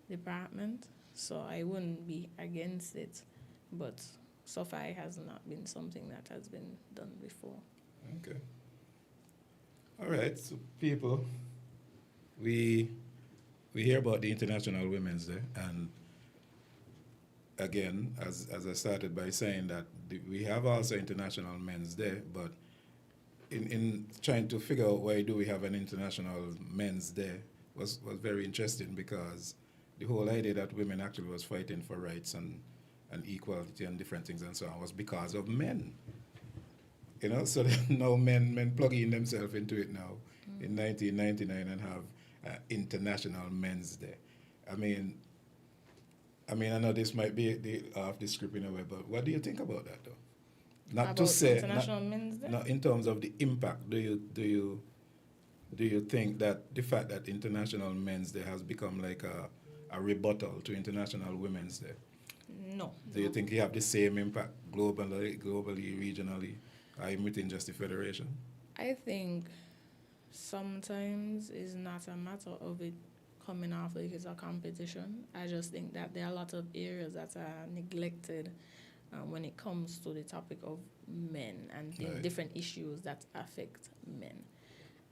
department, so I wouldn't be against it. But so far, it has not been something that has been done before. Okay. All right, so people, we hear about the International Women's Day, and again, as I started by saying that we have also International Men's Day, but in trying to figure out why do we have an International Men's Day was very interesting, because the whole idea that women actually was fighting for rights and equality and different things and so on was because of men. You know, so now men plugging themselves into it now in 1999 and have International Men's Day. I mean, I know this might be off the script in a way, but what do you think about that, though? Not about to say International Men's Day? No, in terms of the impact, do you think that the fact that International Men's Day has become like a rebuttal to International Women's Day? No. Do you think you have the same impact globally, regionally, or even within just the Federation? I think sometimes it's not a matter of it coming off like it's a competition. I just think that there are a lot of areas that are neglected when it comes to the topic of men and the different issues that affect men.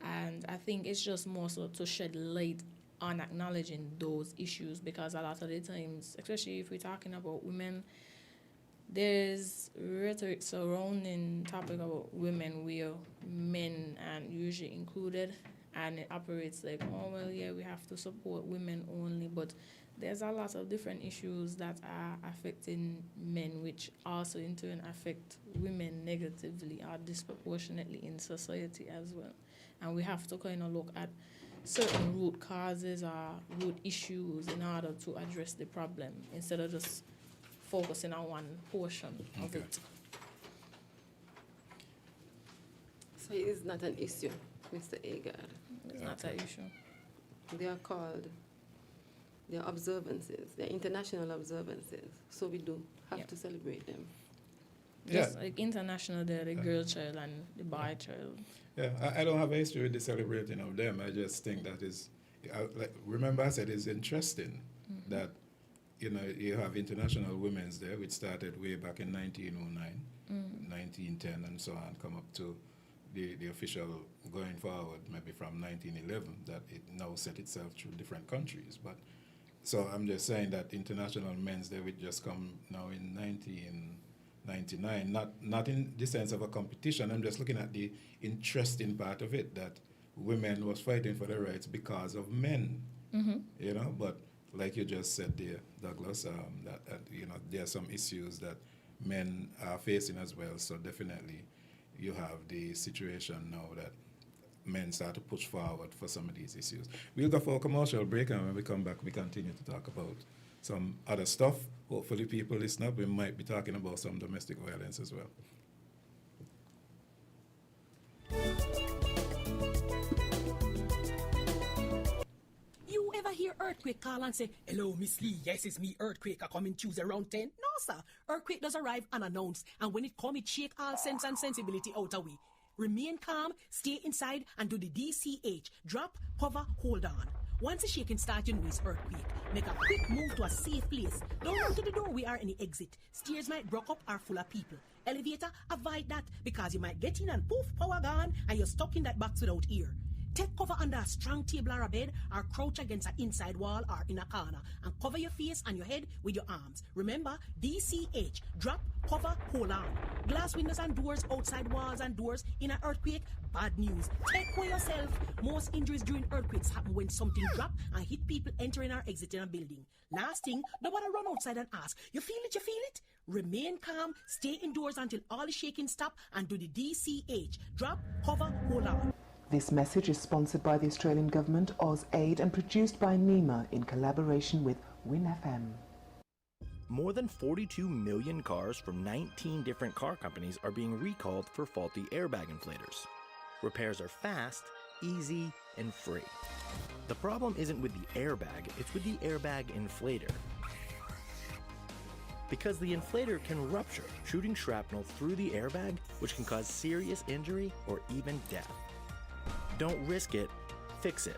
And I think it's just more so to shed light on acknowledging those issues, because a lot of the times, especially if we're talking about women, there's rhetoric surrounding topic about women where men are usually included, and it operates like, oh, well, yeah, we have to support women only, but there's a lot of different issues that are affecting men, which also in turn affect women negatively or disproportionately in society as well. And we have to kind of look at certain root causes or root issues in order to address the problem, instead of just focusing on one portion of it. So it is not an issue, Mr. Agard. It's not an issue. They are called, they are observances, they are international observances, so we do have to celebrate them. Just like international, they're the girl child and the boy child. Yeah, I don't have a history with the celebrating of them. I just think that is, remember I said it's interesting that, you know, you have International Women's Day, which started way back in 1909, 1910 and so on, come up to the official going forward, maybe from 1911, that it now set itself through different countries. But so I'm just saying that International Men's Day would just come now in 1999, not in the sense of a competition. I'm just looking at the interesting part of it, that women was fighting for their rights because of men, you know. But like you just said there, Douglas, that you know, there are some issues that men are facing as well. So definitely you have the situation now that men start to push forward for some of these issues. We'll go for a commercial break, and when we come back, we continue to talk about some other stuff. Hopefully people listen up. We might be talking about some domestic violence as well. You ever hear Earthquake call and say, "Hello, Miss Lee, yes, it's me, Earthquake, I coming Tuesday around 10? No, sir. Earthquake does arrive unannounced, and when it come, it shake all sense and sensibility out of we. Remain calm, stay inside, and do the DCH. Drop, hover, hold on. Once the shaking starts, you know it's earthquake. Make a quick move to a safe place. Don't run to the door, we are any exit. Stairs might block up are full of people. Elevator, avoid that because you might get in and poof, power gone, and you're stuck in that box without ear. Take cover under a strong table or a bed, or crouch against an inside wall or in a corner, and cover your face and your head with your arms. Remember, DCH, drop, cover, hold on. Glass windows and doors, outside walls and doors in an earthquake, bad news. Take care yourself. Most injuries during earthquakes happen when something drop and hit people entering or exiting a building. Last thing, nobody run outside and ask, you feel it, you feel it? Remain calm, stay indoors until all the shaking stop, and do the DCH, drop, cover, hold on. This message is sponsored by the Australian Government, AusAid, and produced by NEMA in collaboration with WinFM. More than 42 million cars from 19 different car companies are being recalled for faulty airbag inflators. Repairs are fast, easy, and free. The problem isn't with the airbag, it's with the airbag inflator. Because the inflator can rupture, shooting shrapnel through the airbag, which can cause serious injury or even death. Don't risk it, fix it.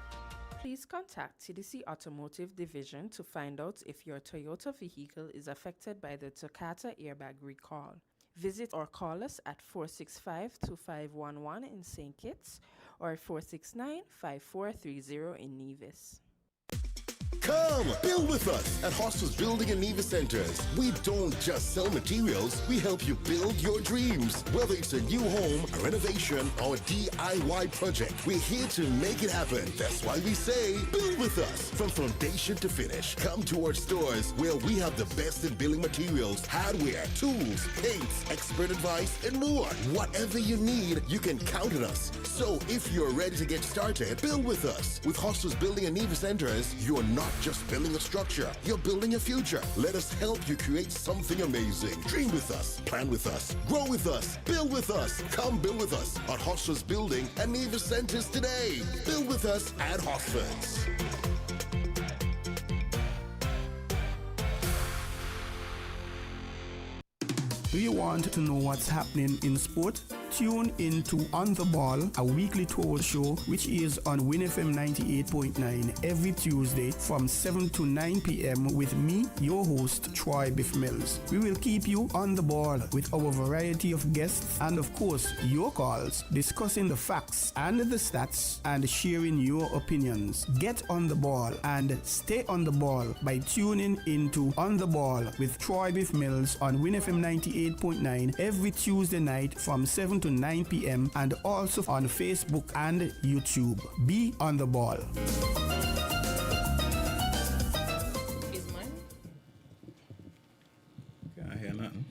Please contact TDC Automotive Division to find out if your Toyota vehicle is affected by the Takata airbag recall. Visit or call us at 465-2511 in St. Kitts or 469-5430 in Nevis. Come, build with us at Hostels Building and Nevis Centers. We don't just sell materials, we help you build your dreams. Whether it's a new home, a renovation, or a DIY project, we're here to make it happen. That's why we say, build with us. From foundation to finish, come to our stores where we have the best in building materials, hardware, tools, paints, expert advice, and more. Whatever you need, you can count on us. So if you're ready to get started, build with us. With Hostels Building and Nevis Centers, you're not just building a structure, you're building a future. Let us help you create something amazing. Dream with us, plan with us, grow with us, build with us. Come build with us at Hostels Building and Nevis Centers today. Build with us at Hostels. Do you want to know what's happening in sport? Tune in to On The Ball, a weekly talk show which is on WinFM 98.9 every Tuesday from 7 to 9 p.m. with me, your host, Troy Biff Mills. We will keep you on the ball with our variety of guests and, of course, your calls, discussing the facts and the stats and sharing your opinions. Get on the ball and stay on the ball by tuning into On The Ball with Troy Biff Mills on WinFM 98.9 every Tuesday night from 7 to 9 p.m. and also on Facebook and YouTube. Be on the ball. Is mine? Can't hear nothing.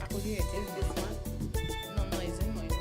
I could hear it. Is this one? No noise in mine.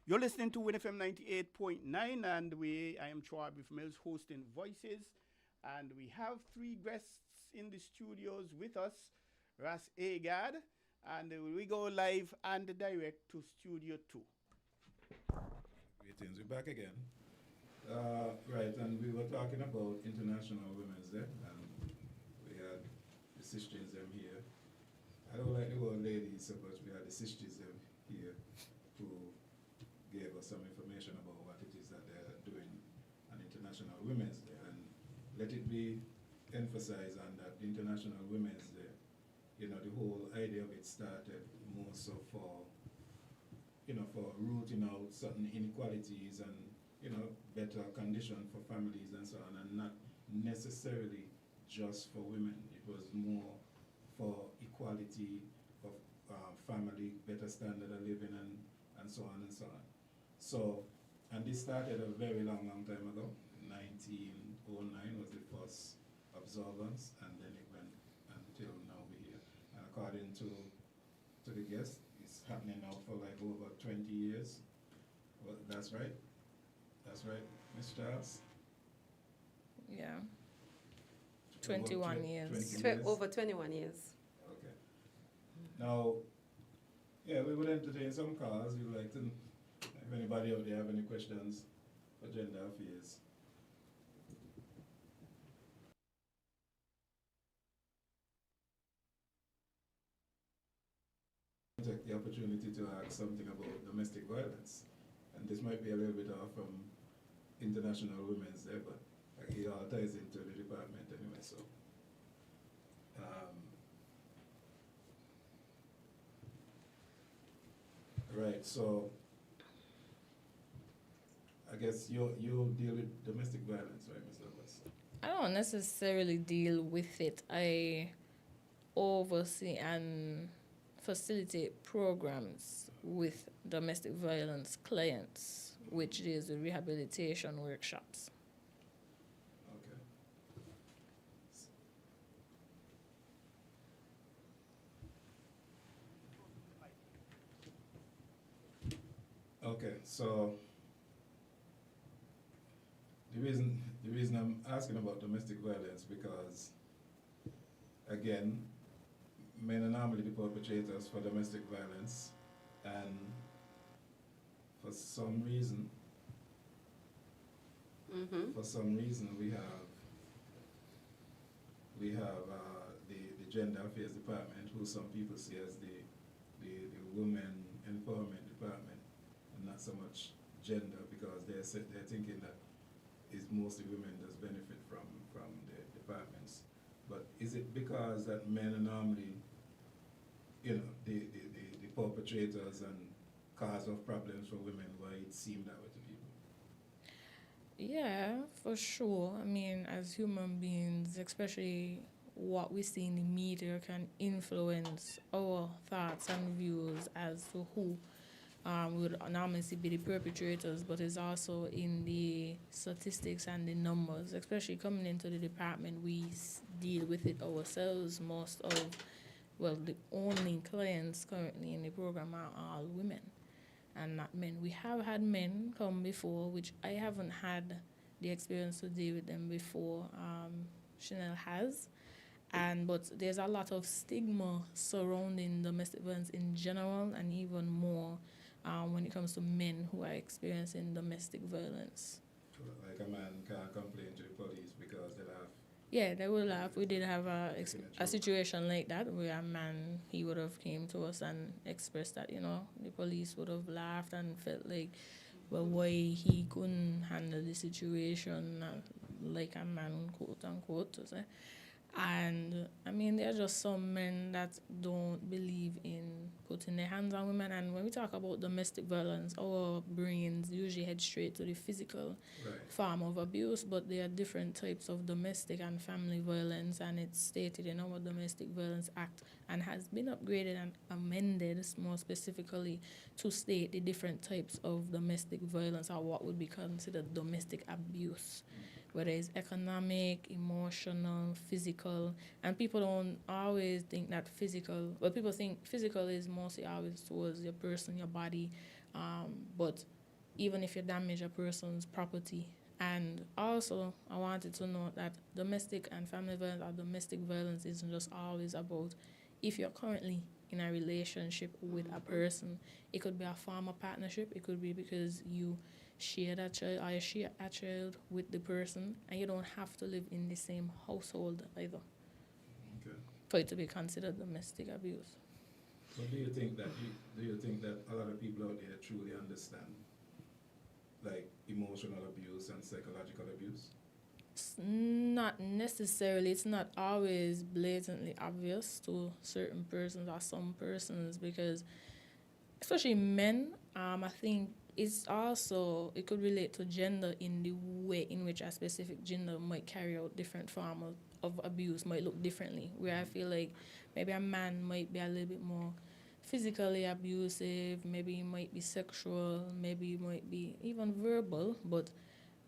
You're listening to WinFM 98.9, and I am Troy Biff Mills hosting Voices, and we have three guests in the studios with us, Ras Agad, and we go live and direct to Studio 2. Greetings, we're back again. Right, and we were talking about International Women's Day, and we had the sisters them here. I don't like the word ladies so much, we had the sisters them here who gave us some information about what it is that they're doing on International Women's Day. And let it be emphasized on that International Women's Day, you know, the whole idea of it started more so for, you know, for rooting out certain inequalities and, you know, better condition for families and so on, and not necessarily just for women. It was more for equality, for family, better standard of living, and so on and so on. So, and this started a very long time ago. 1909 was the first observance, and then it went until now we're here. And according to the guest, it's happening now for like over 20 years. Well, that's right. That's right, Ms. Charles? Yeah. 21 years. Over 21 years. Okay. Now, yeah, we would entertain some calls. We'd like to, if anybody out there have any questions for gender affairs. Take the opportunity to ask something about domestic violence. And this might be a little bit off from International Women's Day, but it all ties into the department anyway, so. Right, so I guess you deal with domestic violence, right, Ms. Douglas? I don't necessarily deal with it. I oversee and facilitate programs with domestic violence clients, which is the rehabilitation workshops. Okay, so the reason I'm asking about domestic violence because, again, men are normally the perpetrators for domestic violence, and for some reason, we have the gender affairs department, who some people see as the women empowerment department, and not so much gender, because they're thinking that it's mostly women that benefit from the departments. But is it because that men are normally, the perpetrators and cause of problems for women, why it seemed that way to people? Yeah, for sure. I mean, as human beings, especially what we see in the media can influence our thoughts and views as to who would normally be the perpetrators, but it's also in the statistics and the numbers. Especially coming into the department, we deal with it ourselves. Most of, the only clients currently in the program are all women and not men. We have had men come before, which I haven't had the experience to deal with them before. Chanel has. But there's a lot of stigma surrounding domestic violence in general, and even more when it comes to men who are experiencing domestic violence. Like a man can't complain to the police because they laugh. Yeah, they will laugh. We did have a situation like that where a man, he would have came to us and expressed that, the police would have laughed and felt like, why he couldn't handle the situation like a man, quote unquote, to say. And I mean, there are just some men that don't believe in putting their hands on women. And when we talk about domestic violence, our brains usually head straight to the physical form of abuse, but there are different types of domestic and family violence, and it's stated in our Domestic Violence Act and has been upgraded and amended more specifically to state the different types of domestic violence, or what would be considered domestic abuse. Whether it's economic, emotional, physical, and people don't always think that physical, people think physical is mostly always towards your person, your body, but even if you damage a person's property. And also, I wanted to note that domestic and family violence or domestic violence isn't just always about if you're currently in a relationship with a person. It could be a former partnership, it could be because you share that child or you share a child with the person, and you don't have to live in the same household either for it to be considered domestic abuse. So do you think that a lot of people out there truly understand like emotional abuse and psychological abuse? It's not necessarily. It's not always blatantly obvious to certain persons or some persons, because especially men, I think it's also, it could relate to gender in the way in which a specific gender might carry out different form of abuse, might look differently. Where I feel like maybe a man might be a little bit more physically abusive, maybe it might be sexual, maybe it might be even verbal, but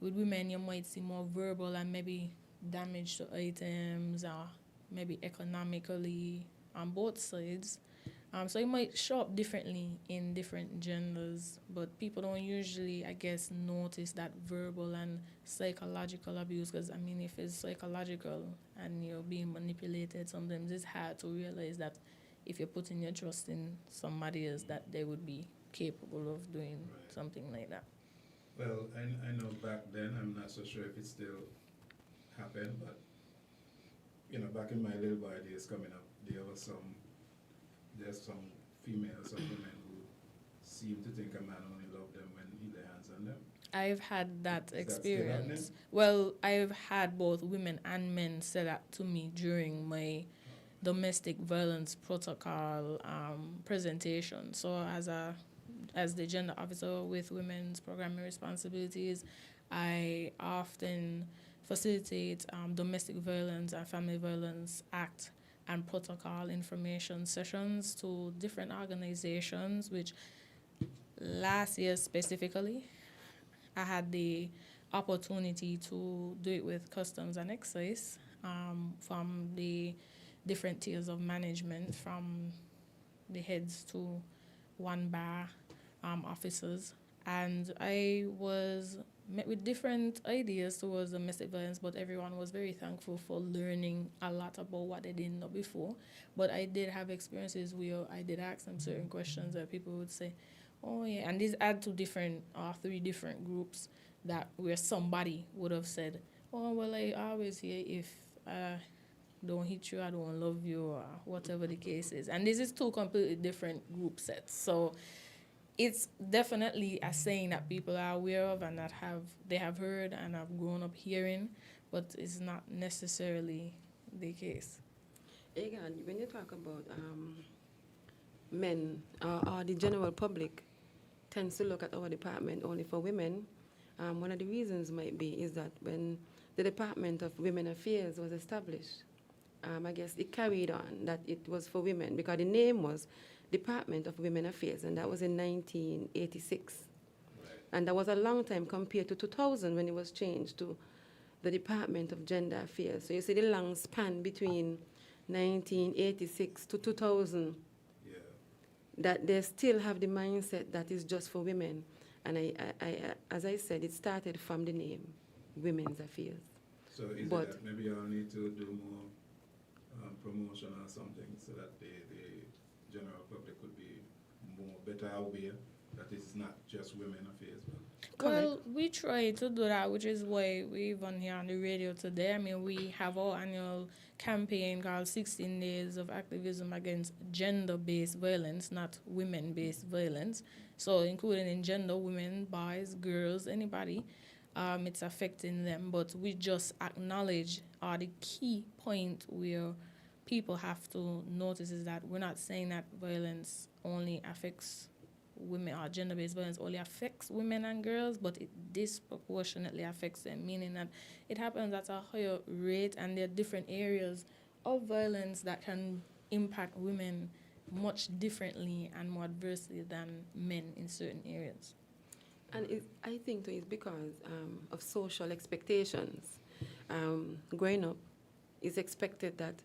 with women you might see more verbal and maybe damage to items or maybe economically on both sides. So it might show up differently in different genders, but people don't usually, I guess, notice that verbal and psychological abuse. Because, I mean, if it's psychological and you're being manipulated, sometimes it's hard to realize that if you're putting your trust in somebody else, that they would be capable of doing something like that. Well, I know back then, I'm not so sure if it still happened, but, back in my little boy days coming up, there's some females, some women who seem to think a man only loved them when he laid hands on them. I've had that experience. That well, I've had both women and men say that to me during my domestic violence protocol presentation. So as the gender officer with women's programming responsibilities, I often facilitate domestic violence and family violence act and protocol information sessions to different organizations, which last year specifically, I had the opportunity to do it with Customs and Excise from the different tiers of management, from the heads to one bar officers. And I was met with different ideas towards domestic violence, but everyone was very thankful for learning a lot about what they didn't know before. But I did have experiences where I did ask them certain questions that people would say, oh yeah, and these add to different, 3 different groups that where somebody would have said, oh, well, I always hear if I don't hit you, I don't love you, or whatever the case is. And this is 2 completely different group sets. So it's definitely a saying that people are aware of and that they have heard and have grown up hearing, but it's not necessarily the case. Again, when you talk about men or the general public tends to look at our department only for women, one of the reasons might be is that when the Department of Women Affairs was established, I guess it carried on that it was for women because the name was Department of Women Affairs, and that was in 1986. Right. And that was a long time compared to 2000 when it was changed to the Department of Gender Affairs. So you see the long span between 1986 to 2000, that they still have the mindset that is just for women. And I as I said, it started from the name, Women's Affairs. So is it that maybe I'll need to do more promotion or something so that the general public could be better aware that it's not just women affairs? Well, we try to do that, which is why we even here on the radio today. I mean, we have our annual campaign called 16 Days of Activism Against Gender-Based Violence, not women-based violence. So including in gender, women, boys, girls, anybody, it's affecting them. But we just acknowledge the key point where people have to notice is that we're not saying that violence only affects women, or gender-based violence only affects women and girls, but it disproportionately affects them, meaning that it happens at a higher rate, and there are different areas of violence that can impact women much differently and more adversely than men in certain areas. And I think it's because of social expectations. Growing up, it's expected that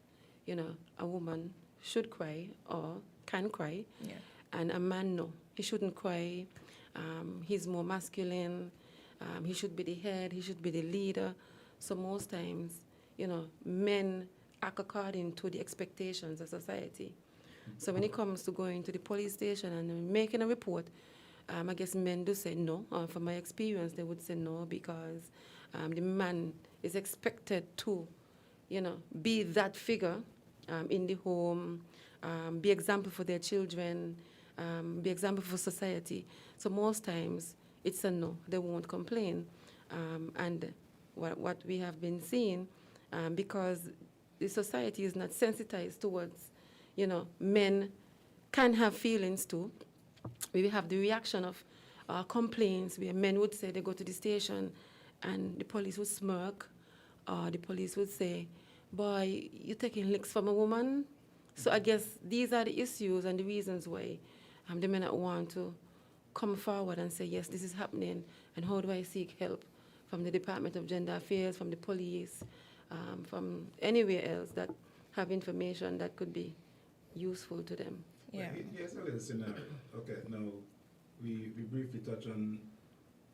a woman should cry or can cry, and a man, no. He shouldn't cry. He's more masculine. He should be the head. He should be the leader. So most times, men act according to the expectations of society. So when it comes to going to the police station and making a report, I guess men do say no. From my experience, they would say no because the man is expected to, be that figure in the home, be example for their children, be example for society. So most times it's a no. They won't complain. And what we have been seeing, because the society is not sensitized towards, men can have feelings too. We have the reaction of complaints where men would say they go to the station and the police would smirk, or the police would say, boy, you're taking licks from a woman. So I guess these are the issues and the reasons why they may not want to come forward and say, yes, this is happening, and how do I seek help from the Department of Gender Affairs, from the police, from anywhere else that have information that could be useful to them. Yeah. Here's a little scenario. Okay, now we briefly touch on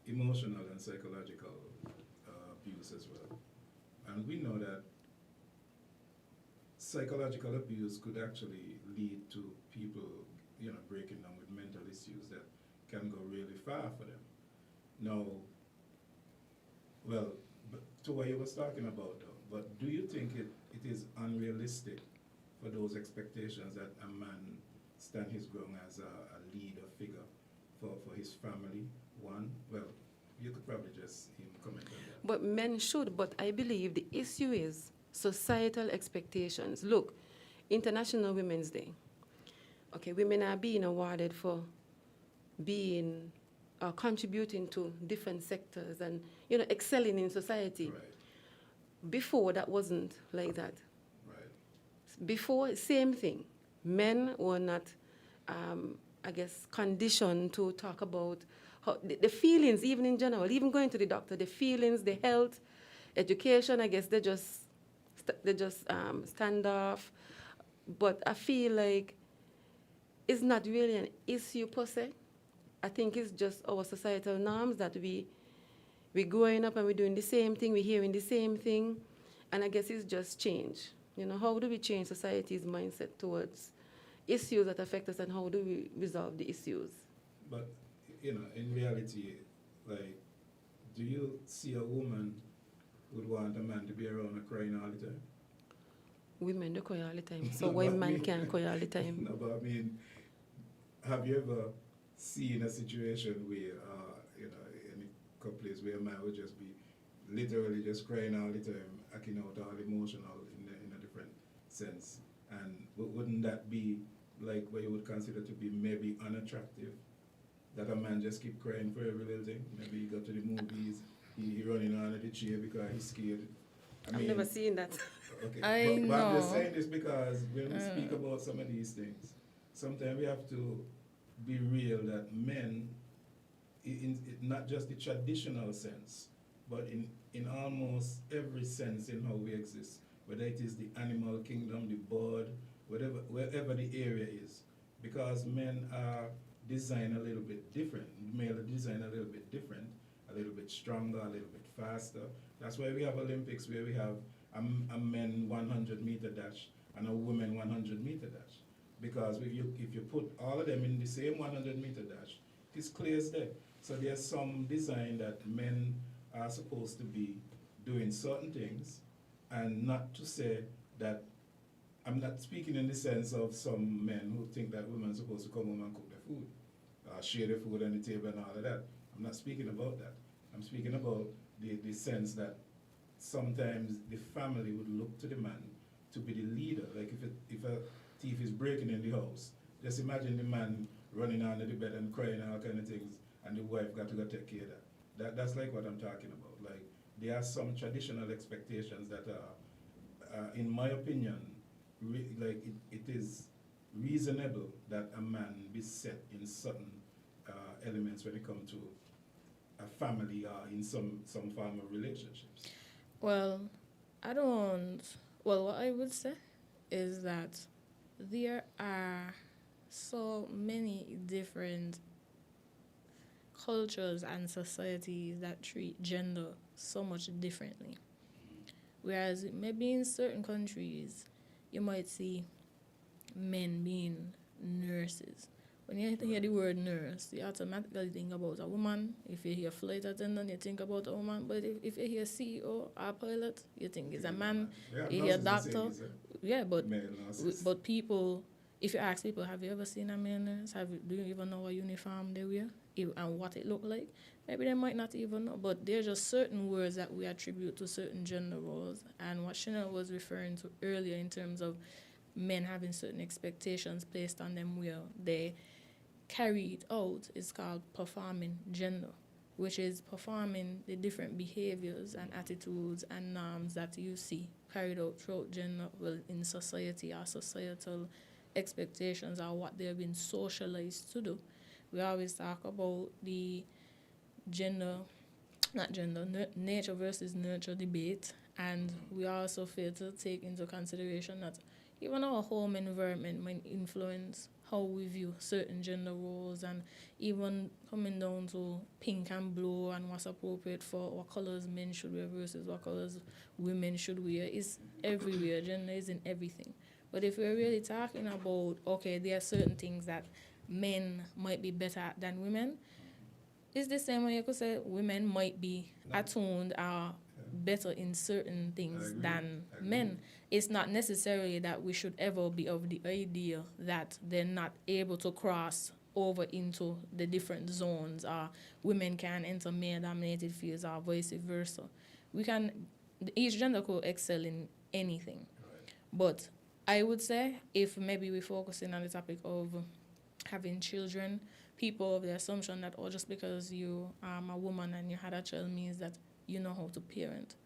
emotional and psychological abuse as well. And we know that psychological abuse could actually lead to people, breaking down with mental issues that can go really far for them. Now, well, to what you was talking about though, but do you think it is unrealistic for those expectations that a man stand his ground as a leader figure for his family? One, well, you could probably just comment on that. But men should, but I believe the issue is societal expectations. Look, International Women's Day. Okay, women are being awarded for being contributing to different sectors and excelling in society. Right. Before that wasn't like that. Right. Before, same thing. Men were not, I guess, conditioned to talk about how the feelings, even in general, even going to the doctor, the feelings, the health, education. I guess they just stand off. But I feel like it's not really an issue per se. I think it's just our societal norms that we're growing up and we're doing the same thing, we're hearing the same thing, and I guess it's just change. How do we change society's mindset towards issues that affect us, and how do we resolve the issues? But, in reality, like, do you see a woman would want a man to be around her crying all the time? Women do cry all the time, so why man can't cry all the time? No, but I mean, have you ever seen a situation where, in a couple where a man would just be literally just crying all the time, acting out all emotional in a different sense? And wouldn't that be like what you would consider to be maybe unattractive? That a man just keep crying for every little thing? Maybe he go to the movies, he running under the chair because he's scared. I've never seen that. Okay, I know. But I'm just saying this because when we speak about some of these things, sometimes we have to be real that men, not just the traditional sense, but in almost every sense in how we exist, whether it is the animal kingdom, the bird, wherever the area is, because men are designed a little bit different. Male are designed a little bit different, a little bit stronger, a little bit faster. That's why we have Olympics where we have a men 100-meter dash and a women 100-meter dash. Because if you put all of them in the same 100-meter dash, it's clear as day. So there's some design that men are supposed to be doing certain things, and not to say that, I'm not speaking in the sense of some men who think that women are supposed to come home and cook their food, share their food on the table and all of that. I'm not speaking about that. I'm speaking about the sense that sometimes the family would look to the man to be the leader. Like if a thief is breaking in the house, just imagine the man running under the bed and crying and all kind of things, and the wife got to go take care of that. That's like what I'm talking about. Like, there are some traditional expectations that are, in my opinion, it is reasonable that a man be set in certain elements when it comes to a family or in some form of relationships. Well, what I would say is that there are so many different cultures and societies that treat gender so much differently. Whereas maybe in certain countries, you might see men being nurses. When you hear the word nurse, you automatically think about a woman. If you hear flight attendant, you think about a woman. But if you hear CEO or pilot, you think it's a man. Yeah, you hear doctor. But people, if you ask people, have you ever seen a male nurse? Do you even know what uniform they wear and what it look like? Maybe they might not even know. But there's just certain words that we attribute to certain gender roles. And what Chanel was referring to earlier in terms of men having certain expectations placed on them where they carried out is called performing gender, which is performing the different behaviors and attitudes and norms that you see carried out throughout gender, well, in society or societal expectations or what they've been socialized to do. We always talk about the nature versus nurture debate, and we also fail to take into consideration that even our home environment might influence how we view certain gender roles, and even coming down to pink and blue and what's appropriate for what colors men should wear versus what colors women should wear is everywhere. Gender is in everything. But if we're really talking about, okay, there are certain things that men might be better at than women, it's the same way you could say women might be attuned or better in certain things than men. It's not necessarily that we should ever be of the idea that they're not able to cross over into the different zones, or women can enter male-dominated fields or vice versa. Each gender could excel in anything. But I would say if maybe we're focusing on the topic of having children, people have the assumption that, oh, just because you are a woman and you had a child means that you know how to parent.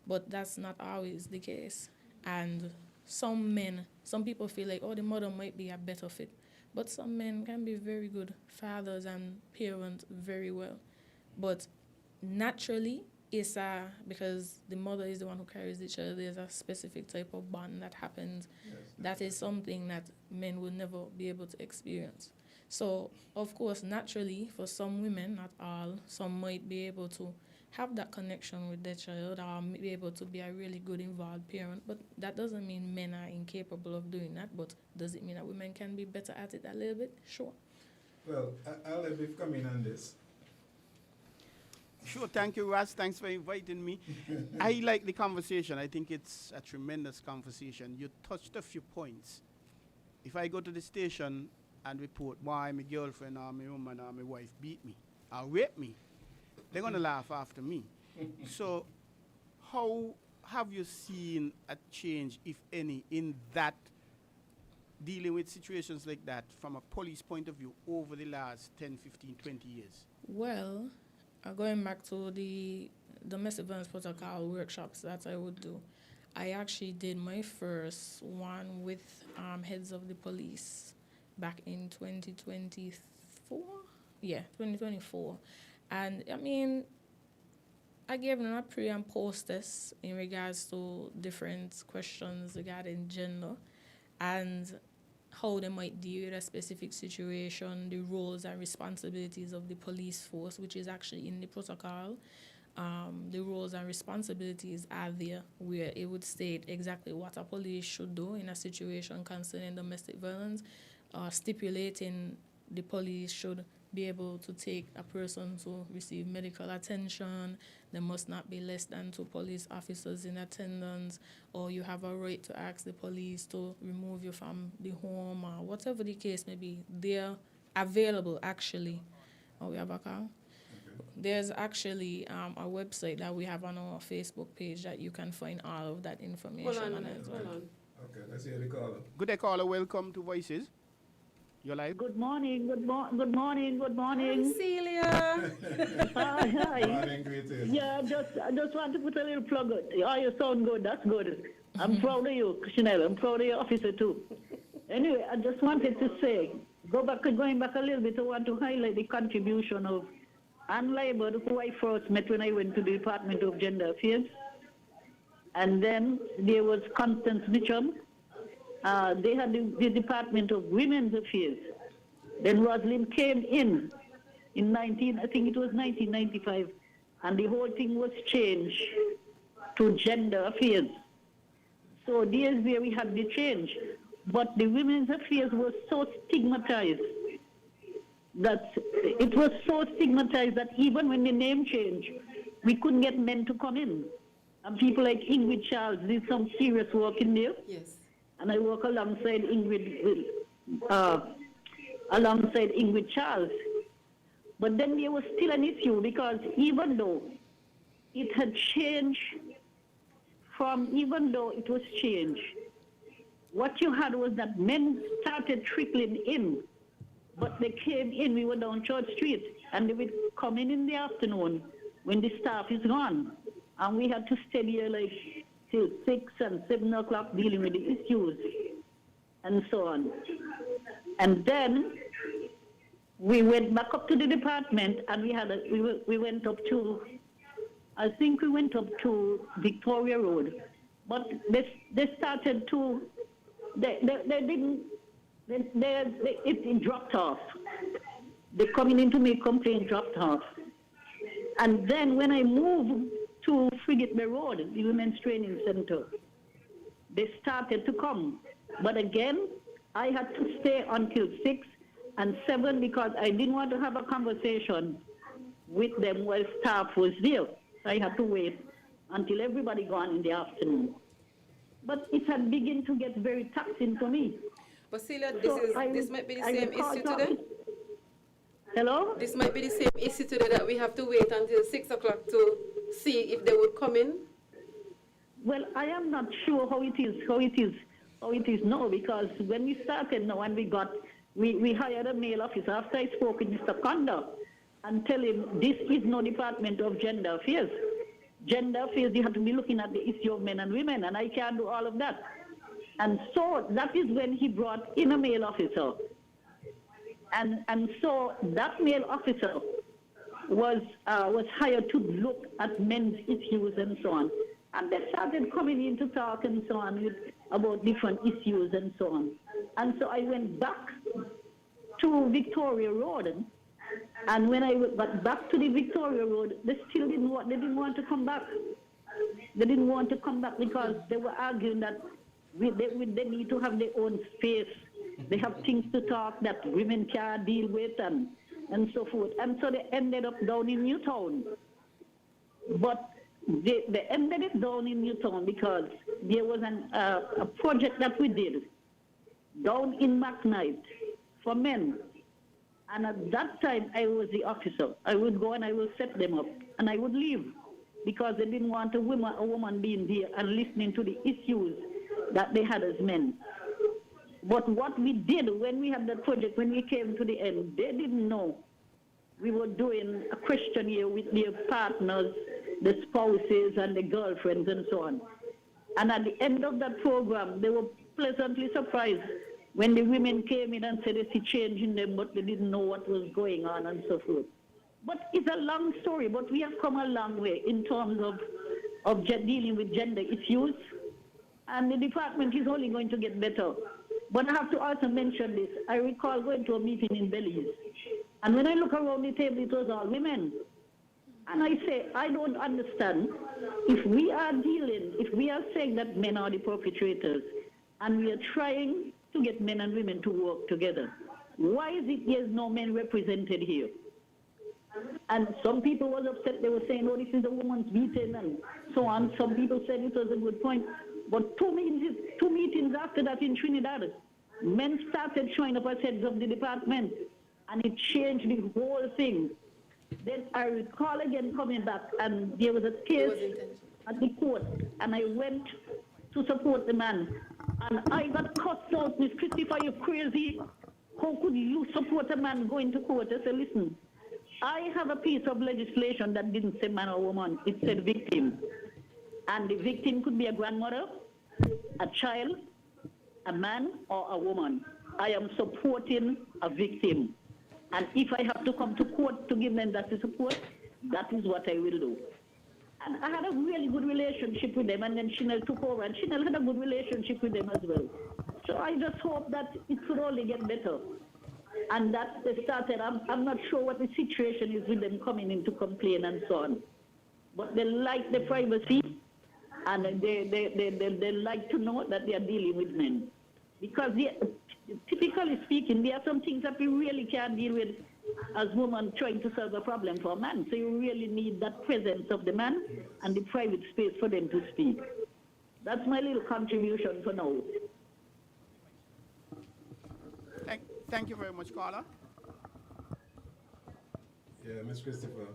But that's not always the case. And some people feel like, oh, the mother might be a better fit. But some men can be very good fathers and parent very well. But naturally, because the mother is the one who carries the child, there's a specific type of bond that happens. Yes, that is something that men will never be able to experience. So, of course, naturally, for some women, not all, some might be able to have that connection with their child or be able to be a really good involved parent, but that doesn't mean men are incapable of doing that. But does it mean that women can be better at it a little bit? Sure. Well, I'll let Biff come in on this. Sure, thank you, Ras. Thanks for inviting me. I like the conversation. I think it's a tremendous conversation. You touched a few points. If I go to the station and report why my girlfriend or my woman or my wife beat me or raped me, they're going to laugh after me. So how have you seen a change, if any, in that, dealing with situations like that from a police point of view over the last 10, 15, 20 years? Well, going back to the domestic violence protocol workshops that I would do, I actually did my first one with heads of the police back in 2024. Yeah, 2024. And I mean, I gave them a pre and post test in regards to different questions regarding gender and how they might deal with a specific situation, the roles and responsibilities of the police force, which is actually in the protocol. The roles and responsibilities are there, where it would state exactly what a police should do in a situation concerning domestic violence, stipulating the police should be able to take a person to receive medical attention. There must not be less than 2 police officers in attendance, or you have a right to ask the police to remove you from the home, or whatever the case may be. They're available, actually. Oh, we have a call? There's actually a website that we have on our Facebook page that you can find all of that information on as well. Okay, let's hear the caller. Good day, caller. Welcome to Voices. You're live. Good morning, good morning. Hi, Celia. Hi. Morning, greetings. Yeah, I just want to put a little plug. Oh, you sound good. That's good. I'm proud of you, Chanel. I'm proud of your officer, too. Anyway, I just wanted to say, going back a little bit, I want to highlight the contribution of Ann Leibert, who I first met when I went to the Department of Gender Affairs. And then there was Constance Mitchum. They had the Department of Women's Affairs. Then Rosalind came in 1995, and the whole thing was changed to Gender Affairs. So there's where we had the change. But the Women's Affairs was so stigmatized that even when the name changed, we couldn't get men to come in. And people like Ingrid Charles did some serious work in there. Yes. And I work alongside Ingrid Charles. But then there was still an issue, because even though it was changed, what you had was that men started trickling in But they came in, we were down Church Street, and they would come in the afternoon when the staff is gone. And we had to stay here like till 6 and 7 o'clock dealing with the issues and so on. And then we went back up to the department, and we went up to, I think we went up to Victoria Road. But they started to, they didn't, it dropped off. The coming in to make complaint dropped off. And then when I moved to Frigate Bay Road, the Women's Training Center, they started to come. But again, I had to stay until 6 and 7 because I didn't want to have a conversation with them while staff was there. So I had to wait until everybody gone in the afternoon. But it had begun to get very taxing for me. But Celia, So this might be the same issue today. Hello? This might be the same issue today that we have to wait until 6 o'clock to see if they would come in. Well, I am not sure how it is now, because when we started now and we hired a male officer after I spoke with Mr. Conda and tell him this is no Department of Gender Affairs. Gender affairs, you have to be looking at the issue of men and women, and I can't do all of that. And so that is when he brought in a male officer. And so that male officer was hired to look at men's issues and so on. And they started coming in to talk and so on about different issues and so on. And so I went back to Victoria Road. And when I got back to the Victoria Road, they didn't want to come back. They didn't want to come back because they were arguing that they need to have their own space. They have things to talk that women can't deal with and so forth. And so they ended up down in Newtown. But they ended it down in Newtown because there was a project that we did down in McKnight for men. And at that time, I was the officer. I would go and I would set them up, and I would leave because they didn't want a woman being there and listening to the issues that they had as men. But what we did when we had that project, when we came to the end, they didn't know we were doing a questionnaire with their partners, the spouses and the girlfriends and so on. And at the end of that program, they were pleasantly surprised when the women came in and said they see change in them, but they didn't know what was going on and so forth. But it's a long story, but we have come a long way in terms of dealing with gender issues. And the department is only going to get better. But I have to also mention this. I recall going to a meeting in Belize. And when I look around the table, it was all women. And I say, I don't understand. If we are saying that men are the perpetrators, and we are trying to get men and women to work together, why is it there's no men represented here? And some people were upset. They were saying, oh, this is a woman's meeting and so on. Some people said it was a good point. But two meetings after that in Trinidad, men started showing up as heads of the department, and it changed the whole thing. Then I recall again coming back, and there was a case at the court, and I went to support the man. And I got cussed out, Miss Christopher, you crazy. How could you support a man going to court? I said, listen, I have a piece of legislation that didn't say man or woman. It said victim. And the victim could be a grandmother, a child, a man, or a woman. I am supporting a victim. And if I have to come to court to give them that support, that is what I will do. And I had a really good relationship with them, and then Chanel took over, and Chanel had a good relationship with them as well. So I just hope that it could only get better. And that they started, I'm not sure what the situation is with them coming in to complain and so on. But they like the privacy, and they like to know that they are dealing with men. Because typically speaking, there are some things that we really can't deal with as women trying to solve a problem for a man. So you really need that presence of the man and the private space for them to speak. That's my little contribution for now. Thank you very much, Carla. Yeah, Miss Christopher,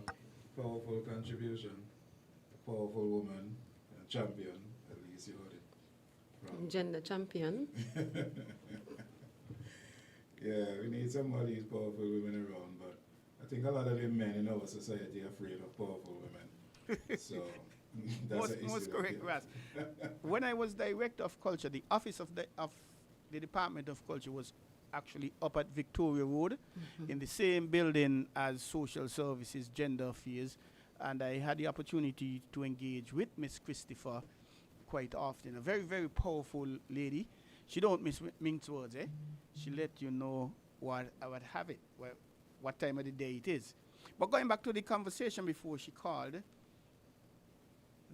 powerful contribution, powerful woman, champion, at least you heard it. Gender champion. Yeah, we need some of these powerful women around, but I think a lot of the men in our society are afraid of powerful women. So that's an issue. Most correct, Ras. When I was director of culture, the office of the Department of Culture was actually up at Victoria Road, in the same building as Social Services, Gender Affairs, and I had the opportunity to engage with Miss Christopher quite often. A very, very powerful lady. She don't mince words, eh? She let you know what have it, what time of the day it is. But going back to the conversation before she called,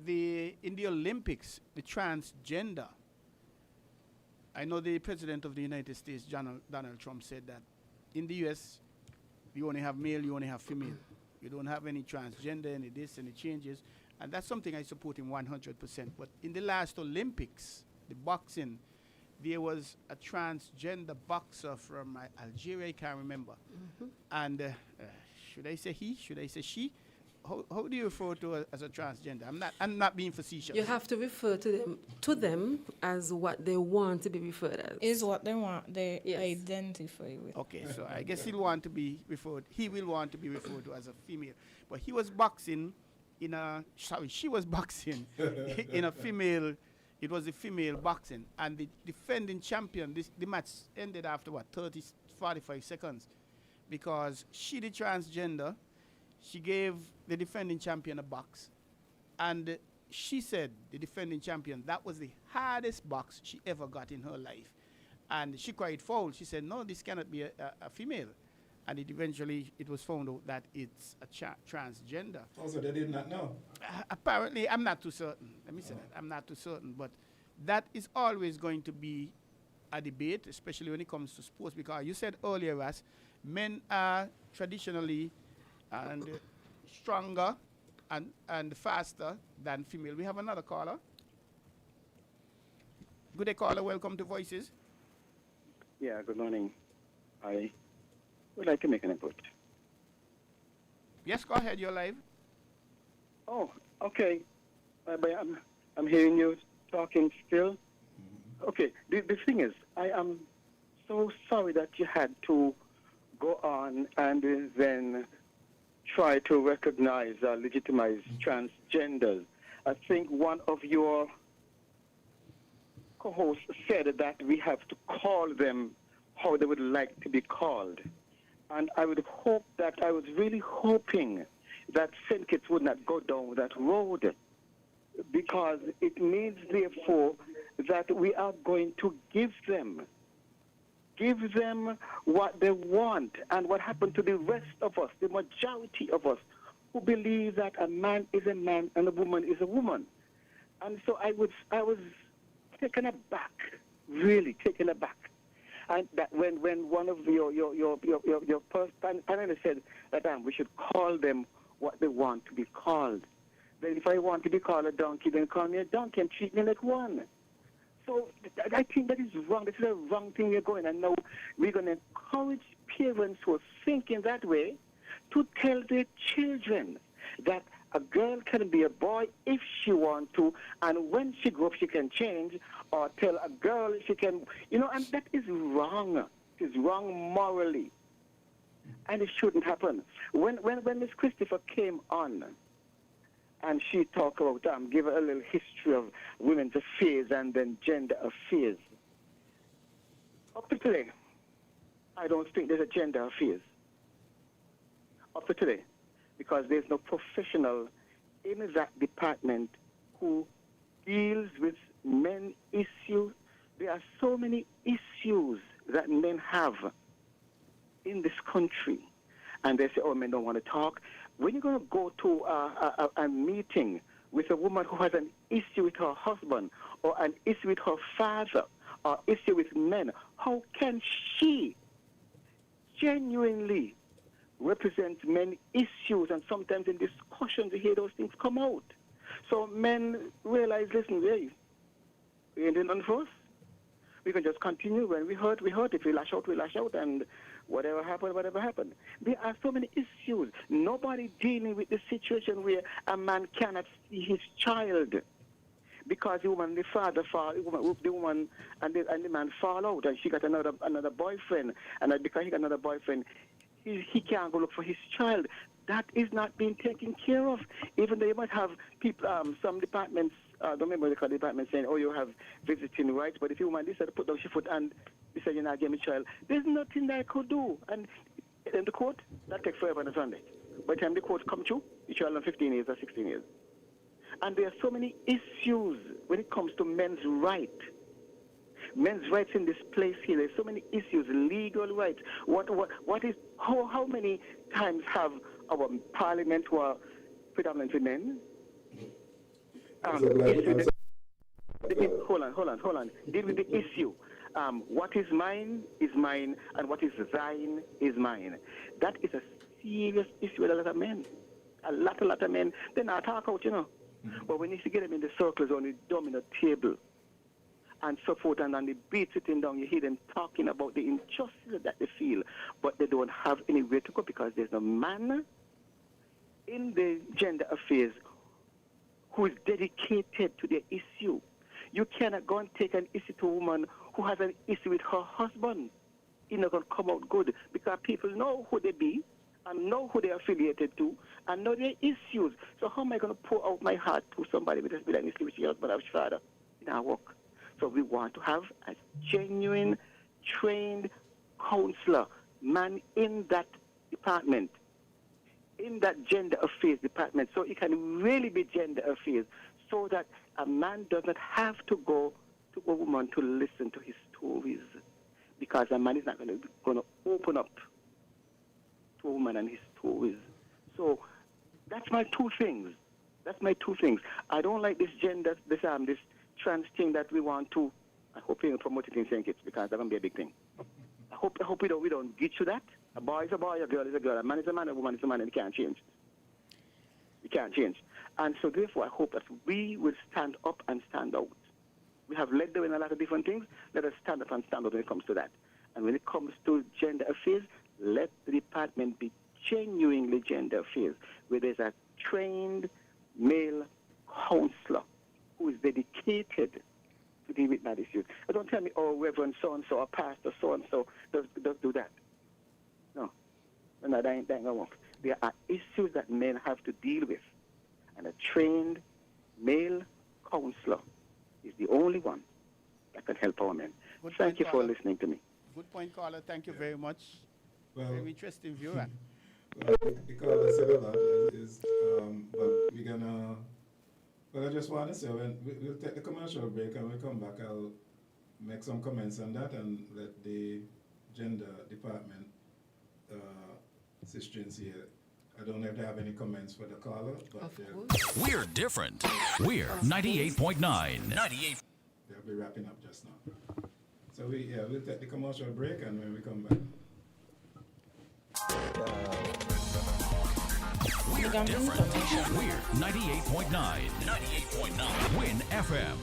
in the Olympics, the transgender, I know the President of the United States, Donald Trump, said that in the U.S., you only have male, you only have female. You don't have any transgender, any this, any changes. And that's something I support him 100%. But in the last Olympics, the boxing, there was a transgender boxer from Algeria, I can't remember. And should I say he? Should I say she? How do you refer to as a transgender? I'm not being facetious. You have to refer to them as what they want to be referred as. Is what they want, they identify with. Okay, so I guess he will want to be referred to as a female. But he was boxing she was boxing in a female, it was a female boxing. And the defending champion, the match ended after 45 seconds. Because she, the transgender, she gave the defending champion a box. And she said, the defending champion, that was the hardest box she ever got in her life. And she cried foul. She said, no, this cannot be a female. And eventually it was found out that it's a transgender. Also, they did not know. Apparently, I'm not too certain. Let me say that. I'm not too certain. But that is always going to be a debate, especially when it comes to sports. Because you said earlier, Ras, men are traditionally and stronger and faster than female. We have another caller. Good day, caller. Welcome to Voices. Yeah, good morning. I would like to make an input. Yes, go ahead. You're live. Oh, okay. But I'm hearing you talking still. Okay. The thing is, I am so sorry that you had to go on and then try to recognize or legitimize transgenders. I think one of your co-hosts said that we have to call them how they would like to be called. And I was really hoping that St. Kitts would not go down that road, because it means, therefore, that we are going to give them what they want. And what happened to the rest of us, the majority of us, who believe that a man is a man and a woman is a woman. And so I was taken aback, really taken aback. And that when one of your panelists said that we should call them what they want to be called. Then if I want to be called a donkey, then call me a donkey and treat me like one. So I think that is wrong. This is a wrong thing we're going. And now we're going to encourage parents who are thinking that way to tell their children that a girl can be a boy if she wants to, and when she grows up she can change, or tell a girl she can, and that is wrong. It is wrong morally. And it shouldn't happen. When Miss Christopher came on, and she talked about, give her a little history of women's affairs and then gender affairs. Up to today, I don't think there's a gender affairs. Up to today. Because there's no professional in that department who deals with men issues. There are so many issues that men have in this country. And they say, oh, men don't want to talk. When you're going to go to a meeting with a woman who has an issue with her husband, or an issue with her father, or issue with men, how can she genuinely represent men issues? And sometimes in discussions you hear those things come out. So men realize, listen, hey, we ain't doing nothing for us. We can just continue. When we hurt, we hurt. If we lash out, we lash out. And whatever happened. There are so many issues. Nobody dealing with the situation where a man cannot see his child because the woman, the father fall, the woman and the man fall out, and she got another boyfriend, and because he got another boyfriend, he can't go look for his child. That is not being taken care of. Even though you might have people, some departments, I don't remember what they call departments, saying, oh, you have visiting rights, but if your woman decided to put down her foot and decide you're not getting a child, there's nothing that I could do. And in the court, that takes forever on a Sunday. By the time the court come through, the child on 15 years or 16 years. And there are so many issues when it comes to men's rights. Men's rights in this place here, there's so many issues, legal rights. How many times have our parliament who are predominantly men? Hold on. Deal with the issue. What is mine, and what is thine is mine. That is a serious issue with a lot of men. A lot of men, they not talk out, you know. But when you get them in the circles on the domino table and so forth, and they beat sitting down, you hear them talking about the injustice that they feel, but they don't have anywhere to go because there's no man in the gender affairs who is dedicated to the issue. You cannot go and take an issue to a woman who has an issue with her husband. It's not going to come out good because people know who they be and know who they're affiliated to and know their issues. So how am I going to pour out my heart to somebody with an issue with your husband or your father in our work? So we want to have a genuine, trained counselor, man in that department, in that gender affairs department, so it can really be gender affairs, so that a man does not have to go to a woman to listen to his stories, because a man is not going to open up to a woman and his stories. So that's my two things. I don't like this gender, this trans thing that we want to. I hope we don't promote it in St. Kitts, because that's going to be a big thing. I hope we don't get to that. A boy is a boy, a girl is a girl, a man is a man, a woman is a man, and it can't change. It can't change. And so therefore I hope that we will stand up and stand out. We have led the way in a lot of different things. Let us stand up and stand out when it comes to that. And when it comes to gender affairs, let the department be genuinely gender affairs, where there's a trained male counselor who is dedicated to deal with that issue. Don't tell me, oh, Reverend so-and-so or Pastor so-and-so does do that. No, that ain't going to work. There are issues that men have to deal with, and a trained male counselor is the only one that can help our men. Thank you for listening to me. Good point, caller. Thank you very much. Well, very interesting viewer. The caller said a lot, but we're gonna. Well, I just want to say, we'll take the commercial break, and we'll come back. I'll make some comments on that and let the gender department sistrins here. I don't know if they have any comments for the caller, but we're different. We're 98.9. 98. They'll be wrapping up just now. So we'll take the commercial break, and when we come back. We're different. We're 98.9. 98.9. Win FM.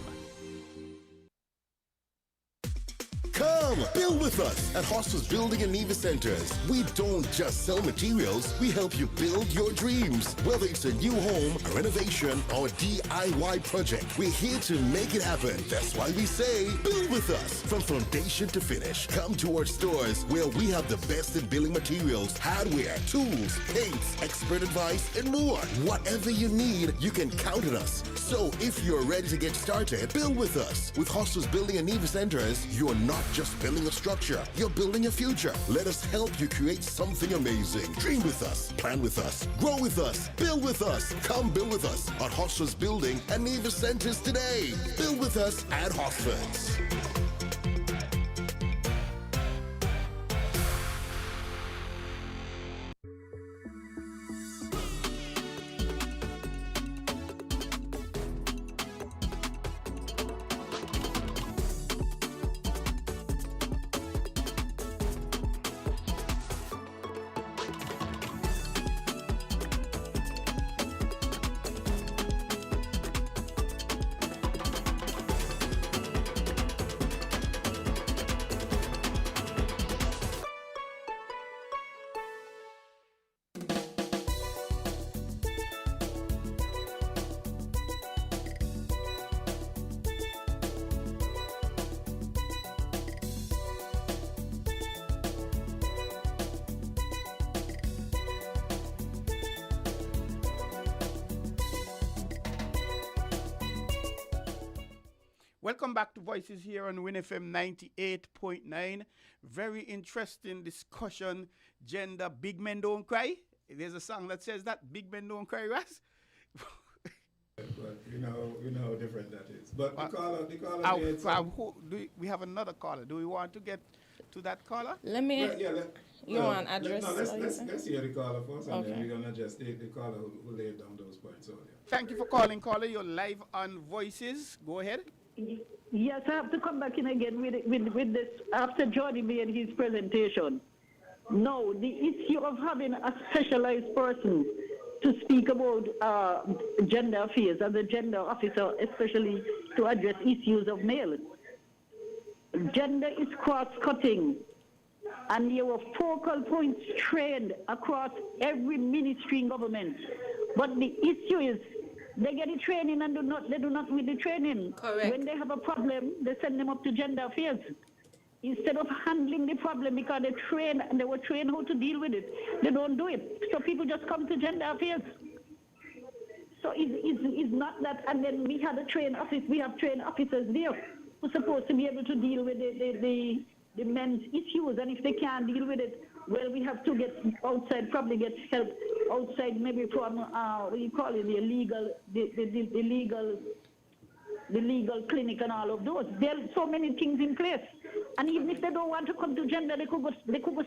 Come, build with us at Hostels Building and Nevis Centers. We don't just sell materials, we help you build your dreams. Whether it's a new home, a renovation, or a DIY project, we're here to make it happen. That's why we say, build with us. From foundation to finish, come to our stores where we have the best in building materials, hardware, tools, paints, expert advice, and more. Whatever you need, you can count on us. So if you're ready to get started, build with us. With Hostels Building and Nevis Centers, you're not just building a structure, you're building a future. Let us help you create something amazing. Dream with us, plan with us, grow with us, build with us. Come build with us at Hostels Building and Nevis Centers today. Build with us at Hostels. Welcome back to Voices here on WinFM 98.9. Very interesting discussion. Gender, big men don't cry. There's a song that says that, big men don't cry, Ras. But we know how different that is. But the caller made we have another caller. Do we want to get to that caller? Let me. You want address? Let's hear the caller first, and then we're gonna just take the caller who laid down those points earlier. Thank you for calling, caller. You're live on Voices. Go ahead. Yes, I have to come back in again with this after Jordy made his presentation. No, the issue of having a specialized person to speak about gender affairs as a gender officer, especially to address issues of male. Gender is cross-cutting, and there were focal points trained across every ministry in government. But the issue is they get the training and they do not with the training. Correct. When they have a problem, they send them up to gender affairs. Instead of handling the problem because they were trained how to deal with it, they don't do it. So people just come to gender affairs. So it's not that, and then we have trained officers there who are supposed to be able to deal with the men's issues, and if they can't deal with it, well, we have to get outside, probably get help outside, maybe from what you call it, the legal clinic and all of those. There are so many things in place, and even if they don't want to come to gender, they could go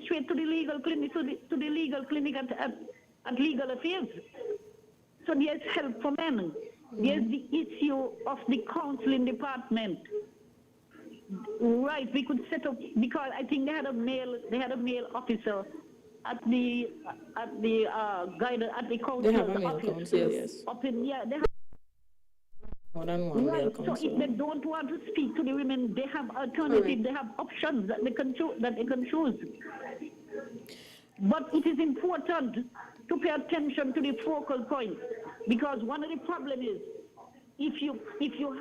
straight to the legal clinic, to the legal clinic at legal affairs. So there's help for men. There's the issue of the counseling department. Right, we could set up, because I think they had a male officer at the guidance at the council. They have a male council, yes. They have more than one male so council. if they don't want to speak to the women, they have alternatives, they have options that they can choose. But it is important to pay attention to the focal points, because one of the problems is if you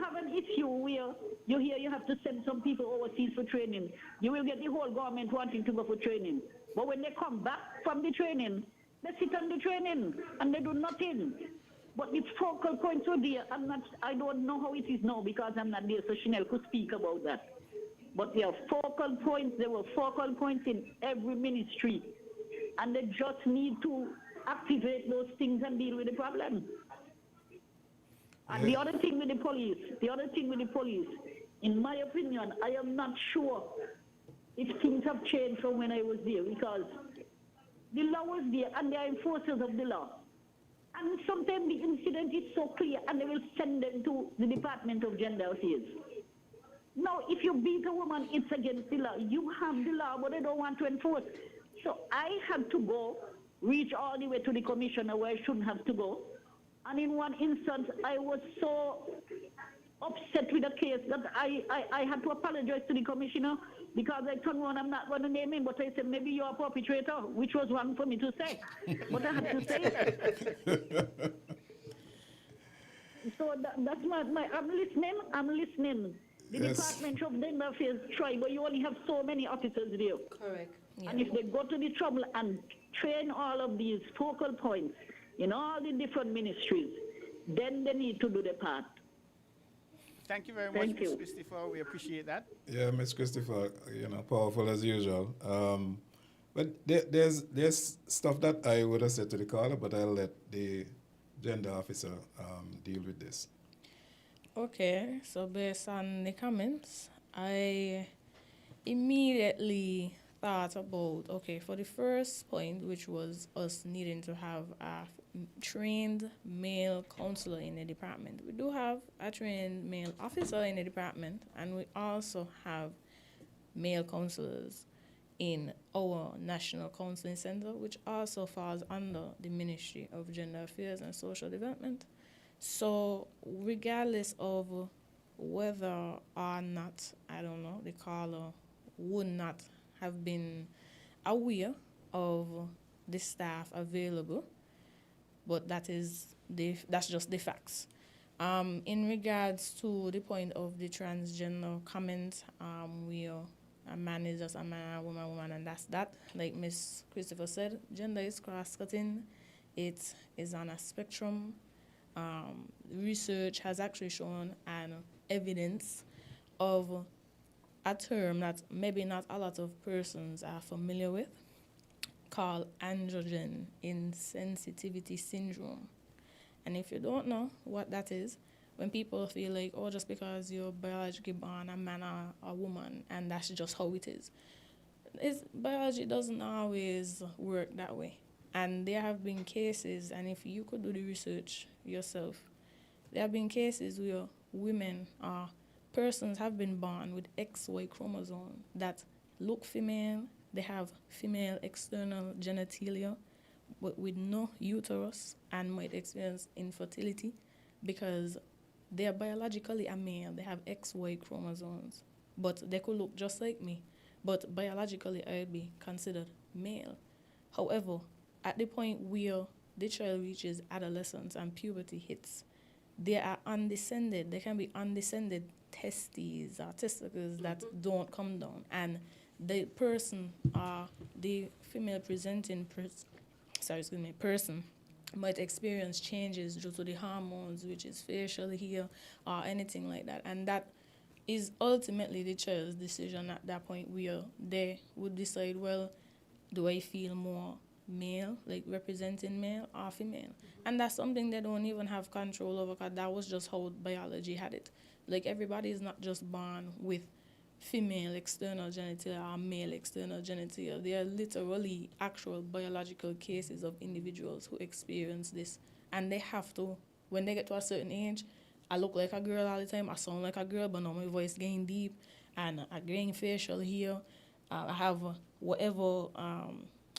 have an issue where you hear you have to send some people overseas for training, you will get the whole government wanting to go for training. But when they come back from the training, they sit on the training and they do nothing. But the focal points were there. I don't know how it is now because I'm not there, so Chanel could speak about that. But there were focal points in every ministry, and they just need to activate those things and deal with the problem. And the other thing with the police, in my opinion, I am not sure if things have changed from when I was there, because the law was there and they are enforcers of the law. And sometimes the incident is so clear and they will send them to the Department of Gender Affairs. Now, if you beat a woman, it's against the law. You have the law, but they don't want to enforce. So I had to reach all the way to the commissioner where I shouldn't have to go. And in one instance, I was so upset with the case that I had to apologize to the commissioner, because I turned around, I'm not going to name him, but I said, maybe you're a perpetrator, which was wrong for me to say. But I had to say it. So that's I'm listening. The Department of Gender Affairs try, but you only have so many officers there. Correct. Yeah. And if they go to the trouble and train all of these focal points in all the different ministries, then they need to do their part. Thank you very much, Ms. Christopher. We appreciate that. Yeah, Ms. Christopher, powerful as usual. But there's stuff that I would have said to the caller, but I'll let the gender officer deal with this. Okay, so based on the comments, I immediately thought about, for the first point, which was us needing to have a trained male counselor in the department. We do have a trained male officer in the department, and we also have male counselors in our National Counseling Center, which also falls under the Ministry of Gender Affairs and Social Development. So regardless of whether or not, the caller would not have been aware of the staff available, but that's just the facts. In regards to the point of the transgender comment, a man is just a man, a woman, and that's that. Like Miss Christopher said, gender is cross-cutting. It is on a spectrum. Research has actually shown and evidence of a term that maybe not a lot of persons are familiar with, called androgen insensitivity syndrome. And if you don't know what that is, when people feel like, oh, just because you're biologically born a man or a woman, and that's just how it is. Biology doesn't always work that way. And there have been cases, and if you could do the research yourself, there have been cases where women or persons have been born with XY chromosome that look female, they have female external genitalia, but with no uterus, and might experience infertility because they are biologically a male. They have XY chromosomes, but they could look just like me, but biologically I'd be considered male. However, at the point where the child reaches adolescence and puberty hits, they are undescended. They can be undescended testes or testicles that don't come down, and the person or the female presenting person might experience changes due to the hormones, which is facial hair or anything like that. And that is ultimately the child's decision at that point, where they would decide, well, do I feel more male, like representing male or female? And that's something they don't even have control over, because that was just how biology had it. Like, everybody is not just born with female external genitalia or male external genitalia. There are literally actual biological cases of individuals who experience this, and they have to, when they get to a certain age, I look like a girl all the time, I sound like a girl, but now my voice getting deep, and I gain facial hair, I have whatever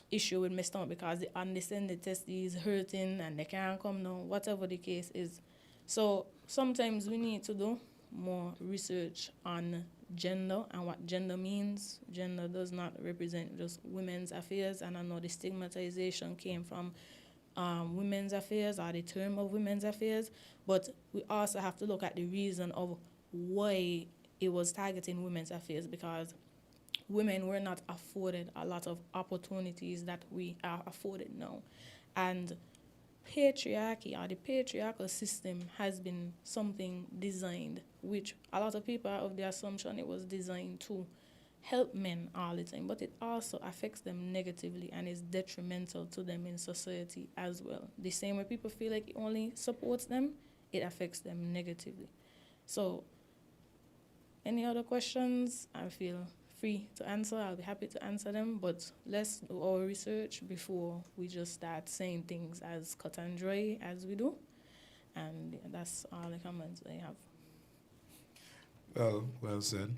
issue with my stomach because the undescended testes is hurting and they can't come down, whatever the case is. So sometimes we need to do more research on gender and what gender means. Gender does not represent just women's affairs, and I know the stigmatization came from women's affairs or the term of women's affairs, but we also have to look at the reason of why it was targeting women's affairs, because women were not afforded a lot of opportunities that we are afforded now. And patriarchy or the patriarchal system has been something designed, which a lot of people are of the assumption it was designed to help men all the time, but it also affects them negatively and is detrimental to them in society as well. The same way people feel like it only supports them, it affects them negatively. So, any other questions? I feel free to answer. I'll be happy to answer them, but let's do our research before we just start saying things as cut and dry as we do. And that's all the comments I have. Well said.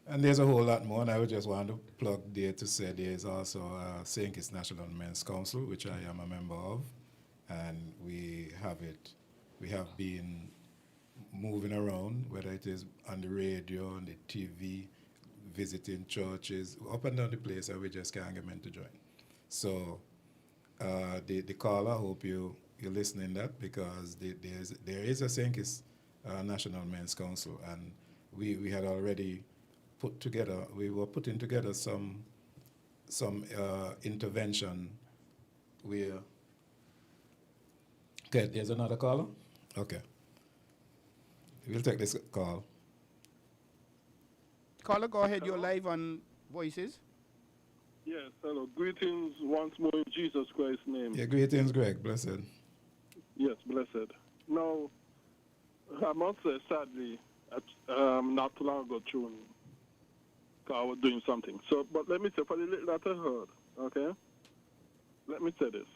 And there's a whole lot more, and I would just want to plug there to say there's also St. Kitts National Men's Council, which I am a member of, and we have been moving around, whether it is on the radio, on the TV, visiting churches, up and down the place, and we just can't get men to join. So the caller, I hope you're listening that, because there is a St. Kitts National Men's Council, and we had already we were putting together some intervention where, okay, there's another caller? Okay. We'll take this call. Caller, go ahead. You're live on Voices. Yes, hello. Greetings once more in Jesus Christ's name. Yeah, greetings, Greg. Blessed. Yes, blessed. Now, I must say, sadly, not too long ago, I was doing something. So, but let me say, for the little that I heard, okay, let me say this.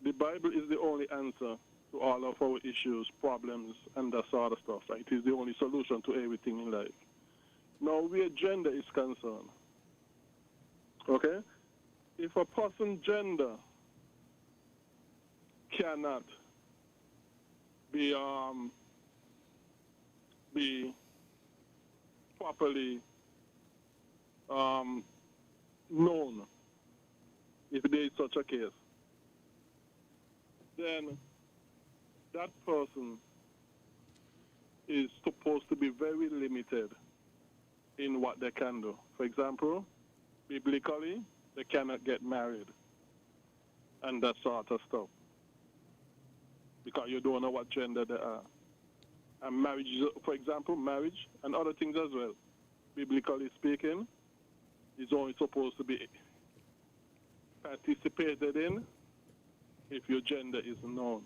The Bible is the only answer to all of our issues, problems, and that sort of stuff. Right? It is the only solution to everything in life. Now, where gender is concerned, okay, if a person's gender cannot be properly known, if there is such a case, then that person is supposed to be very limited in what they can do. For example, biblically, they cannot get married and that sort of stuff, because you don't know what gender they are. And marriage, for example, marriage and other things as well, biblically speaking, is only supposed to be participated in if your gender is known.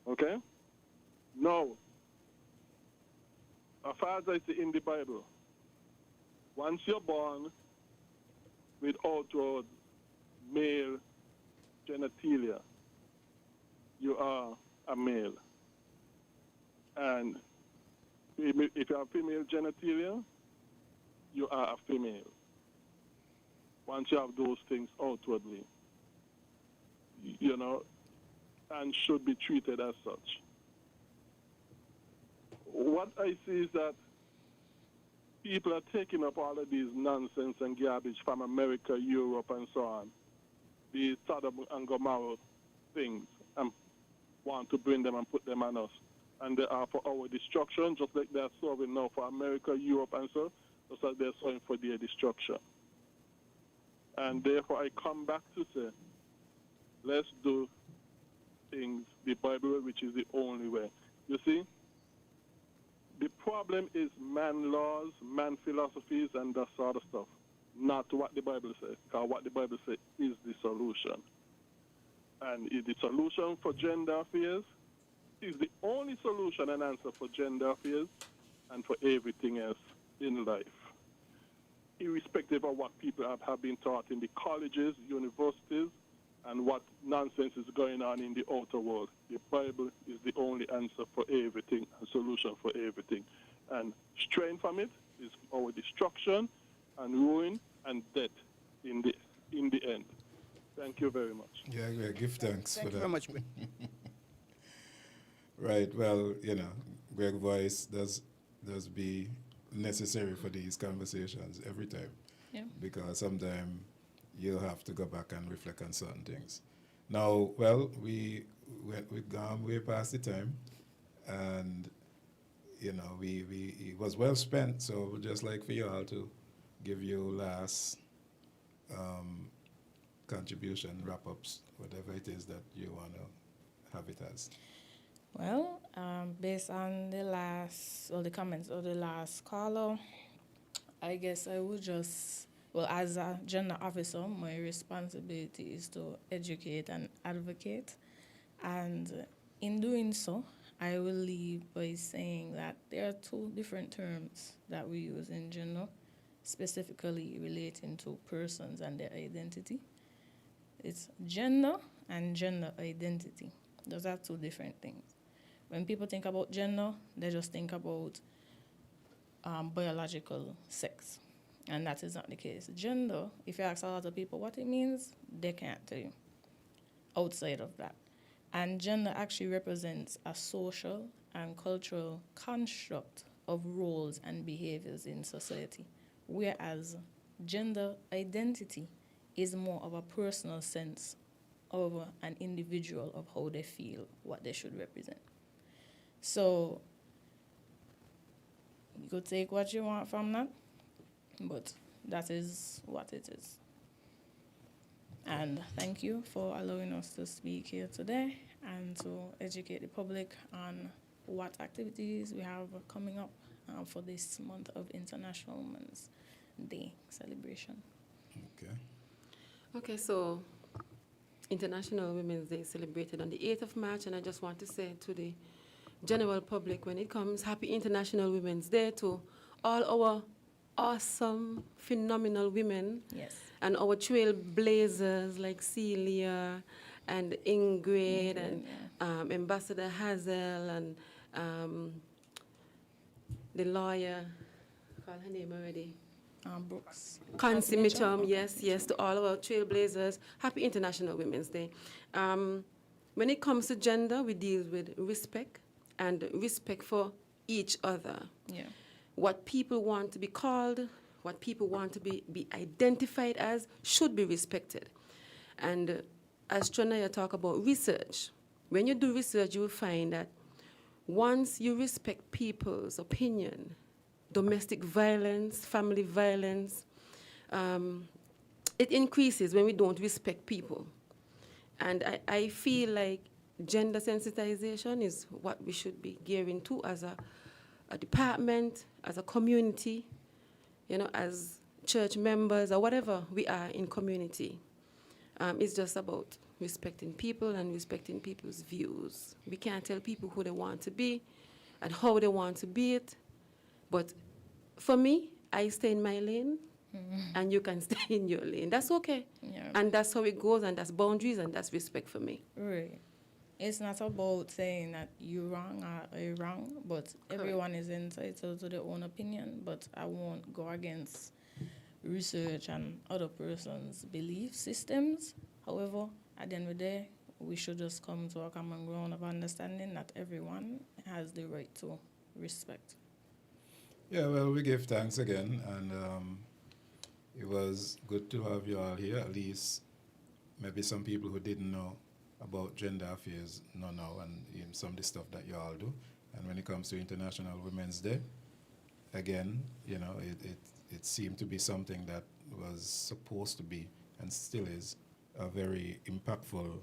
Okay? Now, as far as I see in the Bible, once you're born with outward male genitalia, you are a male. And if you have female genitalia, you are a female. Once you have those things outwardly, you know, and should be treated as such. What I see is that people are taking up all of these nonsense and garbage from America, Europe, and so on, these Sodom and Gomorrah things, and want to bring them and put them on us. And they are for our destruction, just like they are serving now for America, Europe, and so, just like they're serving for their destruction. And therefore, I come back to say, let's do things the Bible way, which is the only way. You see, the problem is man laws, man philosophies, and that sort of stuff, not what the Bible says. Because what the Bible says is the solution. And the solution for gender affairs is the only solution and answer for gender affairs and for everything else in life, irrespective of what people have been taught in the colleges, universities, and what nonsense is going on in the outer world. The Bible is the only answer for everything and solution for everything. And straying from it is our destruction and ruin and death in the end. Thank you very much. Yeah, give thanks for that. Thank you very much. Right, well, you know, Greg voice does be necessary for these conversations every time. Yeah. Because sometimes you'll have to go back and reflect on certain things. Now, well, we've gone way past the time, and you know, it was well spent. So we'd just like for you all to give you last contribution, wrap-ups, whatever it is that you want to have it as. Well, based on the comments of the last caller, I guess I would just, well, as a gender officer, my responsibility is to educate and advocate. And in doing so, I will leave by saying that there are two different terms that we use in gender, specifically relating to persons and their identity. It's gender and gender identity. Those are two different things. When people think about gender, they just think about biological sex. And that is not the case. Gender, if you ask a lot of people what it means, they can't tell you outside of that. And gender actually represents a social and cultural construct of roles and behaviors in society, whereas gender identity is more of a personal sense of an individual of how they feel, what they should represent. So you could take what you want from that, but that is what it is. And thank you for allowing us to speak here today and to educate the public on what activities we have coming up for this month of International Women's Day celebration. Okay. Okay, so International Women's Day is celebrated on the 8th of March, and I just want to say to the general public, when it comes, happy International Women's Day to all our awesome, phenomenal women. Yes. And our trailblazers like Celia and Ingrid and Ambassador Hazel and the lawyer, call her name already. Brooks. Concy Mitchum, yes, to all of our trailblazers. Happy International Women's Day. When it comes to gender, we deal with respect and respect for each other. Yeah. What people want to be called, what people want to be identified as, should be respected. And as Tronaya talk about research, when you do research, you will find that once you respect people's opinion, domestic violence, family violence, it increases when we don't respect people. And I feel like gender sensitization is what we should be gearing to as a department, as a community, as church members or whatever we are in community. It's just about respecting people and respecting people's views. We can't tell people who they want to be and how they want to be it. But for me, I stay in my lane, and you can stay in your lane. That's okay. Yeah. And that's how it goes, and that's boundaries, and that's respect for me. Right. It's not about saying that you're wrong or you're wrong, but everyone is entitled to their own opinion, but I won't go against research and other person's belief systems. However, at the end of the day, we should just come to a common ground of understanding that everyone has the right to respect. Yeah, well, we give thanks again, and it was good to have you all here. At least maybe some people who didn't know about gender affairs know, and even some of the stuff that you all do. And when it comes to International Women's Day, again, it seemed to be something that was supposed to be and still is a very impactful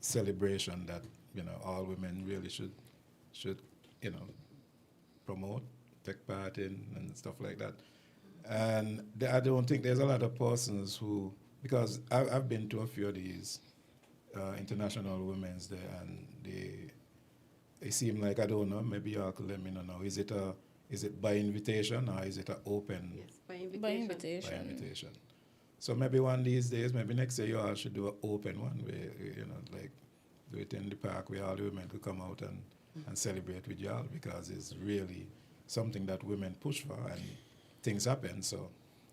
celebration that all women really should promote, take part in, and stuff like that. And I don't think there's a lot of persons who, because I've been to a few of these International Women's Day, and they seem like, I don't know, maybe y'all could let me know now. Is it by invitation or is it an open? Yes, by invitation. By invitation. So maybe one of these days, maybe next year, you all should do an open one where, like do it in the park where all the women could come out and celebrate with y'all, because it's really something that women push for and things happen. So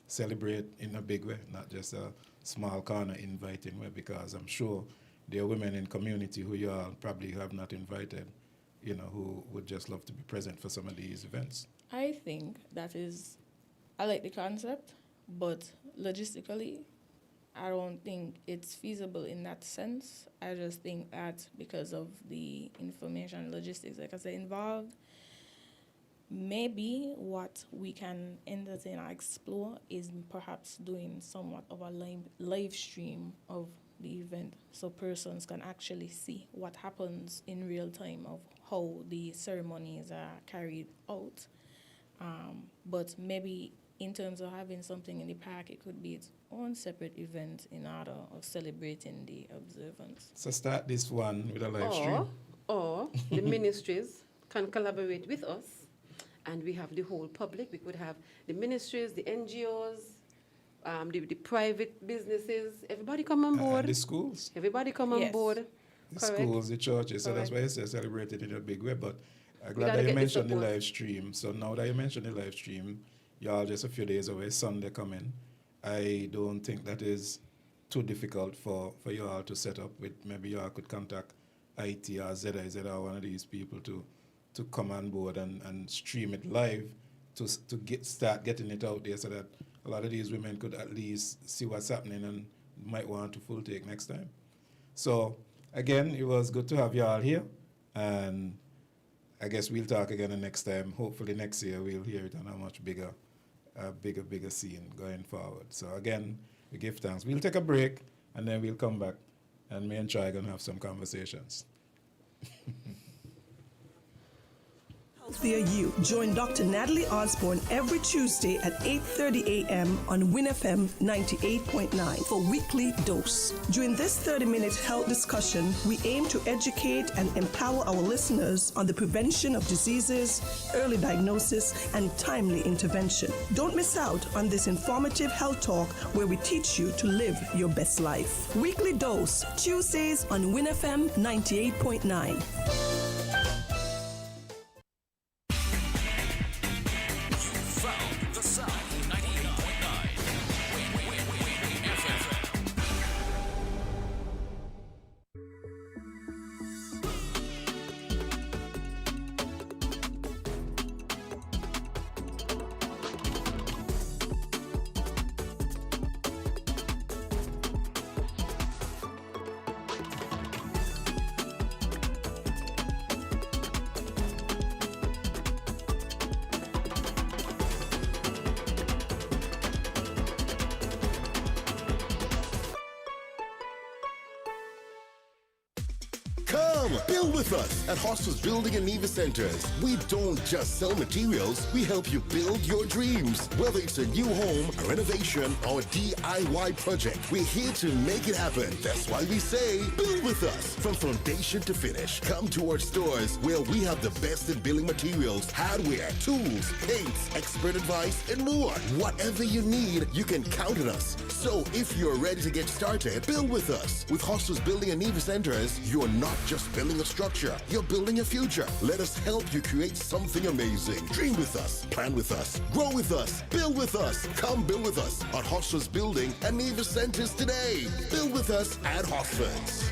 celebrate in a big way, not just a small corner inviting way, because I'm sure there are women in community who you all probably have not invited, who would just love to be present for some of these events. I think I like the concept, but logistically, I don't think it's feasible in that sense. I just think that because of the information logistics, like I said, involved, maybe what we can entertain or explore is perhaps doing somewhat of a live stream of the event, so persons can actually see what happens in real time of how the ceremonies are carried out. But maybe in terms of having something in the park, it could be its own separate event in order of celebrating the observance. So start this one with a live stream. Or the ministries can collaborate with us, and we have the whole public. We could have the ministries, the NGOs, the private businesses. Everybody come on board. And the schools. Everybody come on board. The Correct. schools, the churches. So that's why I say celebrate it in a big way. But I'm glad that you mentioned the live stream. So now that you mentioned the live stream, y'all just a few days away, Sunday coming. I don't think that is too difficult for you all to set up with. Maybe you all could contact IT or ZIZ or one of these people to come on board and stream it live to start getting it out there, so that a lot of these women could at least see what's happening and might want to full take next time. So again, it was good to have you all here, and I guess we'll talk again the next time. Hopefully next year we'll hear it on a much bigger scene going forward. So again, we give thanks. We'll take a break, and then we'll come back, and me and Troy are going to have some conversations. Healthier You. Join Dr. Natalie Osborne every Tuesday at 8:30 a.m. on WinFM 98.9 for Weekly Dose. During this 30-minute health discussion, we aim to educate and empower our listeners on the prevention of diseases, early diagnosis, and timely intervention. Don't miss out on this informative health talk where we teach you to live your best life. Weekly Dose, Tuesdays on WinFM 98.9. Build with us at Hostels Building and Nevis Centers. We don't just sell materials, we help you build your dreams. Whether it's a new home, a renovation, or DIY project, we're here to make it happen. That's why we say, build with us. From foundation to finish, come to our stores where we have the best in building materials, hardware, tools, paints, expert advice, and more. Whatever you need, you can count on us. So if you're ready to get started, build with us. With Hostels Building and Nevis Centers, you're not just building a structure, you're building a future. Let us help you create something amazing. Dream with us, plan with us, grow with us, build with us. Come build with us at Hostels Building and Nevis Centers today. Build with us at Hostels.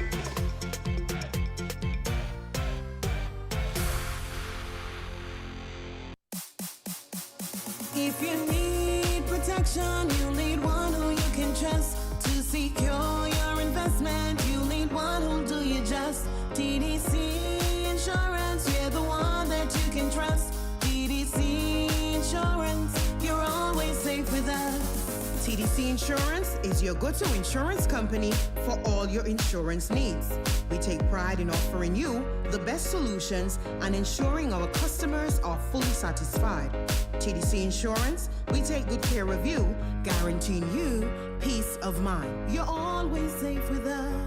If you need protection, you need one who you can trust. To secure your investment, you need one who'll do you just. TDC Insurance, you're the one that you can trust. TDC Insurance, you're always safe with us. TDC Insurance is your go-to insurance company for all your insurance needs. We take pride in offering you the best solutions and ensuring our customers are fully satisfied. TDC Insurance, we take good care of you, guaranteeing you peace of mind. You're always safe with us.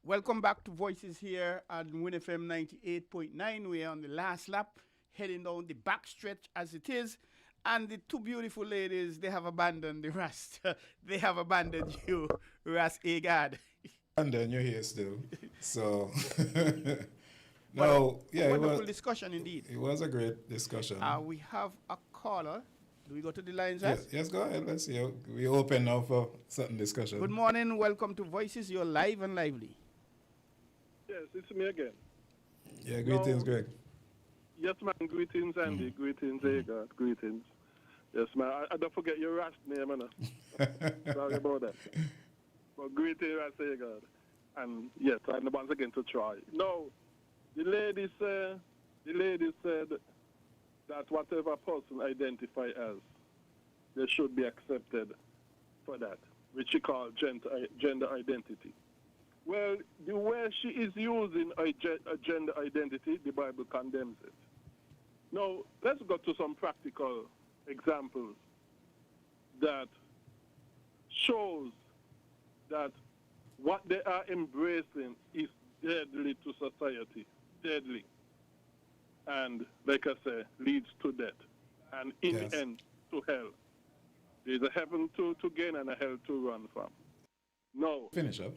Welcome back to Voices here at winnfm 98.9. We're on the last lap, heading down the backstretch as it is. And the two beautiful ladies, they have abandoned the rest. They have abandoned you, Ras Agad. And then you're here still. So, Well, yeah, wonderful discussion indeed. It was a great discussion. We have a caller. Do we go to the lines? Yes, go ahead. Let's see. We open now for certain discussion. Good morning. Welcome to Voices. You're live and lively. Yes, it's me again. Yeah, greetings, Greg. Yes, man. Greetings, Andy. Greetings, Agard. Greetings. Yes, man. I don't forget your last name, man. Sorry about that. But greetings, Agard. And yes, and once again to try. No, the lady said that whatever person identify as, they should be accepted for that, which she called gender identity. Well, the way she is using a gender identity, the Bible condemns it. Now, let's go to some practical examples that shows that what they are embracing is deadly to society, deadly. And, like I say, leads to death. And in the end, to hell. There's a heaven to gain and a hell to run from. No. Finish up.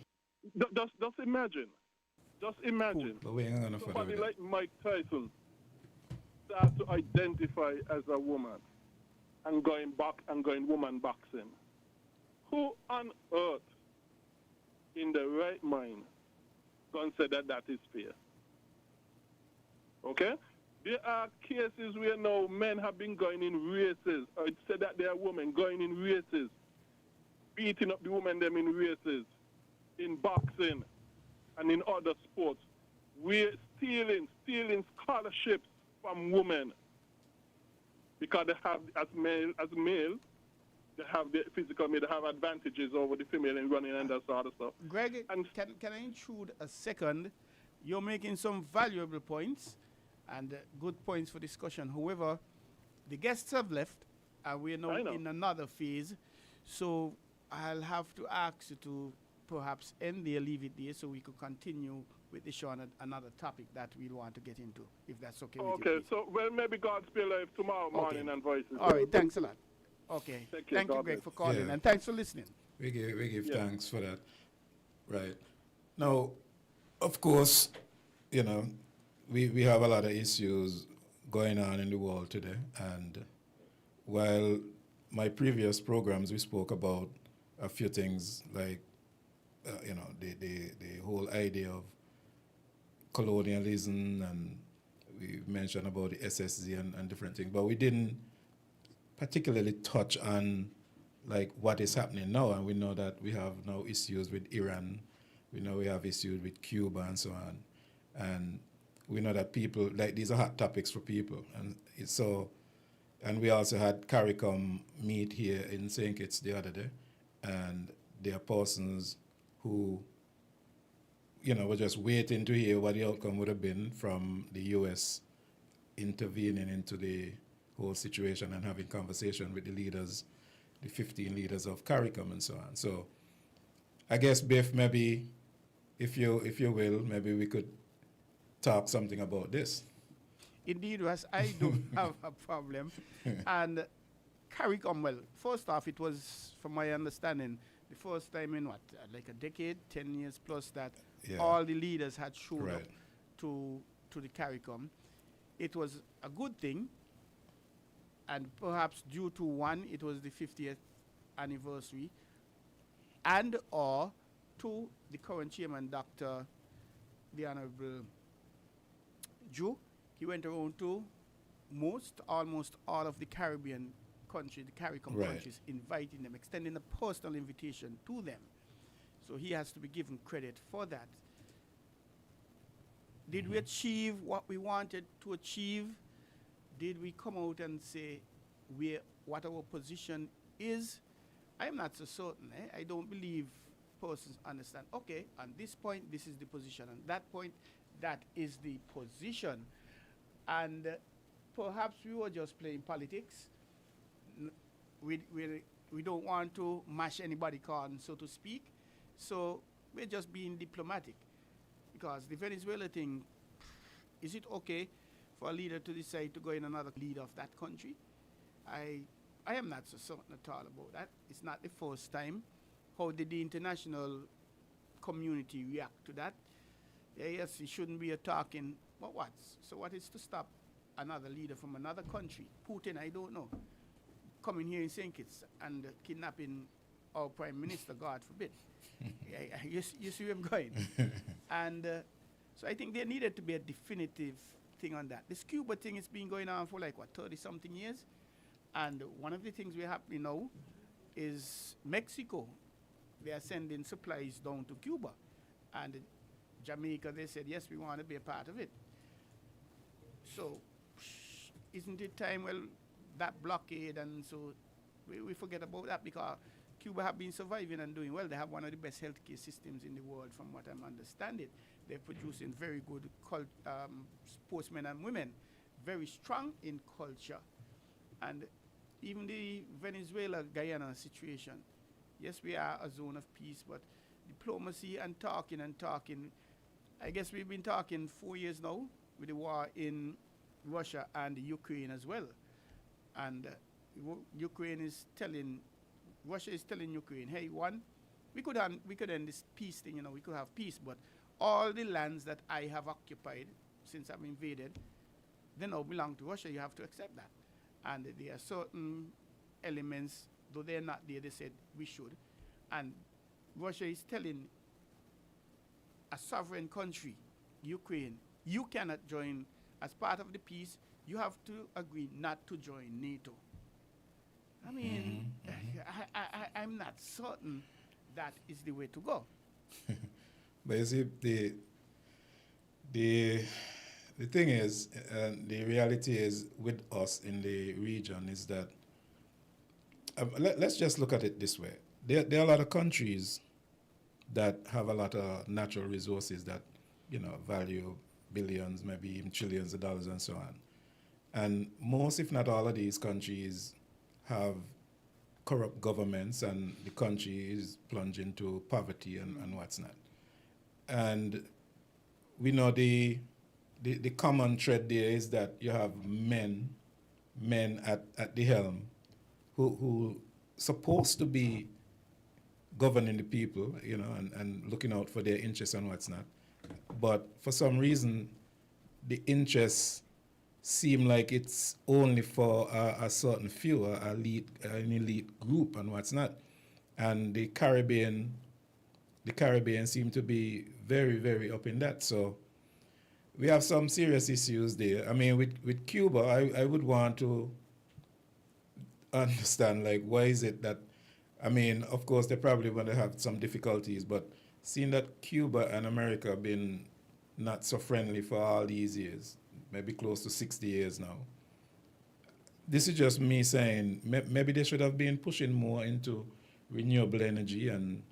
Just imagine. But we ain't gonna somebody like Mike Tyson start to identify as a woman and going woman boxing. Who on earth in the right mind consider that is fair? Okay? There are cases where now men have been going in races, or it said that they are women going in races, beating up the women them in races, in boxing and in other sports. We're stealing scholarships from women because they have, as male, they have the physical, they have advantages over the female in running and that sort of stuff. Greg, can I intrude a second? You're making some valuable points and good points for discussion. However, the guests have left and we're now in another phase. So I'll have to ask you to perhaps end there, leave it there, so we could continue with the show on another topic that we'll want to get into, if that's okay with you. Okay, so maybe God's Spirit Live tomorrow morning and Voices. All right, thanks a lot. Okay, thank you, Greg, for calling, and thanks for listening. We give thanks for that. Right. Now, of course, you know, we have a lot of issues going on in the world today, and while my previous programs we spoke about a few things like the whole idea of colonialism, and we mentioned about the SSZ and different things, but we didn't particularly touch on like what is happening now. And we know that we have now issues with Iran, we know we have issues with Cuba and so on. And we know that people, like these are hot topics for people. And we also had CARICOM meet here in St. Kitts the other day, and there are persons who, were just waiting to hear what the outcome would have been from the U.S. intervening into the whole situation and having conversation with the leaders, the 15 leaders of CARICOM and so on. So I guess, Biff, maybe, if you will, maybe we could talk something about this. Indeed, Russ, I don't have a problem. And CARICOM, well, first off, it was, from my understanding, the first time in like a decade, 10 years plus, that all the leaders had showed up to the CARICOM. It was a good thing, and perhaps due to one, it was the 50th anniversary, and or two, the current chairman, the Honorable Joe, he went around to almost all of the Caribbean countries, the CARICOM countries, inviting them, extending a personal invitation to them. So he has to be given credit for that. Did we achieve what we wanted to achieve? Did we come out and say what our position is? I am not so certain. I don't believe persons understand, okay, on this point, this is the position. On that point, that is the position. And perhaps we were just playing politics. We don't want to mash anybody corn, so to speak. So we're just being diplomatic. Because the Venezuela thing, is it okay for a leader to decide to go in another leader of that country? I am not so certain at all about that. It's not the first time. How did the international community react to that? Yes, it shouldn't be a talking, but what? So what is to stop another leader from another country? Putin, I don't know, coming here in St. Kitts and kidnapping our prime minister, God forbid. You see where I'm going? And so I think there needed to be a definitive thing on that. This Cuba thing has been going on for 30-something years. And one of the things we're happening now is Mexico. They are sending supplies down to Cuba. And Jamaica, they said, yes, we want to be a part of it. So isn't it time, that blockade, and so we forget about that, because Cuba have been surviving and doing well. They have one of the best healthcare systems in the world, from what I'm understanding. They're producing very good sportsmen and women, very strong in culture. And even the Venezuela-Guyana situation, yes, we are a zone of peace, but diplomacy and talking, I guess we've been talking 4 years now with the war in Russia and Ukraine as well. And Russia is telling Ukraine, hey, we could end this peace thing, we could have peace, but all the lands that I have occupied since I've invaded, they now belong to Russia. You have to accept that. And there are certain elements, though they're not there, they said we should. And Russia is telling a sovereign country, Ukraine, you cannot join as part of the peace. You have to agree not to join NATO. I mean, I'm not certain that is the way to go. But you see, the thing is, the reality is with us in the region is that, let's just look at it this way. There are a lot of countries that have a lot of natural resources that, value billions, maybe even trillions of dollars and so on. And most, if not all of these countries have corrupt governments, and the country is plunging into poverty and what's not. And we know the common thread there is that you have men at the helm who supposed to be governing the people, and looking out for their interests and what's not. But for some reason, the interests seem like it's only for a certain few, an elite group and what's not. And the Caribbean seem to be very, very up in that. So we have some serious issues there. I mean, with Cuba, I would want to understand, why is it that, of course, they're probably going to have some difficulties, but seeing that Cuba and America have been not so friendly for all these years, maybe close to 60 years now. This is just me saying maybe they should have been pushing more into renewable energy and,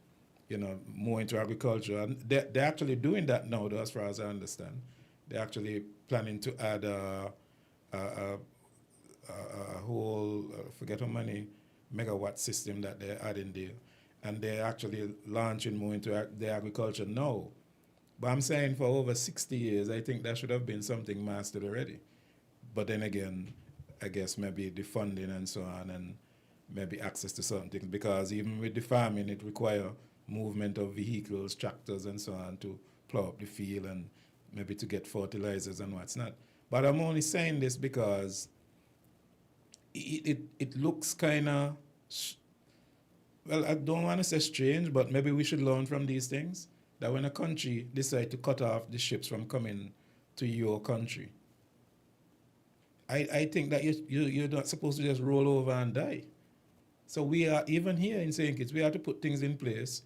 more into agriculture. And they're actually doing that now, though, as far as I understand. They're actually planning to add a whole, forget how many megawatt system that they're adding there. And they're actually launching more into the agriculture now. But I'm saying for over 60 years, I think that should have been something mastered already. But then again, I guess maybe the funding and so on, and maybe access to certain things, because even with the farming, it requires movement of vehicles, tractors and so on to plow up the field and maybe to get fertilizers and what's not. But I'm only saying this because it looks kind of, well, I don't want to say strange, but maybe we should learn from these things, that when a country decides to cut off the ships from coming to your country, I think that you're not supposed to just roll over and die. So we are, even here in St. Kitts, we have to put things in place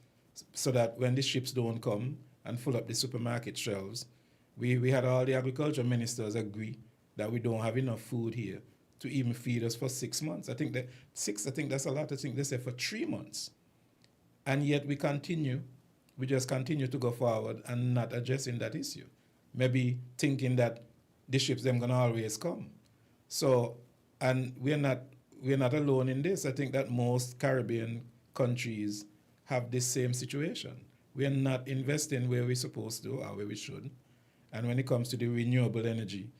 so that when the ships don't come and fill up the supermarket shelves, we had all the agriculture ministers agree that we don't have enough food here to even feed us for 6 months. I think that's a lot. I think they say for 3 months. And yet we just continue to go forward and not addressing that issue. Maybe thinking that the ships them gonna always come. So, and we're not alone in this. I think that most Caribbean countries have this same situation. We're not investing where we're supposed to or where we should. And when it comes to the renewable energy,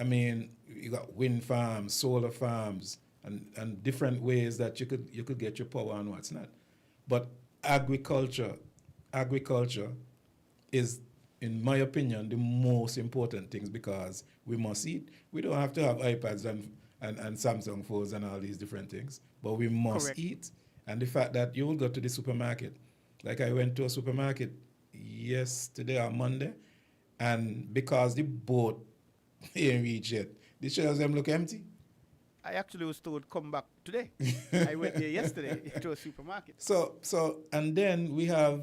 I mean, you got wind farms, solar farms, and different ways that you could get your power and what's not. But agriculture is, in my opinion, the most important things, because we must eat. We don't have to have iPads and Samsung phones and all these different things, but we must Correct. eat. And the fact that you will go to the supermarket, like I went to a supermarket yesterday or Monday, and because the boat ain't reached yet, the shelves them look empty. I actually was told come back today. I went there yesterday to a supermarket. So and then we have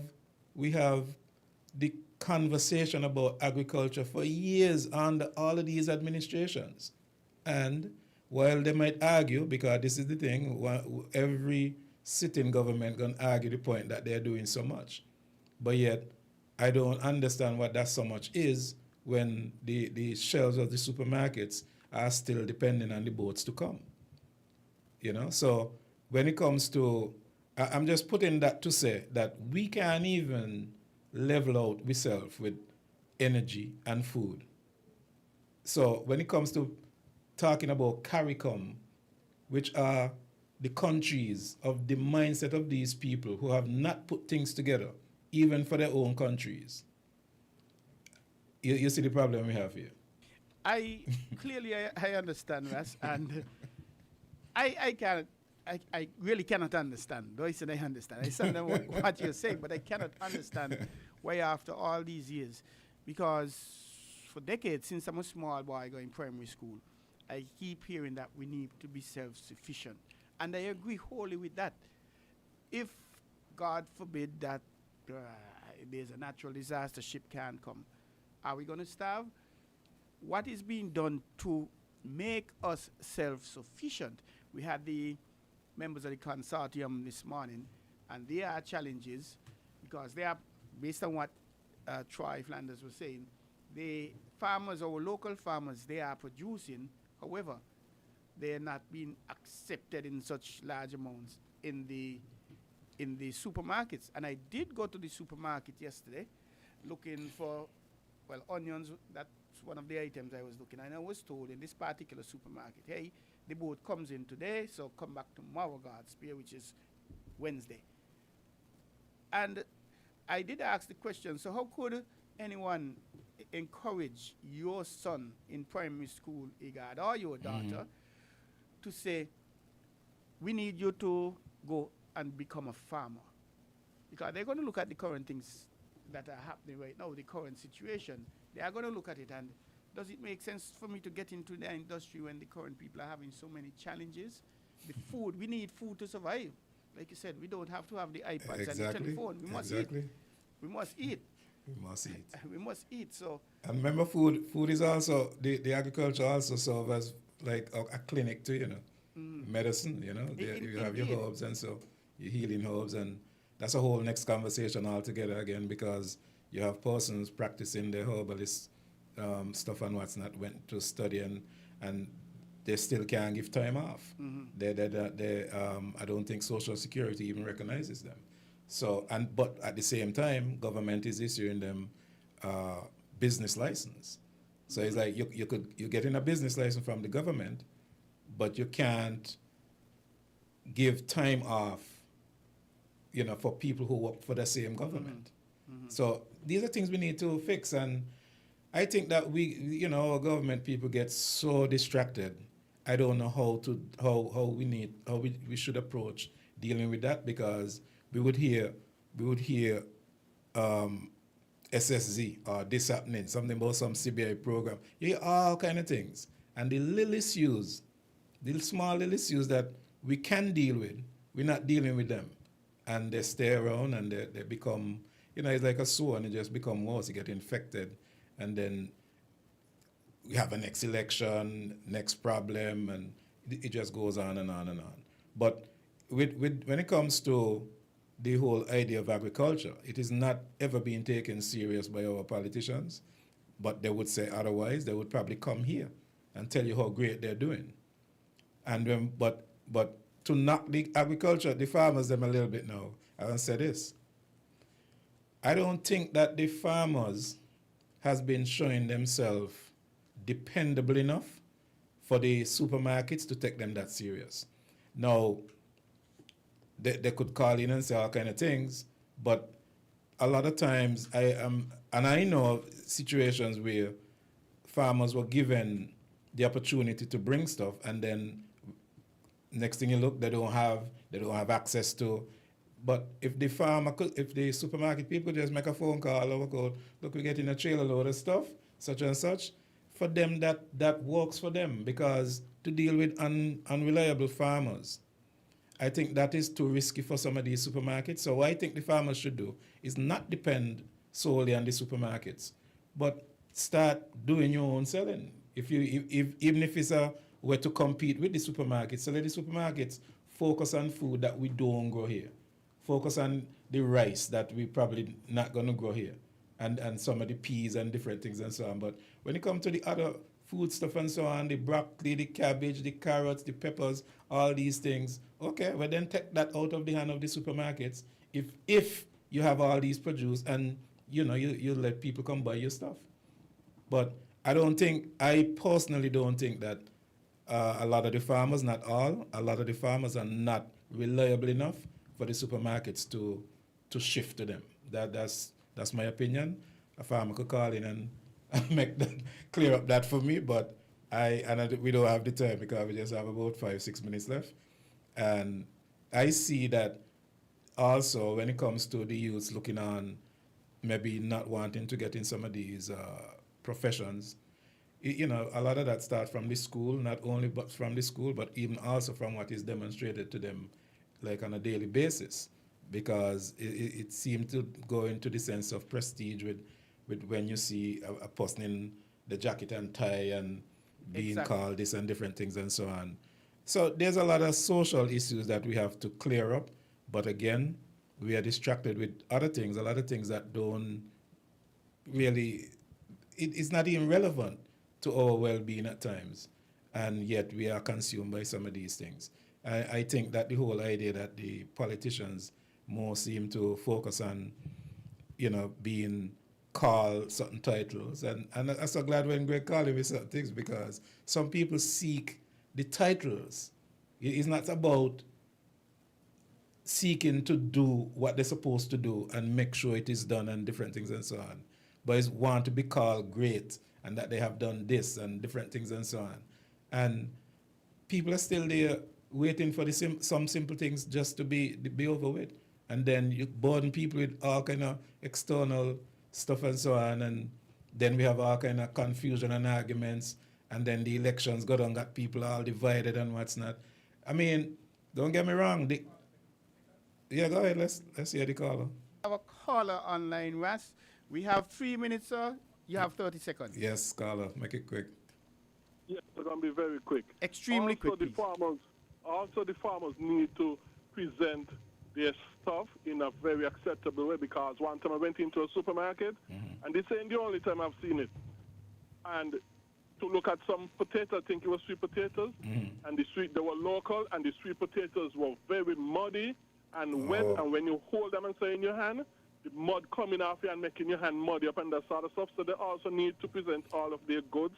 the conversation about agriculture for years under all of these administrations. And while they might argue, because this is the thing, every sitting government going to argue the point that they're doing so much. But yet, I don't understand what that so much is when the shelves of the supermarkets are still depending on the boats to come. So when it comes to, I'm just putting that to say that we can't even level out ourselves with energy and food. So when it comes to talking about CARICOM, which are the countries of the mindset of these people who have not put things together, even for their own countries, you see the problem we have here. I understand, Ras, and I really cannot understand. Though I said I understand. I understand what you're saying, but I cannot understand why after all these years. Because for decades, since I'm a small boy going primary school, I keep hearing that we need to be self-sufficient. And I agree wholly with that. If, God forbid, that there's a natural disaster, ship can't come, are we going to starve? What is being done to make us self-sufficient? We had the members of the consortium this morning, and there are challenges because they are, based on what Troy Flanders was saying, the farmers, our local farmers, they are producing. However, they are not being accepted in such large amounts in the supermarkets. And I did go to the supermarket yesterday looking for, onions. That's one of the items I was looking at. And I was told in this particular supermarket, hey, the boat comes in today, so come back tomorrow, God's Spear, which is Wednesday. And I did ask the question, so how could anyone encourage your son in primary school, Igad, or your daughter, to say, we need you to go and become a farmer? Because they're going to look at the current things that are happening right now, the current situation. They are going to look at it, and does it make sense for me to get into the industry when the current people are having so many challenges? The food, we need food to survive. Like you said, we don't have to have the iPads and the telephone. We must eat. We must eat. We must eat. We must eat. So. And remember, food is also, the agriculture also serves as like a clinic too, you know. Medicine, you know. You have your herbs, and so your healing herbs, and that's a whole next conversation altogether again, because you have persons practicing their herbalist stuff and what's not, went to study, and they still can't give time off. I don't think Social Security even recognizes them. So, but at the same time, government is issuing them business license. So it's like you're getting a business license from the government, but you can't give time off, you know, for people who work for the same government. So these are things we need to fix, and I think that our government people get so distracted. I don't know how we should approach dealing with that, because we would hear SSZ or this happening, something about some CBI program. You hear all kind of things, and the little issues, the small little issues that we can deal with, we're not dealing with them, and they stay around, and they become, it's like a sore, and it just become worse. You get infected, and then we have a next election, next problem, and it just goes on and on and on. But when it comes to the whole idea of agriculture, it is not ever being taken serious by our politicians, but they would say otherwise. They would probably come here and tell you how great they're doing. And but to knock the agriculture, the farmers them a little bit now, I want to say this. I don't think that the farmers has been showing themselves dependable enough for the supermarkets to take them that serious. Now, they could call in and say all kind of things, but a lot of times I know situations where farmers were given the opportunity to bring stuff, and then next thing you look, they don't have access to. But if the supermarket people just make a phone call or go, look, we're getting a trailer load of stuff, such and such, for them that works for them, because to deal with unreliable farmers, I think that is too risky for some of these supermarkets. So what I think the farmers should do is not depend solely on the supermarkets, but start doing your own selling. Even if it's a way to compete with the supermarkets, so let the supermarkets focus on food that we don't grow here. Focus on the rice that we probably not going to grow here, and some of the peas and different things and so on. But when it comes to the other food stuff and so on, the broccoli, the cabbage, the carrots, the peppers, all these things, okay, well then take that out of the hand of the supermarkets if you have all these produce, and you let people come buy your stuff. But I personally don't think that a lot of the farmers, not all, a lot of the farmers are not reliable enough for the supermarkets to shift to them. That's my opinion. A farmer could call in and make that, clear up that for me, but we don't have the time because we just have about 5-6 minutes left. And I see that also when it comes to the youths looking on, maybe not wanting to get in some of these professions, a lot of that starts from the school, not only but from the school, but even also from what is demonstrated to them like on a daily basis, because it seemed to go into the sense of prestige with when you see a person in the jacket and tie and being called this and different things and so on. So there's a lot of social issues that we have to clear up, but again, we are distracted with other things, a lot of things that don't really, it's not even relevant to our well-being at times, and yet we are consumed by some of these things. I think that the whole idea that the politicians more seem to focus on, being called certain titles, and I'm so glad when Greg called him with certain things, because some people seek the titles. It's not about seeking to do what they're supposed to do and make sure it is done and different things and so on, but it's want to be called great and that they have done this and different things and so on. And people are still there waiting for some simple things just to be over with. And then you burden people with all kind of external stuff and so on, and then we have all kind of confusion and arguments, and then the elections got people all divided and what's not. I mean, don't get me wrong. Yeah, go ahead. Let's hear the caller. Our caller online, Ras. We have 3 minutes, sir. You have 30 seconds. Yes, scholar, make it quick. Yes, it's going to be very quick. Extremely quick, please. Also, the farmers need to present their stuff in a very acceptable way, because one time I went into a supermarket, and this ain't the only time I've seen it. And to look at some potatoes, I think it was sweet potatoes, and they were local, and the sweet potatoes were very muddy and wet, and when you hold them and say in your hand, the mud coming off you and making your hand muddy up and that sort of stuff. So they also need to present all of their goods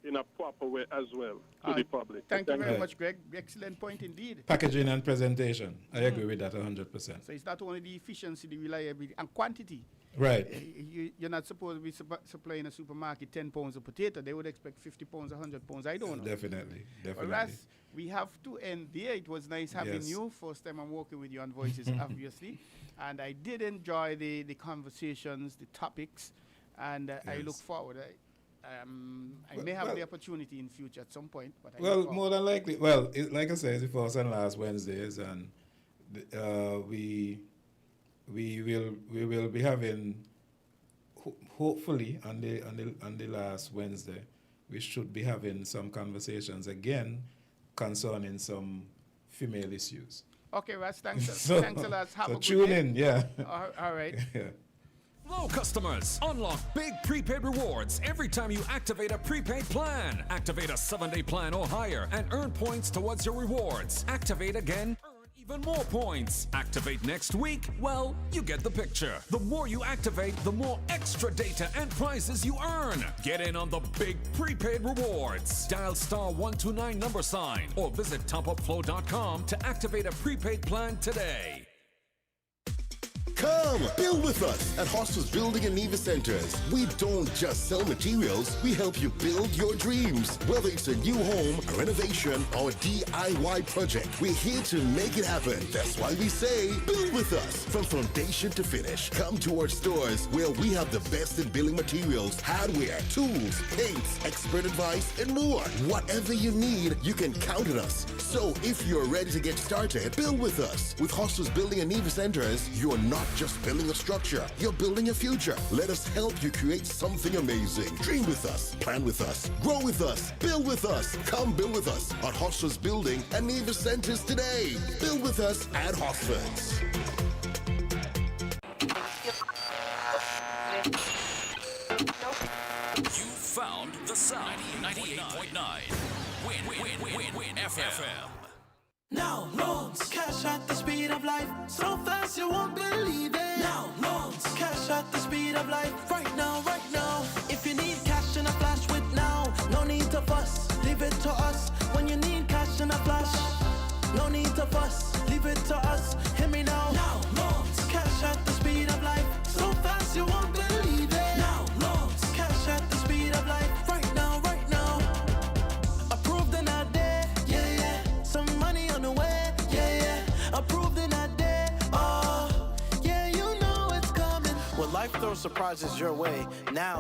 in a proper way as well to the public. Thank you very much, Greg. Excellent point indeed. Packaging and presentation. I agree with that 100%. So it's not only the efficiency, the reliability, and quantity. Right. You're not supposed to be supplying a supermarket 10 pounds of potato. They would expect 50 pounds, 100 pounds. I don't know. Definitely. Whereas we have to end there. It was nice having you. First time I'm working with you on Voices, obviously. And I did enjoy the conversations, the topics, and I look forward. I may have the opportunity in future at some point. But more than likely. Well, like I said, it's the first and last Wednesdays, and we will be having, hopefully on the last Wednesday, we should be having some conversations again concerning some female issues. Okay, Ras, thanks a lot. Have a good tune day. in, yeah. All right. Yeah. Flow customers, unlock big prepaid rewards every time you activate a prepaid plan. Activate a 7-day plan or higher and earn points towards your rewards. Activate again, earn even more points. Activate next week, well, you get the picture. The more you activate, the more extra data and prizes you earn. Get in on the big prepaid rewards. Dial *129 or visit topupflow.com to activate a prepaid plan today. Come, build with us at Hostels Building and Nevis Centers. We don't just sell materials, we help you build your dreams. Whether it's a new home, a renovation, or a DIY project, we're here to make it happen. That's why we say, build with us. From foundation to finish, come to our stores where we have the best in building materials, hardware, tools, paints, expert advice, and more. Whatever you need, you can count on us. So if you're ready to get started, build with us. With Hostels Building and Nevis Centers, you're not just building a structure, you're building a future. Let us help you create something amazing. Dream with us, plan with us, grow with us, build with us. Come build with us at Hostels Building and Nevis Centers today. Build with us at Hostels. You found the sound. 98.9. Win FM. Now loans, cash at the speed of life, so fast you won't believe it. Now loans, cash at the speed of life, right now, right now. If you need cash in a flash with now, no need to fuss, leave it to us. When you need cash in a flash, no need to fuss, leave it to us. Hear me now. Now loans, cash at the speed of life, so fast you won't believe it. Now loans, cash at the speed of life, right now, right now. Approved in a day, yeah, yeah. Some money on the way, yeah, yeah. Approved in a day, oh, yeah, you know it's coming. When life throws surprises your way, now's